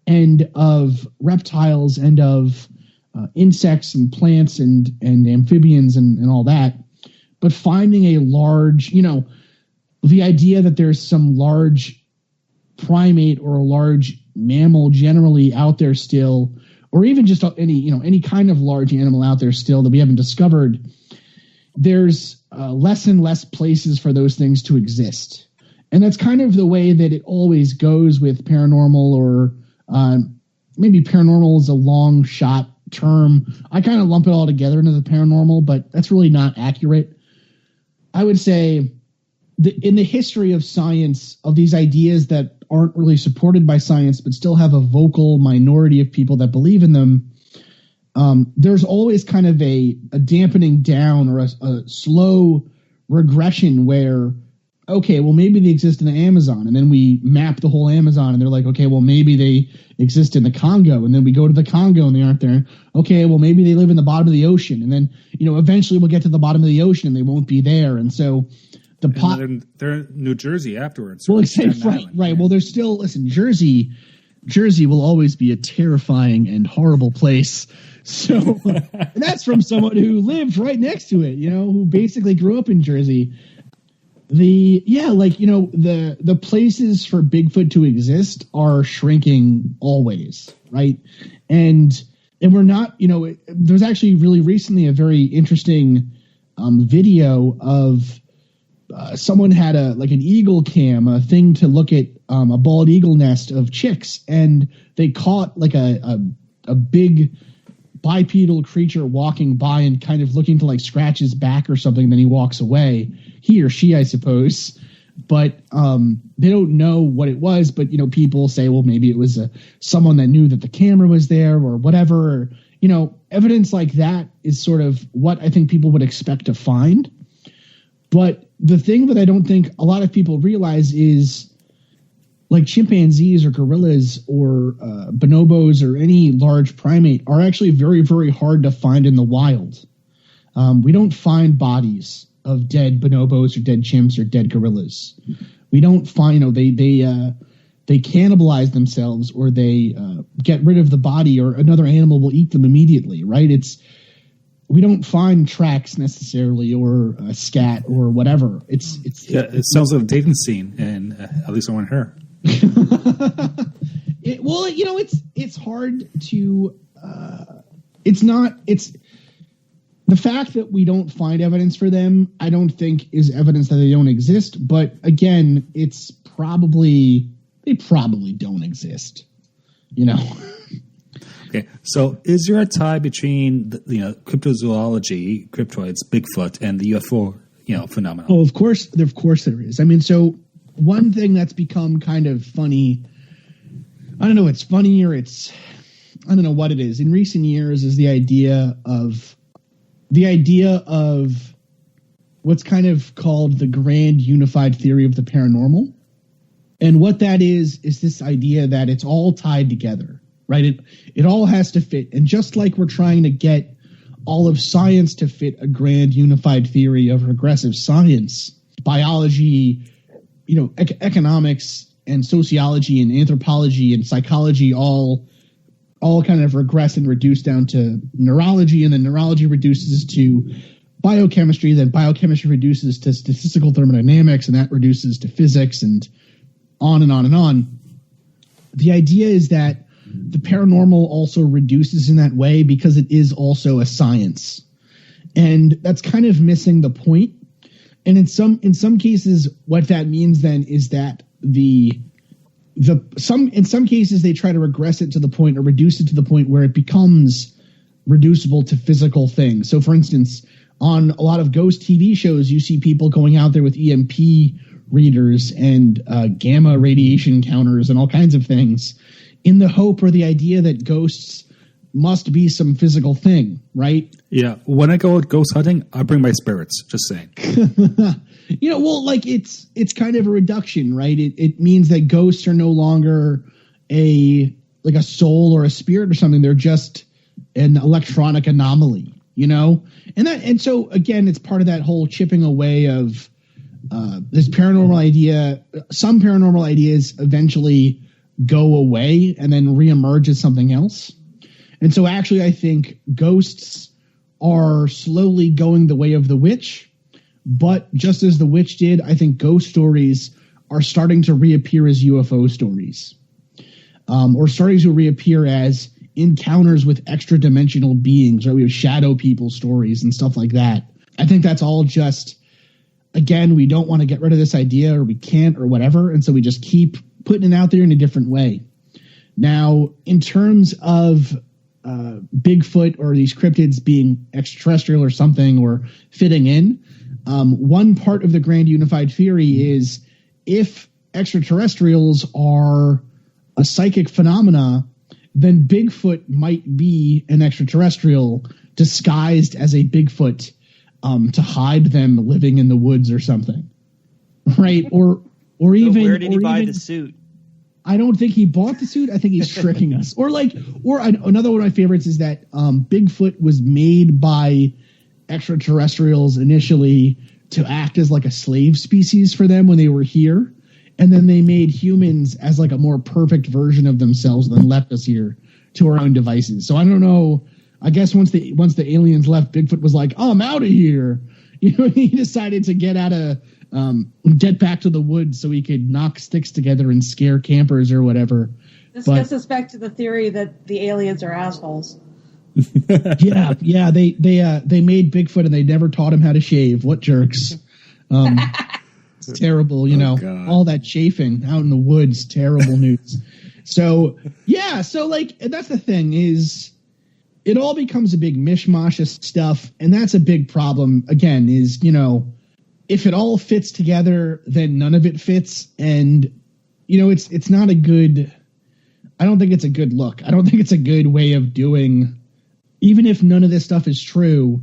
D: and of reptiles and of insects and plants and amphibians and all that. But finding a large, the idea that there's some large primate or a large mammal generally out there still, or even just any kind of large animal out there still that we haven't discovered, there's less and less places for those things to exist. And that's kind of the way that it always goes with paranormal, or maybe paranormal is a long shot term. I kind of lump it all together into the paranormal, but that's really not accurate. I would say in the history of science, of these ideas that aren't really supported by science but still have a vocal minority of people that believe in them, there's always kind of a dampening down or a slow regression where, okay, well, maybe they exist in the Amazon, and then we map the whole Amazon, and they're like, okay, well, maybe they exist in the Congo, and then we go to the Congo, and they aren't there. Okay, well, maybe they live in the bottom of the ocean, and then, eventually we'll get to the bottom of the ocean, and they won't be there, and so they're
A: in New Jersey afterwards.
D: Well, right. Well, there's still, Jersey will always be a terrifying and horrible place. So and that's from someone who lived right next to it, who basically grew up in Jersey. The places for Bigfoot to exist are shrinking always, right? And we're not, there's actually really recently a very interesting video of someone had an eagle cam, a thing to look at a bald eagle nest of chicks, and they caught a big bipedal creature walking by and kind of looking to scratch his back or something. Then he walks away, he or she, I suppose, but they don't know what it was. But people say, well, maybe it was someone that knew that the camera was there or whatever. Or, evidence like that is sort of what I think people would expect to find. But the thing that I don't think a lot of people realize is, chimpanzees or gorillas or bonobos or any large primate are actually very, very hard to find in the wild. We don't find bodies of dead bonobos or dead chimps or dead gorillas. We don't find, they cannibalize themselves, or they get rid of the body, or another animal will eat them immediately, right? We don't find tracks necessarily, or a scat or whatever. It
A: sounds like a dating scene, and at least I want her.
D: It's hard to. It's the fact that we don't find evidence for them, I don't think is evidence that they don't exist. But again, they probably don't exist.
A: Okay, so is there a tie between cryptozoology, cryptoids, Bigfoot, and the UFO phenomenon?
D: Oh, of course there is. I mean, so one thing that's become kind of funny, I don't know, it's funny or it's I don't know what it is in recent years is the idea of what's kind of called the grand unified theory of the paranormal. And what that is this idea that it's all tied together, right? It all has to fit. And just like we're trying to get all of science to fit a grand unified theory of regressive science, biology, economics and sociology and anthropology and psychology all kind of regress and reduce down to neurology, and then neurology reduces to biochemistry, then biochemistry reduces to statistical thermodynamics, and that reduces to physics, and on and on and on. The idea is that the paranormal also reduces in that way because it is also a science. And that's kind of missing the point. And in some cases, what that means then is that in some cases they try to regress it to the point or reduce it to the point where it becomes reducible to physical things. So for instance, on a lot of ghost TV shows, you see people going out there with EMP readers and gamma radiation counters and all kinds of things in the hope or the idea that ghosts must be some physical thing, right?
A: Yeah. When I go ghost hunting, I bring my spirits, just saying.
D: It's kind of a reduction, right? It means that ghosts are no longer a soul or a spirit or something. They're just an electronic anomaly, And so again, it's part of that whole chipping away of this paranormal idea. Some paranormal ideas eventually go away and then reemerge as something else. And so actually I think ghosts are slowly going the way of the witch, but just as the witch did, I think ghost stories are starting to reappear as UFO stories, or starting to reappear as encounters with extra dimensional beings, right? We have shadow people stories and stuff like that. I think that's all just, again, we don't want to get rid of this idea, or we can't, or whatever. And so we just keep putting it out there in a different way. Now, in terms of Bigfoot or these cryptids being extraterrestrial or something, or fitting in, one part of the grand unified theory is if extraterrestrials are a psychic phenomena, then Bigfoot might be an extraterrestrial disguised as a Bigfoot to hide them living in the woods or something, right? Or even
C: where did he buy the suit?
D: I don't think he bought the suit. I think he's tricking us. Or another one of my favorites is that Bigfoot was made by extraterrestrials initially to act as like a slave species for them when they were here. And then they made humans as like a more perfect version of themselves and then left us here to our own devices. So I don't know. I guess once the aliens left, Bigfoot was like, "Oh, I'm out of here." He decided to get back to the woods so he could knock sticks together and scare campers or whatever.
B: This gets us back to the theory that the aliens are assholes.
D: Yeah. They made Bigfoot and they never taught him how to shave. What jerks! It's terrible, all that chafing out in the woods. Terrible news. So that's the thing is, it all becomes a big mishmash of stuff, and that's a big problem. Again, is if it all fits together, then none of it fits, and it's not a good. I don't think it's a good look. I don't think it's a good way of doing. Even if none of this stuff is true,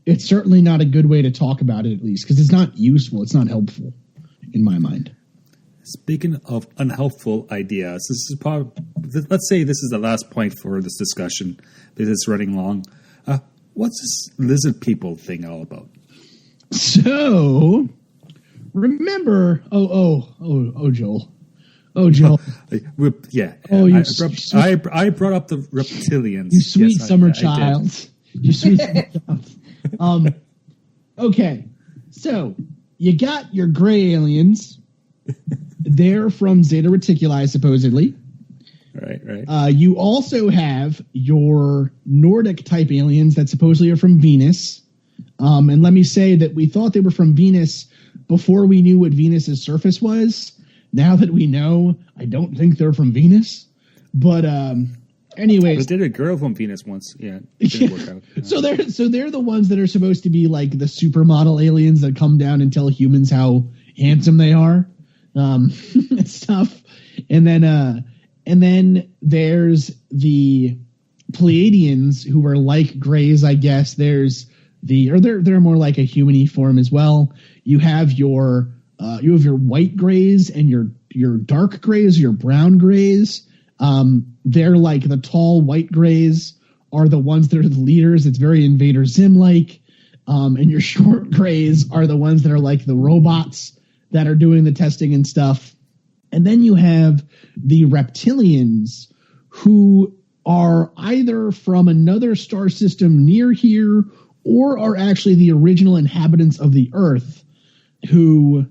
D: it's certainly not a good way to talk about it, at least, because it's not useful. It's not helpful, in my mind.
A: Speaking of unhelpful ideas, this is let's say this is the last point for this discussion because it's running long. What's this lizard people thing all about?
D: So, remember, Joel. Oh, Joel.
A: Yeah.
D: Oh,
A: I brought up the reptilians.
D: You sweet summer child. You sweet summer child. Okay. So, you got your gray aliens. They're from Zeta Reticuli, supposedly.
A: Right.
D: You also have your Nordic type aliens that supposedly are from Venus. And let me say that we thought they were from Venus before we knew what Venus's surface was. Now that we know, I don't think they're from Venus. But anyways,
A: I did a girl from Venus once. Yeah, it didn't work out.
D: So they're the ones that are supposed to be like the supermodel aliens that come down and tell humans how handsome they are, and stuff. And then there's the Pleiadians who are like Greys, I guess. There's they're more like a human-y form as well. You have your white Greys and your dark Greys, your brown Greys. They're like the tall white Greys are the ones that are the leaders. It's very Invader Zim-like. And your short Greys are the ones that are like the robots that are doing the testing and stuff. And then you have the reptilians, who are either from another star system near here or are actually the original inhabitants of the Earth who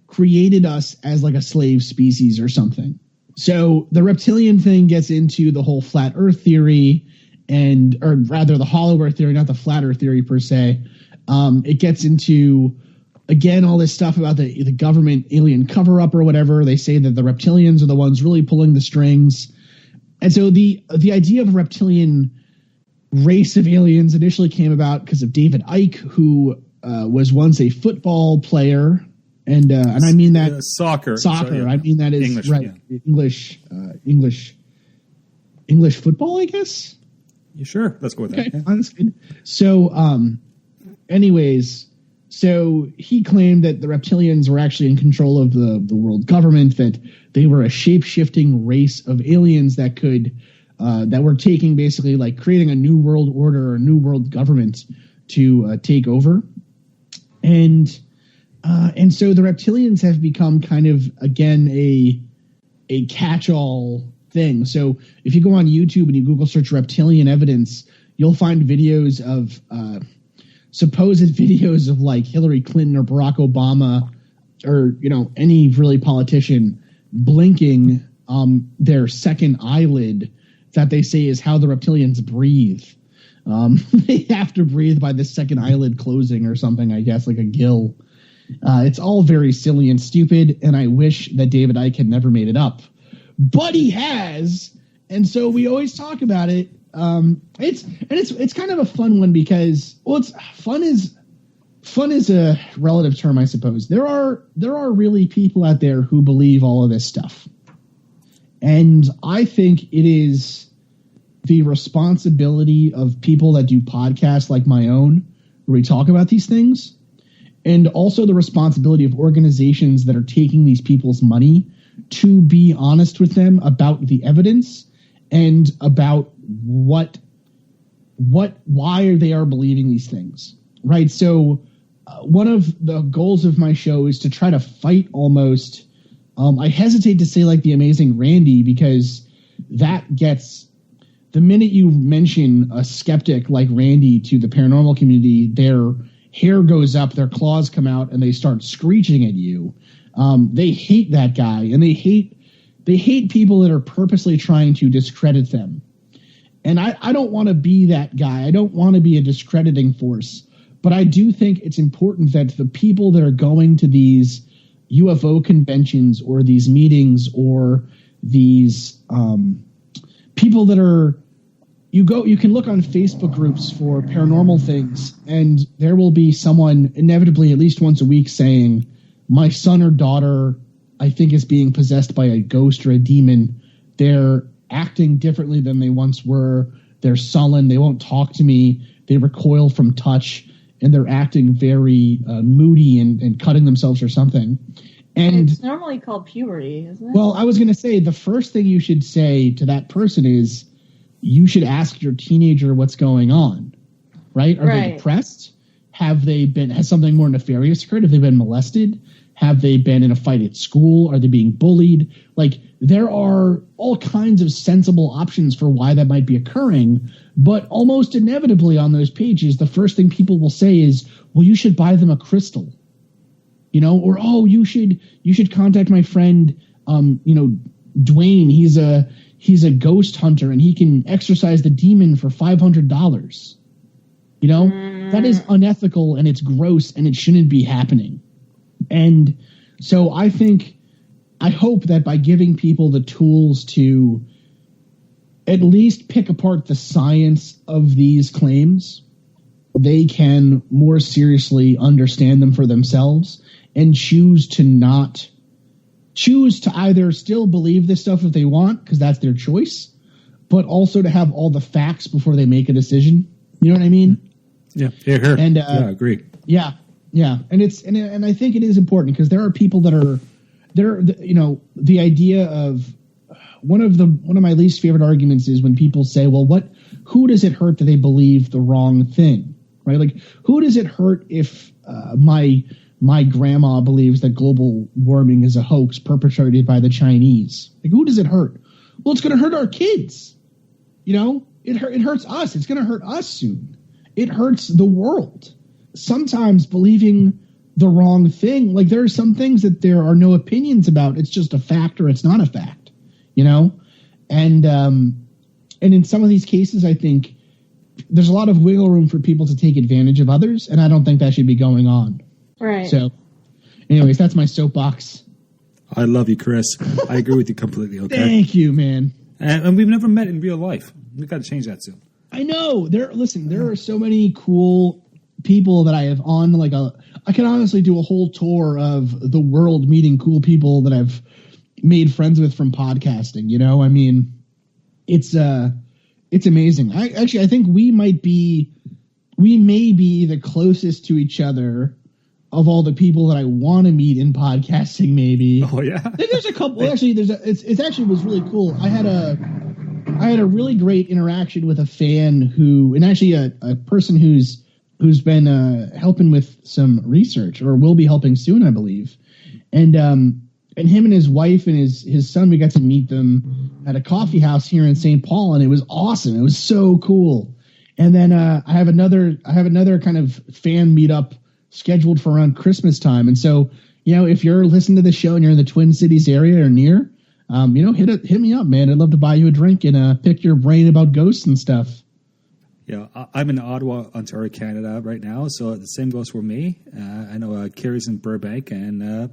D: created us as like a slave species or something. So the reptilian thing gets into the whole flat Earth theory, or rather the hollow Earth theory, not the flat Earth theory per se. It gets into, again, all this stuff about the government alien cover-up or whatever. They say that the reptilians are the ones really pulling the strings. And so the idea of a reptilian race of aliens initially came about because of David Icke, who was once a football player. And I mean that
A: soccer.
D: Sorry, yeah. I mean that is
A: English,
D: right.
A: Yeah.
D: English football, I guess.
A: You sure? Let's go with
D: Okay,
A: that. Yeah.
D: that's good. So, anyways, so he claimed that the reptilians were actually in control of the world government, that they were a shape-shifting race of aliens that could that were taking basically like creating a new world order or a new world government to take over, and so the reptilians have become kind of again a catch-all thing. So if you go on YouTube and you Google search reptilian evidence, you'll find videos of supposed videos of like Hillary Clinton or Barack Obama or, any really politician blinking their second eyelid that they say is how the reptilians breathe. They have to breathe by the second eyelid closing or something, I guess, like a gill. It's all very silly and stupid, and I wish that David Icke had never made it up. But he has, and so we always talk about it. It's kind of a fun one because fun is a relative term, I suppose. There are really people out there who believe all of this stuff, and I think it is the responsibility of people that do podcasts like my own, where we talk about these things, and also the responsibility of organizations that are taking these people's money to be honest with them about the evidence and about why they are believing these things, right? So one of the goals of my show is to try to fight almost, I hesitate to say like the Amazing Randy, because that gets, the minute you mention a skeptic like Randy to the paranormal community, their hair goes up, their claws come out, and they start screeching at you. They hate that guy, and they hate people that are purposely trying to discredit them. And I don't want to be that guy. I don't want to be a discrediting force. But I do think it's important that the people that are going to these UFO conventions or these meetings or these people that are, you can look on Facebook groups for paranormal things, and there will be someone inevitably at least once a week saying, my son or daughter, I think, is being possessed by a ghost or a demon. They're acting differently than they once were. They're sullen. They won't talk to me. They recoil from touch, and they're acting very moody and cutting themselves or something. And
B: it's normally called puberty, isn't it?
D: Well, I was going to say the first thing you should say to that person is you should ask your teenager what's going on, right? Are they depressed? Has something more nefarious occurred? Have they been molested? Have they been in a fight at school? Are they being bullied? Like, there are all kinds of sensible options for why that might be occurring, but almost inevitably on those pages, the first thing people will say is, well, you should buy them a crystal, or, oh, you should contact my friend, Dwayne. He's a ghost hunter and he can exorcise the demon for $500. That is unethical and it's gross and it shouldn't be happening. And so I hope that by giving people the tools to at least pick apart the science of these claims, they can more seriously understand them for themselves and choose to either still believe this stuff if they want, because that's their choice, but also to have all the facts before they make a decision. You know what I mean?
A: Yeah, here.
D: And
A: yeah, I agree.
D: Yeah, and I think it is important because there are people that are there. You know, the idea of one of my least favorite arguments is when people say, "Well, who does it hurt that they believe the wrong thing?" Right? Like, who does it hurt if my grandma believes that global warming is a hoax perpetrated by the Chinese? Like, who does it hurt? Well, it's going to hurt our kids. You know, it hurts us. It's going to hurt us soon. It hurts the world. Sometimes believing the wrong thing, like there are some things that there are no opinions about. It's just a fact or it's not a fact, you know? And in some of these cases, I think there's a lot of wiggle room for people to take advantage of others, and I don't think that should be going on.
B: Right.
D: So, anyways, that's my soapbox.
A: I love you, Chris. I agree with you completely, okay?
D: Thank you, man.
A: And we've never met in real life. We've got to change that soon.
D: I know. There are so many cool people that I have on. I can honestly do a whole tour of the world meeting cool people that I've made friends with from podcasting. You know, I mean, it's amazing. I think we may be the closest to each other of all the people that I want to meet in podcasting. Maybe.
A: Oh yeah.
D: There's a couple. Actually, it actually was really cool. I had a really great interaction with a fan and actually a person who's been helping with some research or will be helping soon, I believe. And him and his wife and his son, we got to meet them at a coffee house here in St. Paul, and it was awesome. It was so cool. And then I have another kind of fan meetup scheduled for around Christmas time. And so, you know, if you're listening to the show and you're in the Twin Cities area or near, you know, hit me up, man. I'd love to buy you a drink and pick your brain about ghosts and stuff.
A: Yeah, I'm in Ottawa, Ontario, Canada right now, so the same goes for me. I know Carrie's in Burbank, and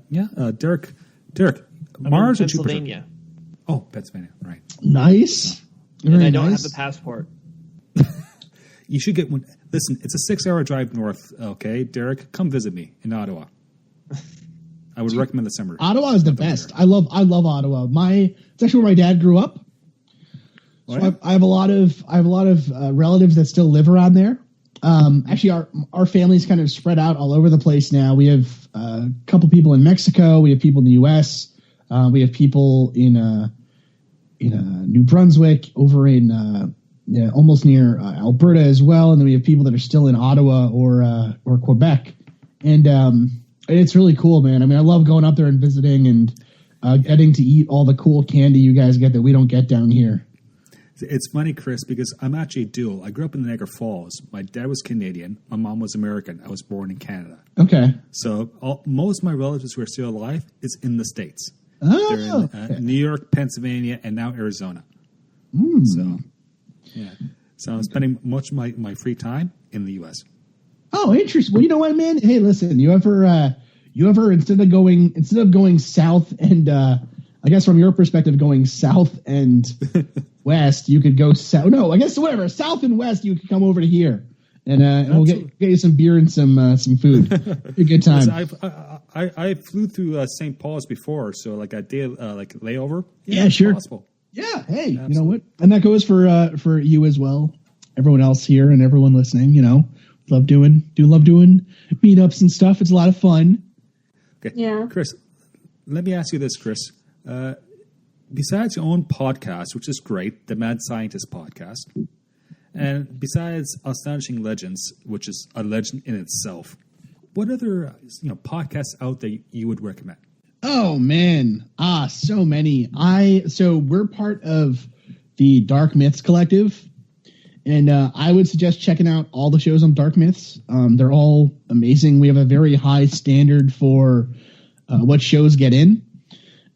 A: Derek, Mars or
C: Pennsylvania.
A: Jupiter? Oh, Pennsylvania, right.
D: Nice.
C: And I don't have the passport.
A: You should get one. Listen, it's a 6-hour drive north, okay? Derek, come visit me in Ottawa. I would recommend the summer.
D: Ottawa is the best. I love Ottawa. It's actually where my dad grew up. So I have a lot of relatives that still live around there. Actually, our family's kind of spread out all over the place now. We have a couple people in Mexico. We have people in the U.S. We have people in New Brunswick, over in almost near Alberta as well, and then we have people that are still in Ottawa or Quebec. And it's really cool, man. I mean, I love going up there and visiting and getting to eat all the cool candy you guys get that we don't get down here.
A: It's funny, Chris, because I'm actually dual. I grew up in the Niagara Falls. My dad was Canadian. My mom was American. I was born in Canada.
D: Okay.
A: So most of my relatives who are still alive is in the States.
D: Oh,
A: They're in New York, Pennsylvania, and now Arizona. So, yeah. So I'm spending much of my free time in the U.S.
D: Oh, interesting. Well, you know what, man? Hey, listen, you ever instead of going south and I guess from your perspective, going south and west, you could go south. No, I guess whatever. South and west, you could come over to here, and we'll get you some beer and some food. Be a good time.
A: Listen, I flew through St. Paul's before, so like a day like layover.
D: Yeah, sure.
A: Possible.
D: Yeah. Hey, absolutely. You know what? And that goes for you as well. Everyone else here and everyone listening. You know, love doing meetups and stuff. It's a lot of fun.
A: Okay.
B: Yeah.
A: Chris, let me ask you this, Chris. Besides your own podcast, which is great, the Mad Scientist podcast, and besides Astonishing Legends, which is a legend in itself, what other podcasts out there you would recommend?
D: Oh man, so many. So we're part of the Dark Myths Collective, and I would suggest checking out all the shows on Dark Myths. They're all amazing. We have a very high standard for what shows get in.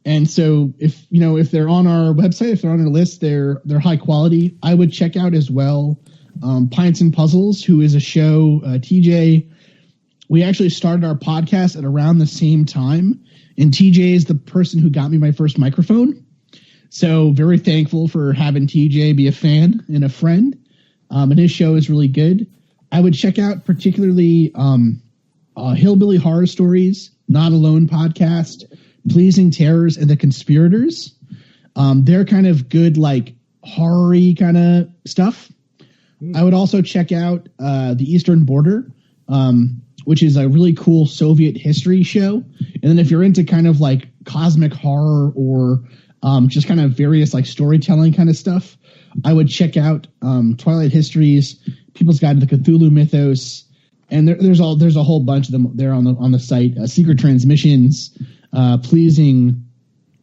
D: And so if they're on our website, if they're on our list, they're high quality. I would check out as well Pints and Puzzles, who is a show. TJ, we actually started our podcast at around the same time. And TJ is the person who got me my first microphone. So very thankful for having TJ be a fan and a friend. And his show is really good. I would check out particularly Hillbilly Horror Stories, Not Alone podcast, Pleasing Terrors, and The Conspirators. They're kind of good, like horror-y kind of stuff. I would also check out The Eastern Border, which is a really cool Soviet history show. And then if you're into kind of like cosmic horror or just kind of various like storytelling kind of stuff, I would check out Twilight Histories, People's Guide to the Cthulhu Mythos, and there's a whole bunch of them there on the site. Secret Transmissions, Pleasing.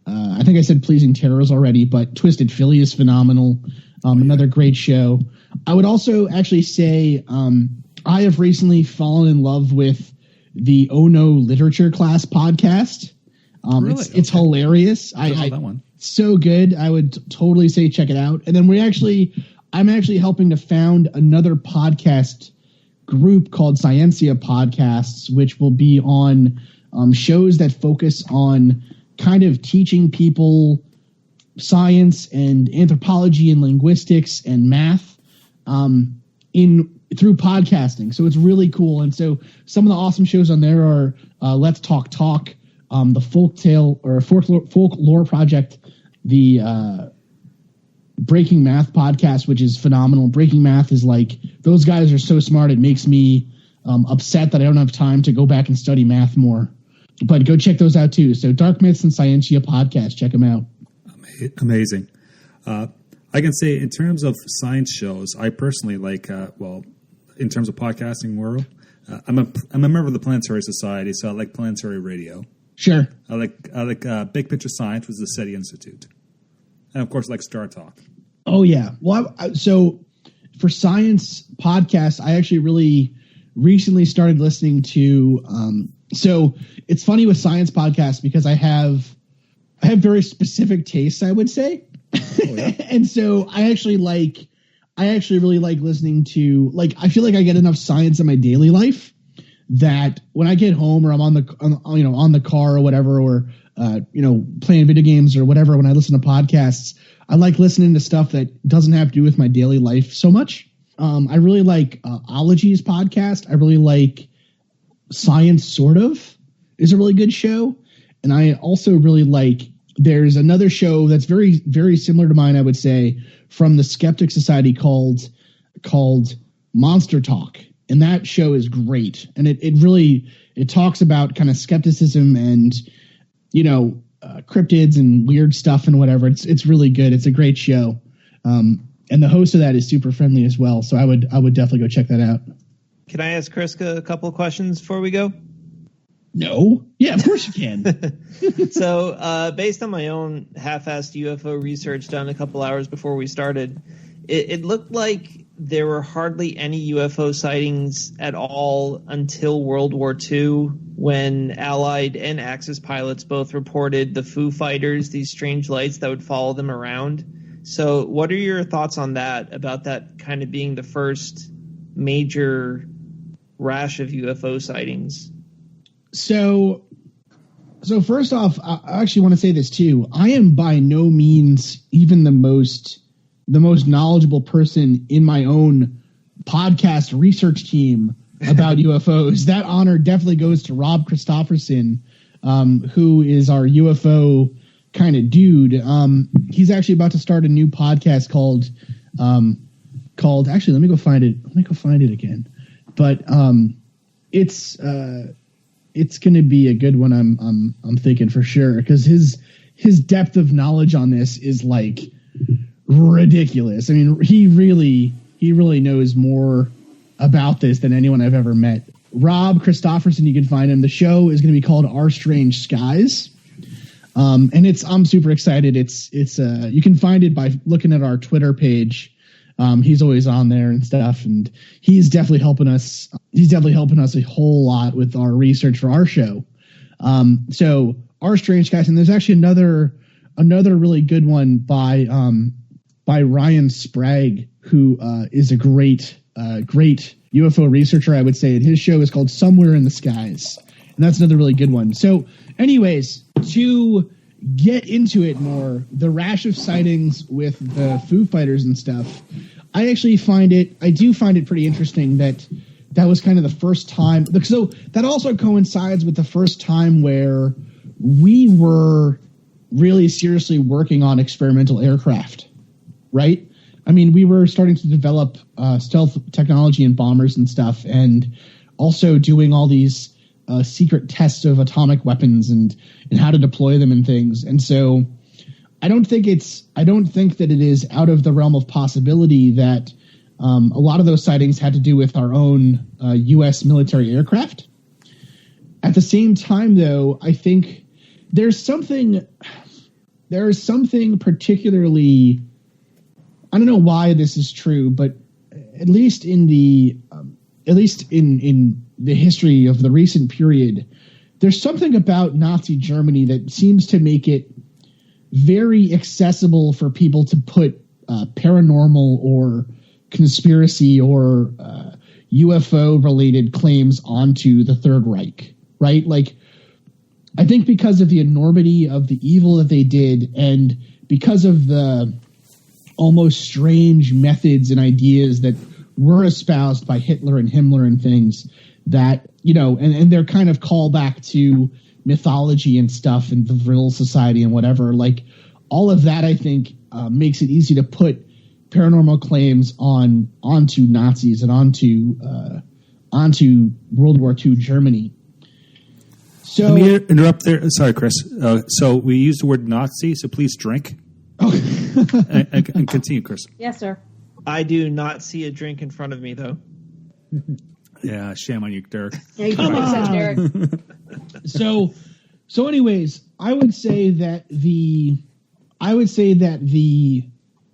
D: I think I said Pleasing Terrors already, but Twisted Philly is phenomenal. Another great show. I would also actually say I have recently fallen in love with the Oh No Literature Class podcast.
A: Really?
D: It's hilarious.
A: I that one.
D: So good. I would totally say check it out. And then I'm actually helping to found another podcast group called Scientia Podcasts, which will be on shows that focus on kind of teaching people science and anthropology and linguistics and math through podcasting. So it's really cool. And so some of the awesome shows on there are Let's Talk, the Folklore Project, the Breaking Math podcast, which is phenomenal. Breaking Math is like, those guys are so smart. It makes me upset that I don't have time to go back and study math more. But go check those out too. So Dark Myths and Scientia podcast, check them out.
A: Amazing. I can say in terms of science shows, I personally like, in terms of podcasting world, I'm a member of the Planetary Society, so I like Planetary Radio.
D: Sure.
A: I like Big Picture Science, which is the SETI Institute. And, of course, I like Star Talk.
D: Oh, yeah. Well, so for science podcasts, I actually really recently started listening to so it's funny with science podcasts because I have very specific tastes, I would say. Oh, yeah. And so I actually really like listening to, like, I feel like I get enough science in my daily life that when I get home or I'm on the car or whatever, or playing video games or whatever, when I listen to podcasts, I like listening to stuff that doesn't have to do with my daily life so much. I really like Ology's podcast. I really like Science Sort Of is a really good show. And I also really like, there's another show that's very, very similar to mine, I would say, from the Skeptic Society called Monster Talk. And that show is great. And it talks about kind of skepticism and, cryptids and weird stuff and whatever. It's really good. It's a great show. And the host of that is super friendly as well. So I would definitely go check that out.
C: Can I ask Kriska a couple of questions before we go?
D: No. Yeah, of course you can.
C: So based on my own half-assed UFO research done a couple hours before we started, it looked like there were hardly any UFO sightings at all until World War II, when Allied and Axis pilots both reported the Foo Fighters, these strange lights that would follow them around. So what are your thoughts on that, about that kind of being the first major rash of UFO sightings?
D: So first off, I actually want to say this too. I am by no means even the most knowledgeable person in my own podcast research team about UFOs. That honor definitely goes to Rob Christofferson, who is our UFO kind of dude. He's actually about to start a new podcast called actually, let me go find it again. But it's going to be a good one. I'm thinking for sure, because his depth of knowledge on this is like ridiculous. I mean, he really knows more about this than anyone I've ever met. Rob Christofferson, you can find him. The show is going to be called Our Strange Skies. And I'm super excited. It's you can find it by looking at our Twitter page. He's always on there and stuff, and he's definitely helping us. He's definitely helping us a whole lot with our research for our show. So Our Strange Skies, and there's actually another really good one by Ryan Sprague, who is a great UFO researcher, I would say. And his show is called Somewhere in the Skies, and that's another really good one. So anyways, to get into it more, the rash of sightings with the Foo Fighters and stuff, I do find it pretty interesting that was kind of the first time. So that also coincides with the first time where we were really seriously working on experimental aircraft. right? I mean, we were starting to develop stealth technology in bombers and stuff, and also doing all these secret tests of atomic weapons and how to deploy them and things. And so I don't think that it is out of the realm of possibility that a lot of those sightings had to do with our own U.S. military aircraft. At the same time, though, I think there's something particularly, I don't know why this is true, but at least in the history of the recent period, there's something about Nazi Germany that seems to make it very accessible for people to put paranormal or conspiracy or UFO related claims onto the Third Reich, right? Like, I think because of the enormity of the evil that they did, and because of the almost strange methods and ideas that were espoused by Hitler and Himmler and things, that, you know, and they're kind of callback to mythology and stuff and the Vril Society and whatever, like all of that, I think, makes it easy to put paranormal claims onto Nazis and onto World War II Germany. So,
A: let me interrupt there. Sorry, Chris. So we use the word Nazi, so please drink.
D: Oh.
A: and continue, Chris.
B: Yes, sir.
C: I do not see a drink in front of me, though.
A: Yeah, shame on you, Derek.
B: Yeah, you can fix that, Derek.
D: So anyways, I would say that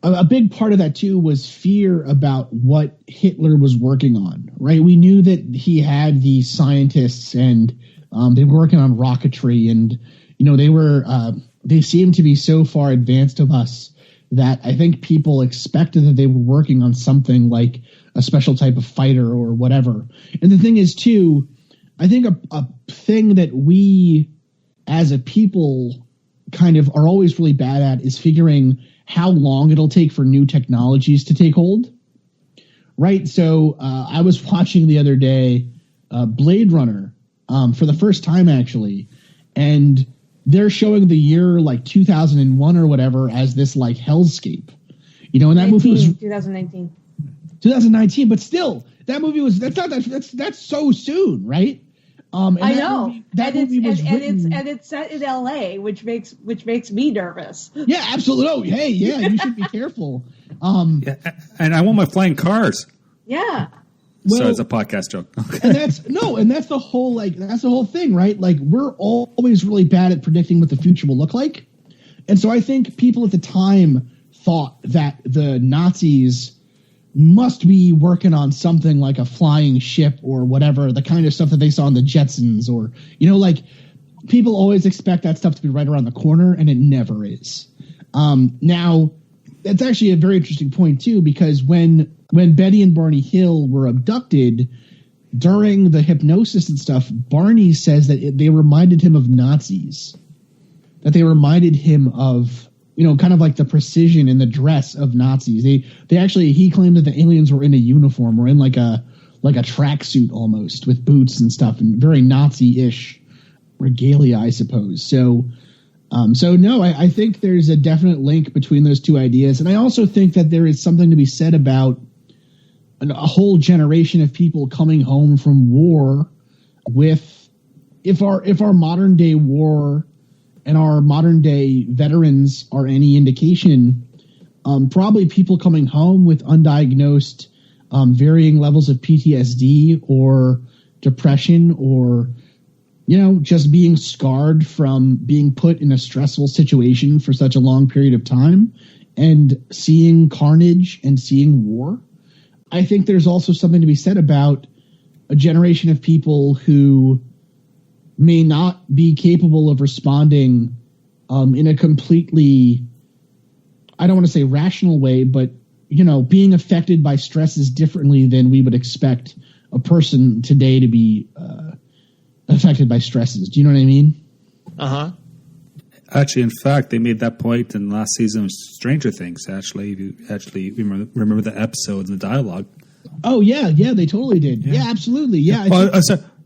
D: a big part of that too was fear about what Hitler was working on, right? We knew that he had these scientists and they were working on rocketry, and, you know, they seemed to be so far advanced of us that I think people expected that they were working on something like a special type of fighter or whatever. And the thing is too, I think a thing that we as a people kind of are always really bad at is figuring how long it'll take for new technologies to take hold. Right. So I was watching the other day Blade Runner for the first time, actually, and they're showing the year like 2001 or whatever as this like hellscape, you know, and that movie was 2019, but still that movie was, that's so soon. Right. And
B: I know
D: it's
B: set in LA, which makes me nervous.
D: Yeah, absolutely. Oh, hey, yeah, you should be careful.
A: Yeah, and I want my flying cars.
B: Yeah.
A: Well, so it's a podcast joke. Okay.
D: And that's the whole thing, right? Like, we're always really bad at predicting what the future will look like. And so I think people at the time thought that the Nazis must be working on something like a flying ship or whatever, the kind of stuff that they saw in the Jetsons, or, you know, like, people always expect that stuff to be right around the corner, and it never is. Now, that's actually a very interesting point too, because when Betty and Barney Hill were abducted during the hypnosis and stuff, Barney says that they reminded him of Nazis, that they reminded him of, you know, kind of like the precision in the dress of Nazis. He claimed that the aliens were in a uniform or in like a tracksuit almost, with boots and stuff, and very Nazi-ish regalia, I suppose. So no, I think there's a definite link between those two ideas. And I also think that there is something to be said about a whole generation of people coming home from war with, if our modern day war and our modern day veterans are any indication, probably people coming home with undiagnosed varying levels of PTSD or depression, or, you know, just being scarred from being put in a stressful situation for such a long period of time and seeing carnage and seeing war. I think there's also something to be said about a generation of people who may not be capable of responding in a completely, I don't want to say rational way, but, you know, being affected by stresses differently than we would expect a person today to be affected by stresses. Do you know what I mean? Uh-huh.
A: Actually, in fact, they made that point in last season of Stranger Things. Actually, if you remember the episodes and the dialogue.
D: Oh yeah, they totally did. Yeah, absolutely. Yeah.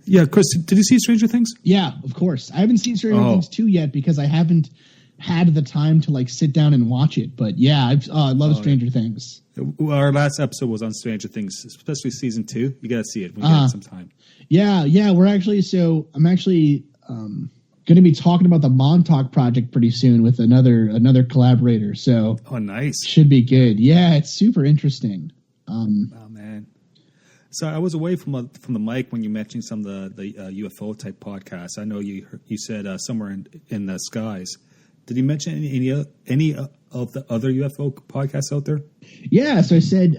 A: Yeah, Chris, did you see Stranger Things?
D: Yeah, of course. I haven't seen Stranger Things 2 yet because I haven't had the time to like sit down and watch it. But yeah, I love Stranger Things.
A: Our last episode was on Stranger Things, especially season 2. You got to see it when you get some time.
D: Yeah. I'm actually going to be talking about the Montauk Project pretty soon with another collaborator. So
A: nice.
D: Should be good. Yeah, it's super interesting.
A: Oh man. So I was away from the mic when you mentioned some of the UFO type podcasts. I know you said somewhere in the skies. Did you mention any of the other UFO podcasts out there?
D: Yeah, so I said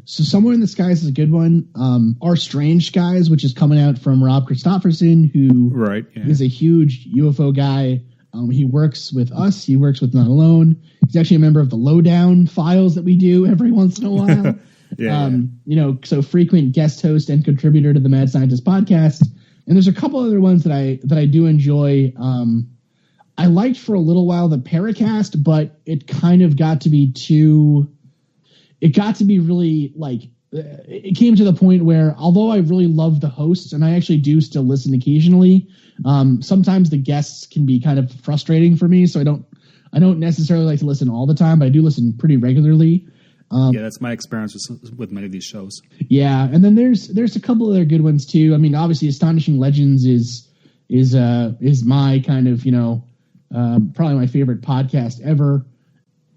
D: so Somewhere in the Skies is a good one. Our Strange Skies, which is coming out from Rob Christofferson, who is a huge UFO guy. He works with us. He works with Not Alone. He's actually a member of the Lowdown files that we do every once in a while. So frequent guest host and contributor to the Mad Scientist podcast. And there's a couple other ones that I do enjoy. I liked for a little while the Paracast, but it kind of got to be really like, it came to the point where, although I really love the hosts, and I actually do still listen occasionally, sometimes the guests can be kind of frustrating for me. So I don't necessarily like to listen all the time, but I do listen pretty regularly.
A: That's my experience with many of these shows.
D: Yeah, and then there's a couple other good ones too. I mean, obviously, Astonishing Legends is my kind of probably my favorite podcast ever.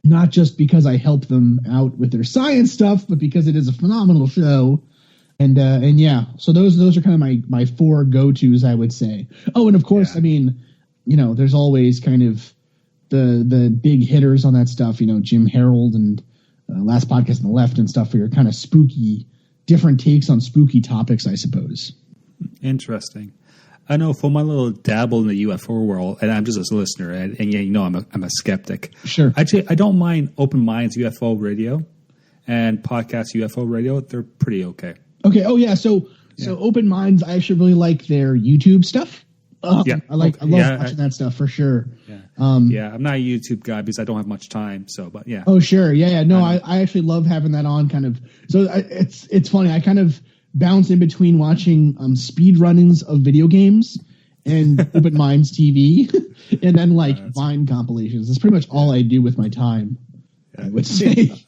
D: Not just because I help them out with their science stuff, but because it is a phenomenal show. And yeah, so those are kind of my 4 go-tos, I would say. Oh, and of course, I mean, there's always kind of the big hitters on that stuff. Jim Harold and Last Podcast on the Left and stuff for your kind of spooky, different takes on spooky topics, I suppose.
A: Interesting. I know for my little dabble in the UFO world, and I'm just a listener, and I'm a skeptic.
D: Sure.
A: Actually, I don't mind Open Minds UFO Radio and Podcast UFO Radio. They're pretty okay.
D: Okay. Oh yeah. So Open Minds, I actually really like their YouTube stuff. I love watching that stuff for sure.
A: Yeah. I'm not a YouTube guy because I don't have much time. So, but yeah.
D: Oh sure. Yeah. No, I actually love having that on. Kind of. So it's funny. I kind of bounce in between watching speed runnings of video games and Open Minds TV, and then Vine compilations. That's pretty much all I do with my time. I would say.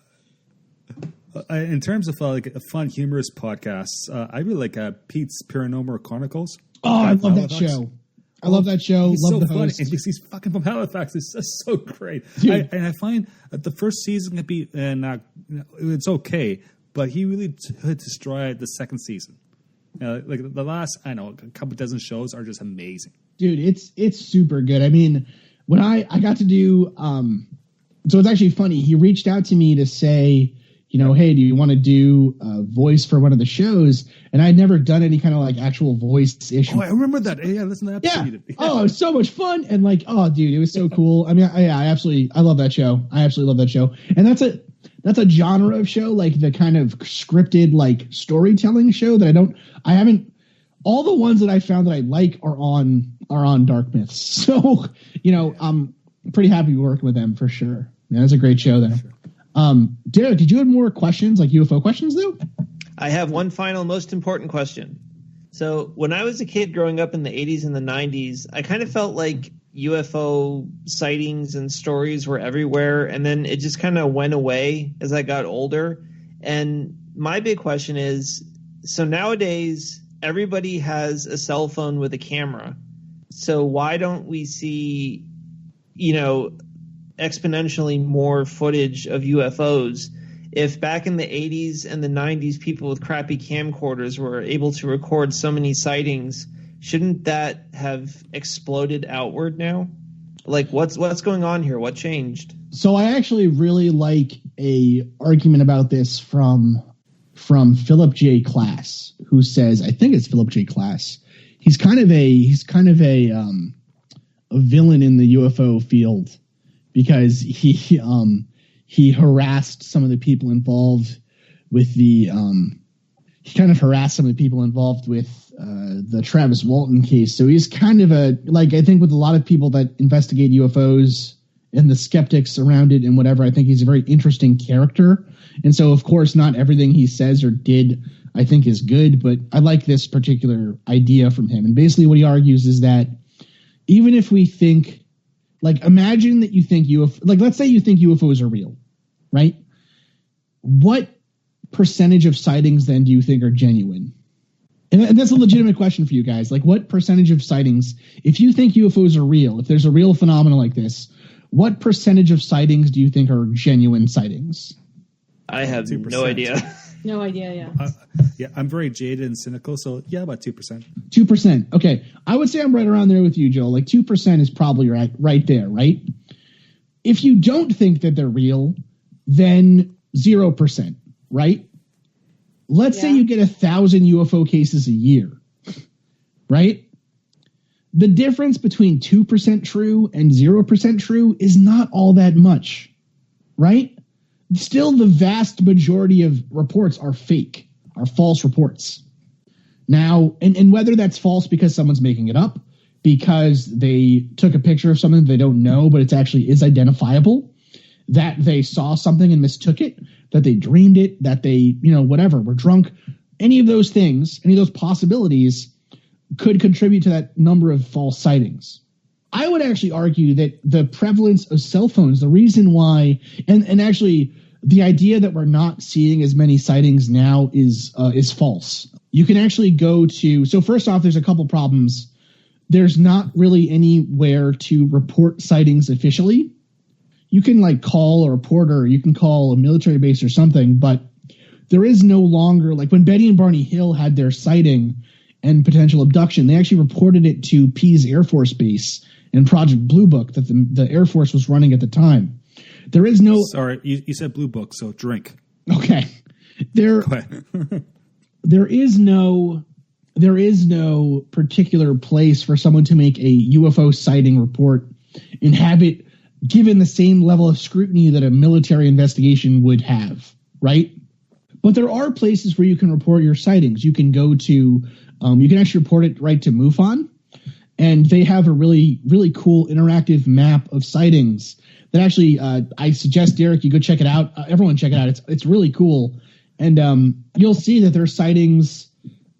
A: In terms of fun, humorous podcasts, I really like Pete's Paranormal Chronicles.
D: Oh, I love that show. I love that show.
A: He's
D: love
A: so
D: the
A: funny.
D: host.
A: He's fucking from Halifax. It's just so great. I find that the first season can be it's okay, but he really destroyed the second season. Like the last, a couple dozen shows are just amazing.
D: Dude, it's super good. I mean, when I got to do, so it's actually funny. He reached out to me to say, hey, do you want to do a voice for one of the shows? And I'd never done any kind of actual voice issue.
A: Oh, I remember that. Yeah, listen to that episode.
D: Yeah. Oh, it was so much fun. And dude, it was so cool. I mean, I love that show. I absolutely love that show. And that's a genre of show, like the kind of scripted, storytelling show that I haven't, all the ones that I found that I like are on Dark Myths. So, I'm pretty happy working with them for sure. Yeah, that's a great show there. Sure. Derek, did you have more questions, like UFO questions though?
C: I have one final, most important question. So when I was a kid growing up in the 80s and the 90s, I kind of felt like UFO sightings and stories were everywhere, and then it just kind of went away as I got older. And my big question is, so nowadays everybody has a cell phone with a camera. So why don't we see, exponentially more footage of UFOs? If back in the 80s and the 90s people with crappy camcorders were able to record so many sightings, shouldn't that have exploded outward now? What's going on here? What changed?
D: So I actually really like a argument about this from Philip J. Klass, who says, I think it's Philip J. Klass. He's kind of a villain in the UFO field, because he harassed some of the people involved with the Travis Walton case. So he's kind of I think with a lot of people that investigate UFOs and the skeptics around it and whatever, I think he's a very interesting character. And so, of course, not everything he says or did I think is good, but I like this particular idea from him. And basically what he argues is that even if we think Like, imagine that you think let's say you think UFOs are real, right? What percentage of sightings then do you think are genuine? And that's a legitimate question for you guys. Like, what percentage of sightings, if you think UFOs are real, if there's a real phenomenon like this, what percentage of sightings do you think are genuine sightings?
C: I have
A: 2%.
C: no idea.
B: No idea, yeah.
A: Yeah, I'm very jaded and cynical, so yeah, about 2%.
D: 2%. Okay. I would say I'm right around there with you, Joel. Like 2% is probably right there, right? If you don't think that they're real, then 0%, right? Let's say you get 1,000 UFO cases a year, right? The difference between 2% true and 0% true is not all that much, right? Still, the vast majority of reports are fake, are false reports. Now, and whether that's false because someone's making it up, because they took a picture of something they don't know, but it actually is identifiable, that they saw something and mistook it, that they dreamed it, that they, whatever, were drunk, any of those things, any of those possibilities could contribute to that number of false sightings. I would actually argue that the prevalence of cell phones, the reason why, and actually the idea that we're not seeing as many sightings now is false. You can actually go to, so first off, there's a couple problems. There's not really anywhere to report sightings officially. You can call a reporter, you can call a military base or something, but there is no longer, like when Betty and Barney Hill had their sighting and potential abduction, they actually reported it to Pease Air Force Base and Project Blue Book that the Air Force was running at the time. There is no...
A: Sorry, you said Blue Book, so drink.
D: Okay. There is no particular place for someone to make a UFO sighting report and have it given the same level of scrutiny that a military investigation would have, right? But there are places where you can report your sightings. You can go to, you can actually report it right to MUFON, and they have a really, really cool interactive map of sightings that actually, I suggest, Derek, you go check it out. Everyone check it out. It's really cool. And you'll see that there's sightings,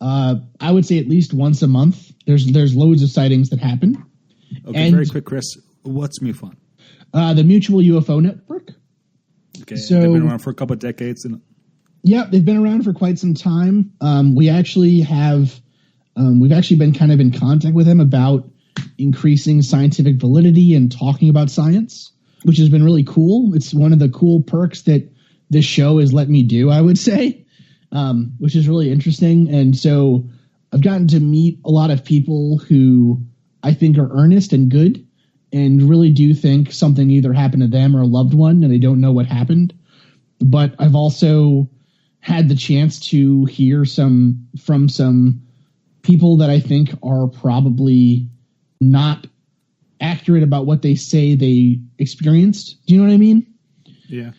D: I would say at least once a month. There's loads of sightings that happen.
A: Okay, and very quick, Chris. What's MUFON?
D: The Mutual UFO Network.
A: Okay, so they've been around for a couple of decades.
D: Yeah, they've been around for quite some time. We've actually been kind of in contact with them about increasing scientific validity and talking about science, which has been really cool. It's one of the cool perks that this show has let me do, I would say, which is really interesting. And so I've gotten to meet a lot of people who I think are earnest and good and really do think something either happened to them or a loved one and they don't know what happened. But I've also had the chance to hear from some people that I think are probably not accurate about what they say they experienced. Do you know what I mean?
A: Yeah.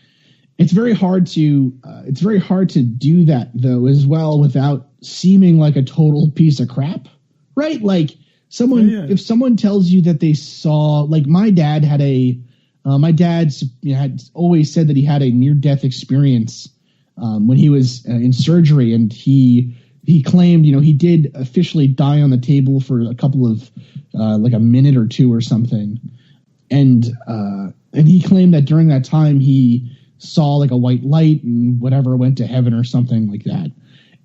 A: It's
D: very hard to do that though as well without seeming like a total piece of crap, right? Like if someone tells you that they saw, like my dad had had always said that he had a near-death experience when he was in surgery, and he claimed, he did officially die on the table for a couple of like a minute or two or something, and he claimed that during that time he saw like a white light and whatever, went to heaven or something like that.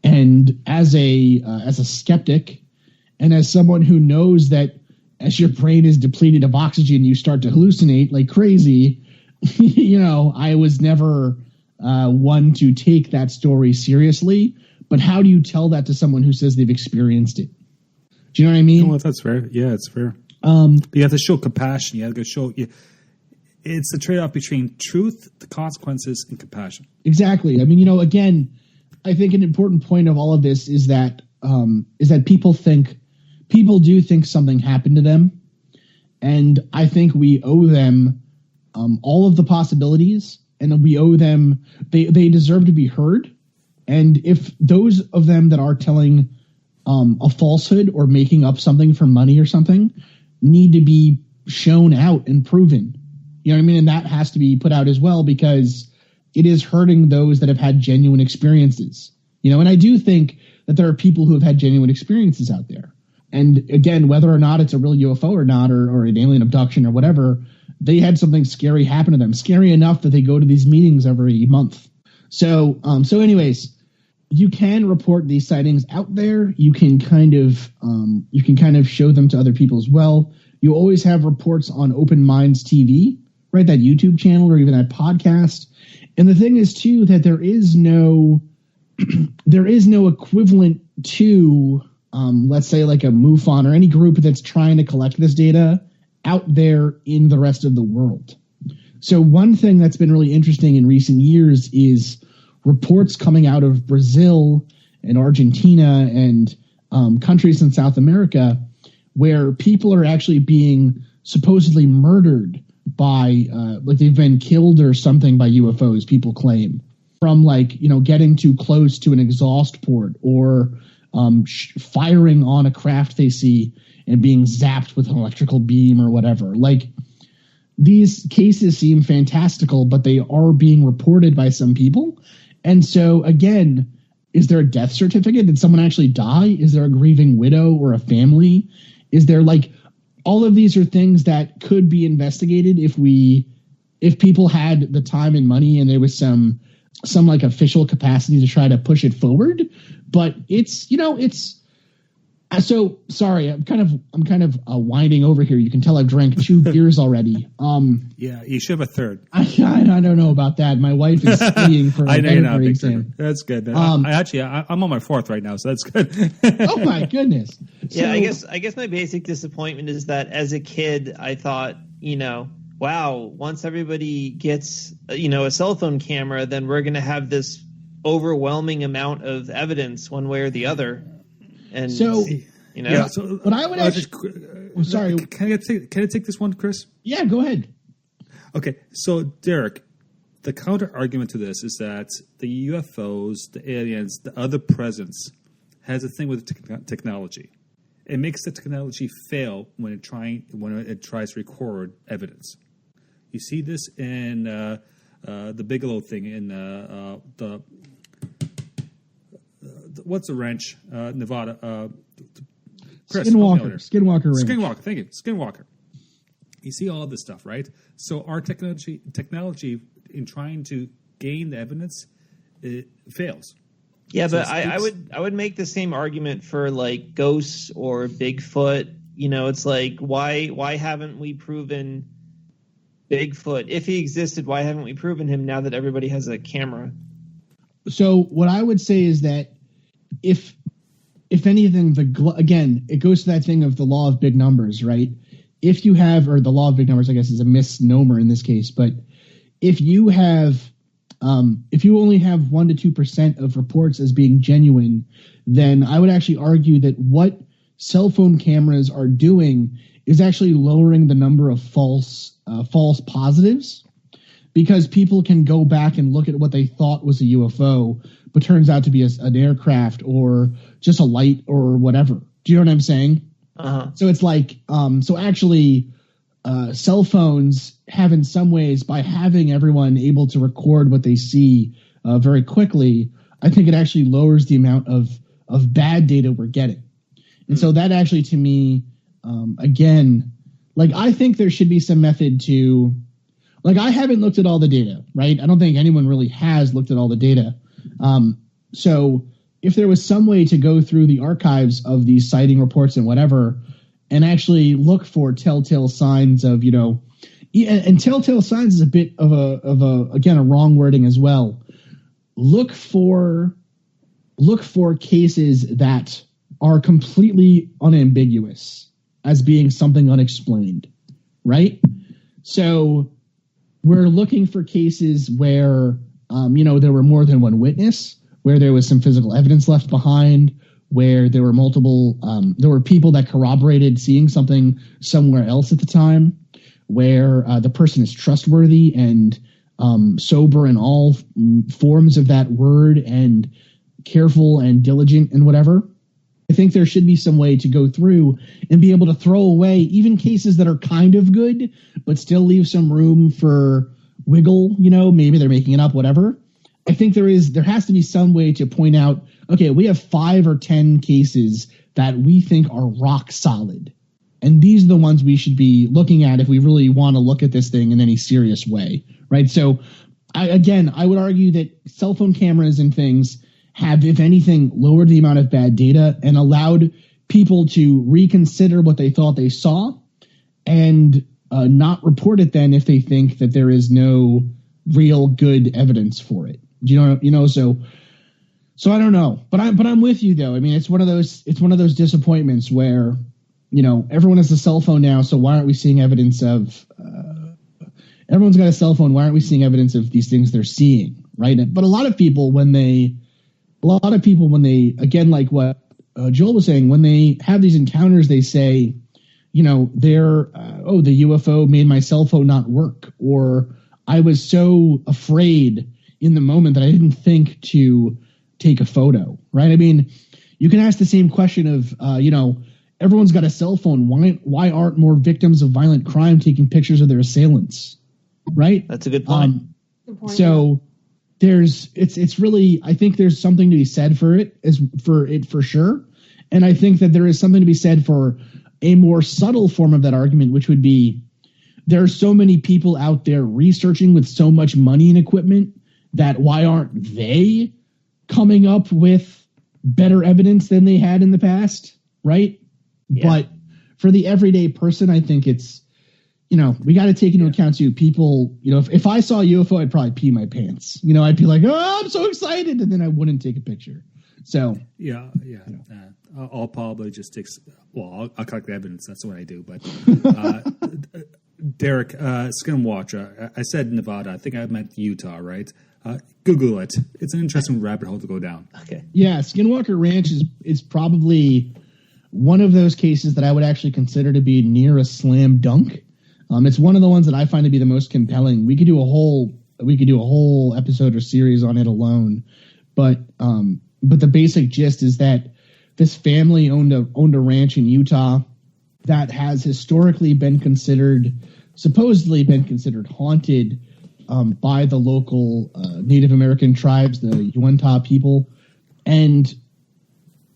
D: And as a skeptic, and as someone who knows that as your brain is depleted of oxygen, you start to hallucinate like crazy, I was never one to take that story seriously. But how do you tell that to someone who says they've experienced it? Do you know what I mean?
A: Well, that's fair. Yeah, it's fair. You have to show compassion. You have to show... It's the trade-off between truth, the consequences, and compassion. Exactly.
D: I mean, again, I think an important point of all of this is that people do think something happened to them, and I think we owe them all of the possibilities, and we owe them. They deserve to be heard, and if those of them that are telling a falsehood or making up something for money or something need to be shown out and proven. You know what I mean? And that has to be put out as well, because it is hurting those that have had genuine experiences. And I do think that there are people who have had genuine experiences out there. And again, whether or not it's a real UFO or not, or an alien abduction or whatever, they had something scary happen to them. Scary enough that they go to these meetings every month. So anyways, you can report these sightings out there. You can kind of show them to other people as well. You always have reports on Open Minds TV, right? That YouTube channel or even that podcast. And the thing is too that there is no equivalent to let's say like a MUFON or any group that's trying to collect this data out there in the rest of the world. So one thing that's been really interesting in recent years is reports coming out of Brazil and Argentina and countries in South America where people are actually being supposedly murdered by like they've been killed or something by UFOs, people claim, from like, getting too close to an exhaust port or firing on a craft they see and being zapped with an electrical beam or whatever. Like, these cases seem fantastical, but they are being reported by some people. And so, again, is there a death certificate? Did someone actually die? Is there a grieving widow or a family? Is there all of these are things that could be investigated if people had the time and money and there was some like official capacity to try to push it forward. But it's so sorry. I'm kind of winding over here. You can tell I've drank 2 beers already.
A: Yeah, you should have a third.
D: I don't know about that. My wife is studying for a veterinary exam.
A: That's good. I'm on my 4th right now, so that's good.
D: Oh my goodness.
C: Yeah, I guess my basic disappointment is that as a kid, I thought, wow, once everybody gets, a cell phone camera, then we're going to have this overwhelming amount of evidence one way or the other. And
D: so,
A: yeah. So,
D: but I would sorry.
A: Can I take this one, Chris?
D: Yeah, go ahead.
A: Okay, so Derek, the counter argument to this is that the UFOs, the aliens, the other presence has a thing with technology. It makes the technology fail when it tries to record evidence. You see this in the Bigelow thing in the what's the ranch, Nevada? Chris,
D: Skinwalker Ranch.
A: Skinwalker, thank you, Skinwalker. You see all this stuff, right? So our technology in trying to gain the evidence, it fails.
C: Yeah, so but I would make the same argument for like ghosts or Bigfoot. It's like why haven't we proven Bigfoot? If he existed, why haven't we proven him now that everybody has a camera?
D: So what I would say is that if anything, again, it goes to that thing of the law of big numbers, right? If you have, or the law of big numbers, I guess is a misnomer in this case, but if you have, if you only have 1 to 2% of reports as being genuine, then I would actually argue that what cell phone cameras are doing is actually lowering the number of false positives, because people can go back and look at what they thought was a UFO, but turns out to be an aircraft or just a light or whatever. Do you know what I'm saying?
C: Uh-huh.
D: So it's like, actually, cell phones have in some ways, by having everyone able to record what they see very quickly, I think it actually lowers the amount of bad data we're getting. And so that actually, to me, again, like, I think there should be some method to, like, I haven't looked at all the data, right? I don't think anyone really has looked at all the data. So if there was some way to go through the archives of these sighting reports and whatever, and actually look for telltale signs of, and telltale signs is a bit of a wrong wording as well. Look for cases that are completely unambiguous as being something unexplained, right? So we're looking for cases where, there were more than one witness, where there was some physical evidence left behind, where there were there were people that corroborated seeing something somewhere else at the time, where the person is trustworthy and sober in all forms of that word and careful and diligent and whatever. I think there should be some way to go through and be able to throw away even cases that are kind of good, but still leave some room for wiggle, maybe they're making it up, whatever. I think there has to be some way to point out, okay, we have 5 or 10 cases that we think are rock solid. And these are the ones we should be looking at if we really want to look at this thing in any serious way, right? So, I would argue that cell phone cameras and things have, if anything, lowered the amount of bad data and allowed people to reconsider what they thought they saw and not report it then if they think that there is no real good evidence for it. So I don't know, but I'm with you though. I mean, it's one of those disappointments where, everyone has a cell phone now. So why aren't we seeing evidence of, everyone's got a cell phone. Why aren't we seeing evidence of these things they're seeing? Right. But a lot of people, when they, again, like what Joel was saying, when they have these encounters, they say, the UFO made my cell phone not work, or I was so afraid in the moment that I didn't think to take a photo, right? I mean, you can ask the same question of, everyone's got a cell phone. Why aren't more victims of violent crime taking pictures of their assailants, right?
C: That's a good point.
B: Good point.
D: So it's really, I think there's something to be said for it for sure. And I think that there is something to be said for a more subtle form of that argument, which would be there are so many people out there researching with so much money and equipment that why aren't they coming up with better evidence than they had in the past, right? Yeah. But for the everyday person, I think it's, we got to take into account too, people, if I saw a UFO, I'd probably pee my pants. I'd be like, oh, I'm so excited. And then I wouldn't take a picture. So.
A: Yeah. I'll probably just take, I'll collect the evidence. That's what I do. But Derek, Skinwalker, I said Nevada. I think I meant Utah, right? Google it. It's an interesting rabbit hole to go down.
C: Okay.
D: Yeah, Skinwalker Ranch is probably one of those cases that I would actually consider to be near a slam dunk. It's one of the ones that I find to be the most compelling. We could do a whole episode or series on it alone, but the basic gist is that this family owned a ranch in Utah that has historically supposedly been considered haunted by the local Native American tribes, the Uinta people. And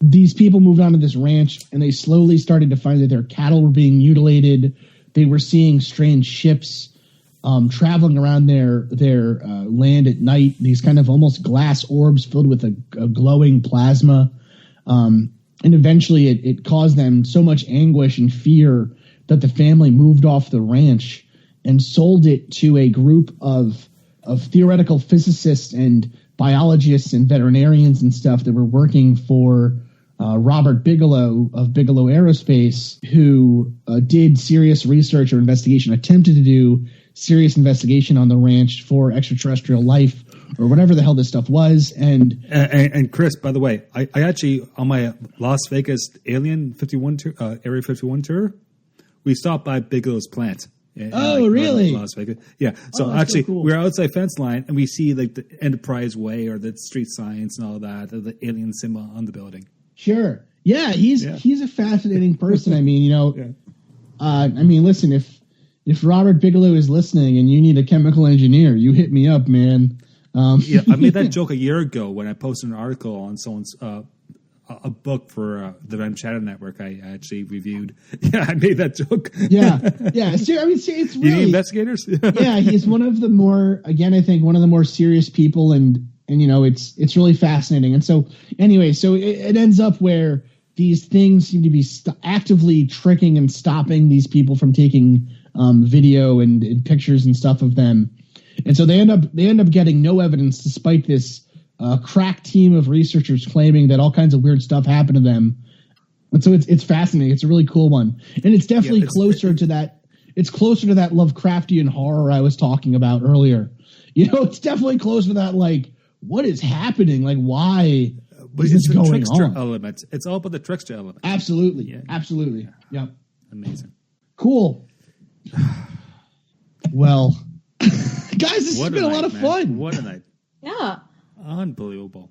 D: these people moved onto this ranch and they slowly started to find that their cattle were being mutilated. They were seeing strange ships traveling around their land at night, these kind of almost glass orbs filled with a glowing plasma. And eventually it caused them so much anguish and fear that the family moved off the ranch and sold it to a group of theoretical physicists and biologists and veterinarians and stuff that were working for Robert Bigelow of Bigelow Aerospace, who did serious research or investigation, attempted to do serious investigation on the ranch for extraterrestrial life or whatever the hell this stuff was. And
A: Chris, by the way, I actually, on my Las Vegas Alien 51 tour, Area 51 tour, we stopped by Bigelow's plant.
D: Really?
A: Las Vegas. Yeah. So actually, so cool. We're outside fence line and we see like the Enterprise Way or the street signs and all that, or the alien symbol on the building.
D: Sure. Yeah, he's a fascinating person. I mean, listen, if Robert Bigelow is listening and you need a chemical engineer, you hit me up, man.
A: I made that joke a year ago when I posted an article on someone's a book for the Rem Chatter Network. I actually reviewed. Yeah, I made that joke.
D: Yeah. So, I mean, it's really,
A: you need investigators.
D: Yeah, he's one of the more, again, I think one of the more serious people, and it's really fascinating. And so anyway, so it ends up where these things seem to be actively tricking and stopping these people from taking video and pictures and stuff of them. And so they end up getting no evidence, despite this crack team of researchers claiming that all kinds of weird stuff happened to them. And so it's fascinating. It's a really cool one, and it's definitely closer to that. It's closer to that Lovecraftian horror I was talking about earlier. It's definitely closer to that. Like, what is happening? Like, why is this going on? It's the trickster
A: element. It's all about the trickster element.
D: Absolutely. Yeah. Absolutely. Yeah.
A: Amazing.
D: Cool. Well, guys, this has been a lot of fun.
A: What a night.
B: Yeah.
A: Unbelievable.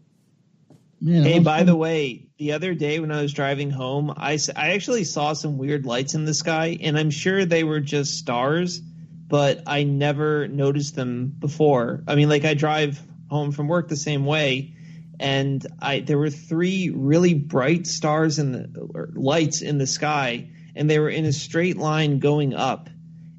C: Man, hey, by the way, the other day when I was driving home, I actually saw some weird lights in the sky, and I'm sure they were just stars, but I never noticed them before. I mean, like, I drive home from work the same way, and there were 3 really bright stars or lights in the sky, and they were in a straight line going up.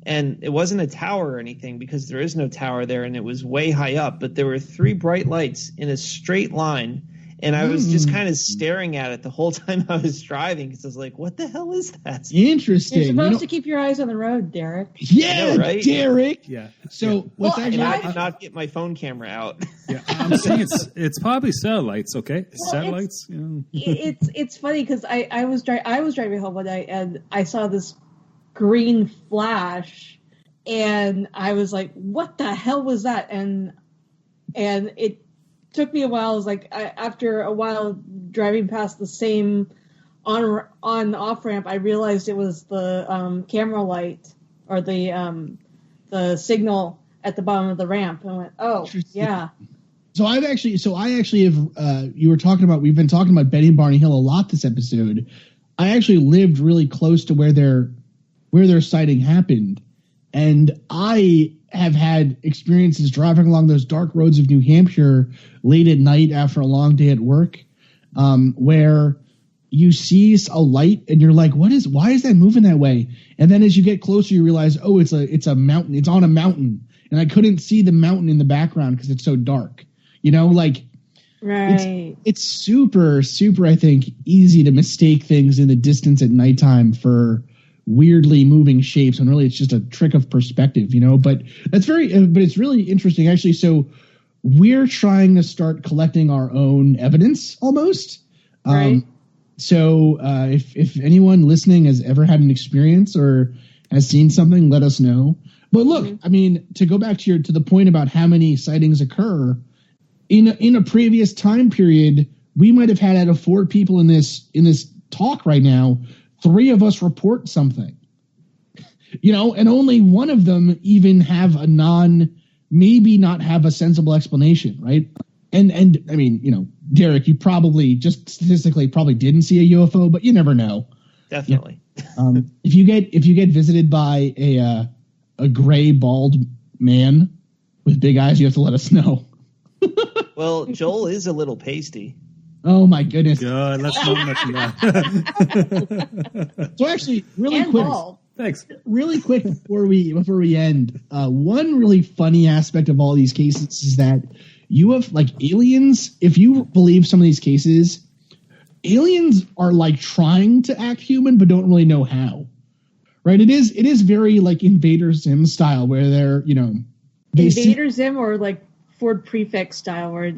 C: And it wasn't a tower or anything, because there is no tower there, and it was way high up. But there were 3 bright lights in a straight line, and I was just kind of staring at it the whole time I was driving, because I was like, "What the hell is that?"
D: Interesting.
B: You're supposed to keep your eyes on the road, Derek.
D: Yeah,
C: know, right?
D: Derek.
A: Yeah.
D: So what's
C: And I did not get my phone camera out.
A: Yeah, I'm saying it's probably satellites. Okay, satellites.
B: It's funny because I was driving home one night and I saw this green flash, and I was like, "What the hell was that?" And it took me a while. It was like after a while driving past the same on off ramp, I realized it was the camera light or the signal at the bottom of the ramp. And I went, "Oh, yeah."
D: So I actually have. We've been talking about Betty and Barney Hill a lot this episode. I actually lived really close to where their sighting happened, and I have had experiences driving along those dark roads of New Hampshire late at night after a long day at work, where you see a light and you're like, why is that moving that way? And then as you get closer, you realize, oh, it's a mountain. It's on a mountain, and I couldn't see the mountain in the background because it's so dark.
B: Right.
D: It's super, super, I think, easy to mistake things in the distance at nighttime for weirdly moving shapes, and really it's just a trick of perspective, but but it's really interesting actually. So we're trying to start collecting our own evidence almost.
B: Right.
D: So if anyone listening has ever had an experience or has seen something, let us know. But look, I mean, to go back to the point about how many sightings occur in a previous time period, we might have had out of 4 people in this talk right now, 3 of us report something, and only one of them even have maybe not have a sensible explanation, right? And I mean, Derek, you probably just statistically probably didn't see a UFO, but you never know.
C: Definitely.
D: If you get visited by a gray bald man with big eyes, you have to let us know.
C: Well, Joel is a little pasty.
D: Oh my goodness!
A: God, let's not mention that.
D: So actually, really quick.
A: Thanks.
D: Really quick before we end, one really funny aspect of all these cases is that you have aliens. If you believe some of these cases, aliens are trying to act human but don't really know how. Right? It is very Invader Zim style where they're
B: Invader Zim or Ford Prefect style where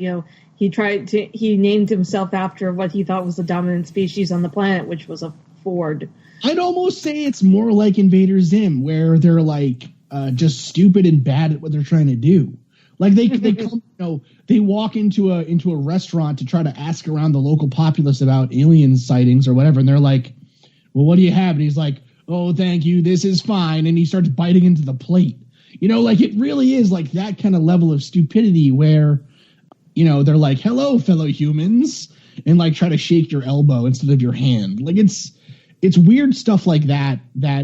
B: he named himself after what he thought was the dominant species on the planet, which was a Ford.
D: I'd almost say it's more like Invader Zim, where they're just stupid and bad at what they're trying to do. They come, they walk into a restaurant to try to ask around the local populace about alien sightings or whatever, and they're like, "Well, what do you have?" And he's like, "Oh, thank you, this is fine," and he starts biting into the plate. It really is that kind of level of stupidity where, they're like, "Hello, fellow humans," and try to shake your elbow instead of your hand. It's weird stuff like that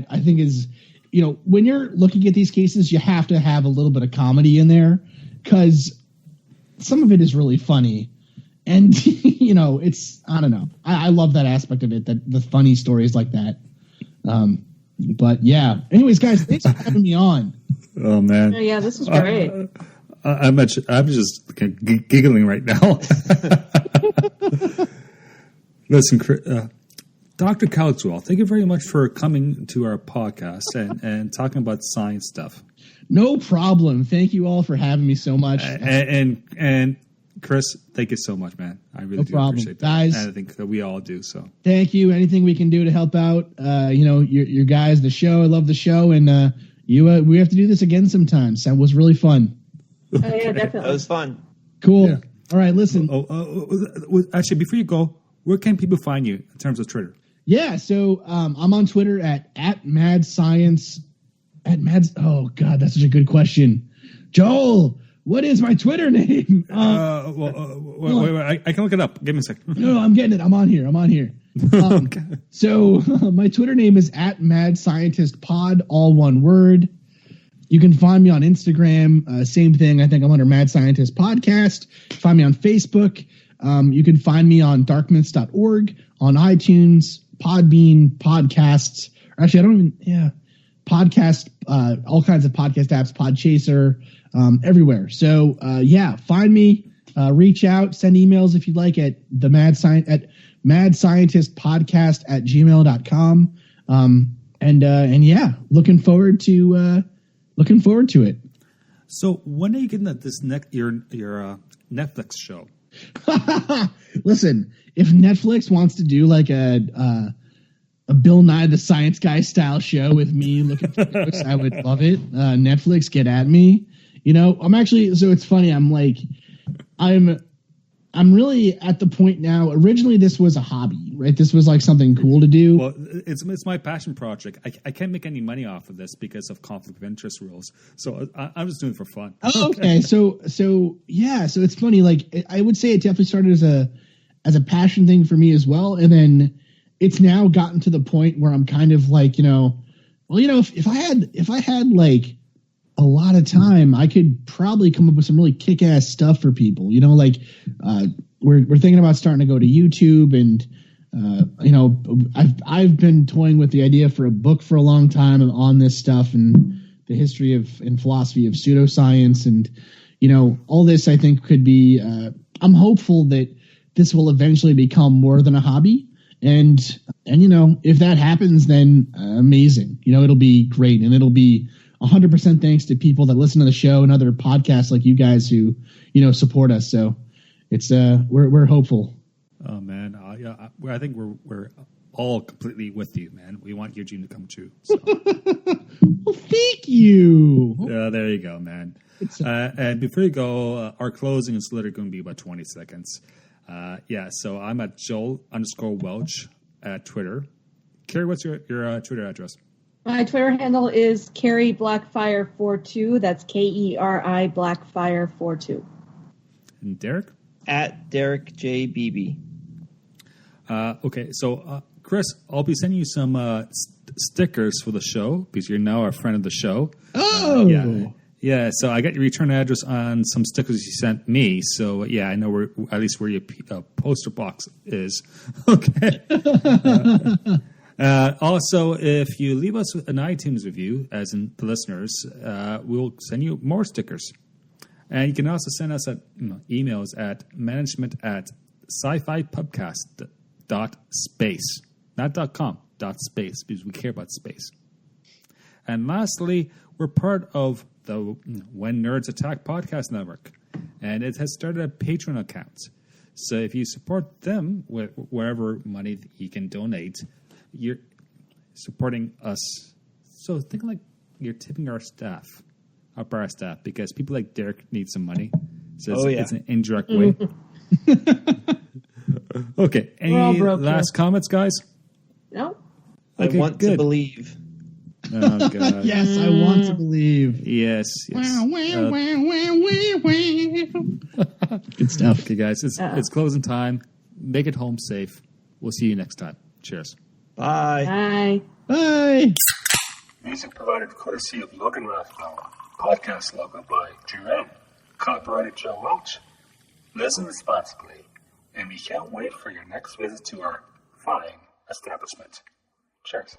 D: I think is, when you're looking at these cases, you have to have a little bit of comedy in there because some of it is really funny. And, it's, I don't know. I love that aspect of it, that the funny stories like that. But yeah, anyways, guys, thanks for having me on.
A: Oh man.
B: Oh, yeah, this is great.
A: I'm just giggling right now. Listen, Dr. Cogswell, thank you very much for coming to our podcast and talking about science stuff.
D: No problem. Thank you all for having me so much.
A: And Chris, thank you so much, man. I really do appreciate that.
D: Guys,
A: and I think that we all do. So
D: thank you. Anything we can do to help out, your guys, the show. I love the show, and we have to do this again sometime. So it was really fun.
B: Oh yeah, definitely.
C: That was fun.
D: Cool.
A: Yeah.
D: All right, listen.
A: Actually, before you go, where can people find you in terms of Twitter?
D: Yeah, so I'm on Twitter at MadScience. Oh God, that's such a good question, Joel. What is my Twitter name?
A: Wait, I can look it up. Give me a second.
D: No, I'm getting it. I'm on here. Okay. So my Twitter name is at MadScientistPod, all one word. You can find me on Instagram. Same thing. I think I'm under Mad Scientist Podcast. Find me on Facebook. You can find me on darkmyths.org, on iTunes, Podbean, podcasts. Actually, I don't even, podcast, all kinds of podcast apps, Podchaser, everywhere. So, find me, reach out, send emails if you'd like at madscientistpodcast@gmail.com. Looking forward to it.
A: So when are you getting your Netflix show?
D: Listen, if Netflix wants to do like a Bill Nye the Science Guy style show with me looking for books, I would love it. Netflix, get at me. I'm actually, so it's funny. I'm really at the point now. Originally, this was a hobby, right? This was like something cool to do.
A: Well, it's my passion project. I can't make any money off of this because of conflict of interest rules. So I'm just doing it for fun.
D: Oh, okay. So it's funny. Like I would say it definitely started as a passion thing for me as well. And then it's now gotten to the point where I'm kind of like, if I had like a lot of time, I could probably come up with some really kick-ass stuff for people. We're thinking about starting to go to YouTube, and I've been toying with the idea for a book for a long time on this stuff and the history and philosophy of pseudoscience, and all this I think could be. I'm hopeful that this will eventually become more than a hobby, and if that happens, then amazing. It'll be great, and it'll be 100% thanks to people that listen to the show and other podcasts like you guys who, support us. So it's, we're hopeful.
A: Oh man. I think we're all completely with you, man. We want your dream to come true. So.
D: Well, thank you.
A: Yeah, there you go, man. And before you go, our closing is literally going to be about 20 seconds. So I'm at Joel_Welch at Twitter. Carrie, what's your Twitter address?
B: My Twitter handle is Carrie Blackfire42. That's Keri Blackfire42.
A: And Derek?
C: At Derek J. Beebe.
A: Okay, so Chris, I'll be sending you some stickers for the show because you're now a friend of the show.
D: Oh!
A: Yeah, so I got your return address on some stickers you sent me. So, I know where your poster box is. Okay. Also, if you leave us an iTunes review, as in the listeners, we'll send you more stickers. And you can also send us emails at management@scifipubcast.space. Not .com, .space, because we care about space. And lastly, we're part of the When Nerds Attack podcast network. And it has started a Patreon account. So if you support them with whatever money you can donate, you're supporting us. So think like you're tipping our staff, our staff, because people like Derek need some money. So it's an indirect way. Okay. Any last comments, guys?
B: No.
C: I want to believe.
A: Oh, God.
D: Yes, I want to believe.
A: Yes.
D: Good stuff.
A: Okay, guys, it's closing time. Make it home safe. We'll see you next time. Cheers.
C: Bye.
B: Bye.
D: Bye.
E: Music provided courtesy of Logan Rathbone. Podcast logo by Jerome. Copyrighted Joe Welch. Listen responsibly, and we can't wait for your next visit to our fine establishment. Cheers.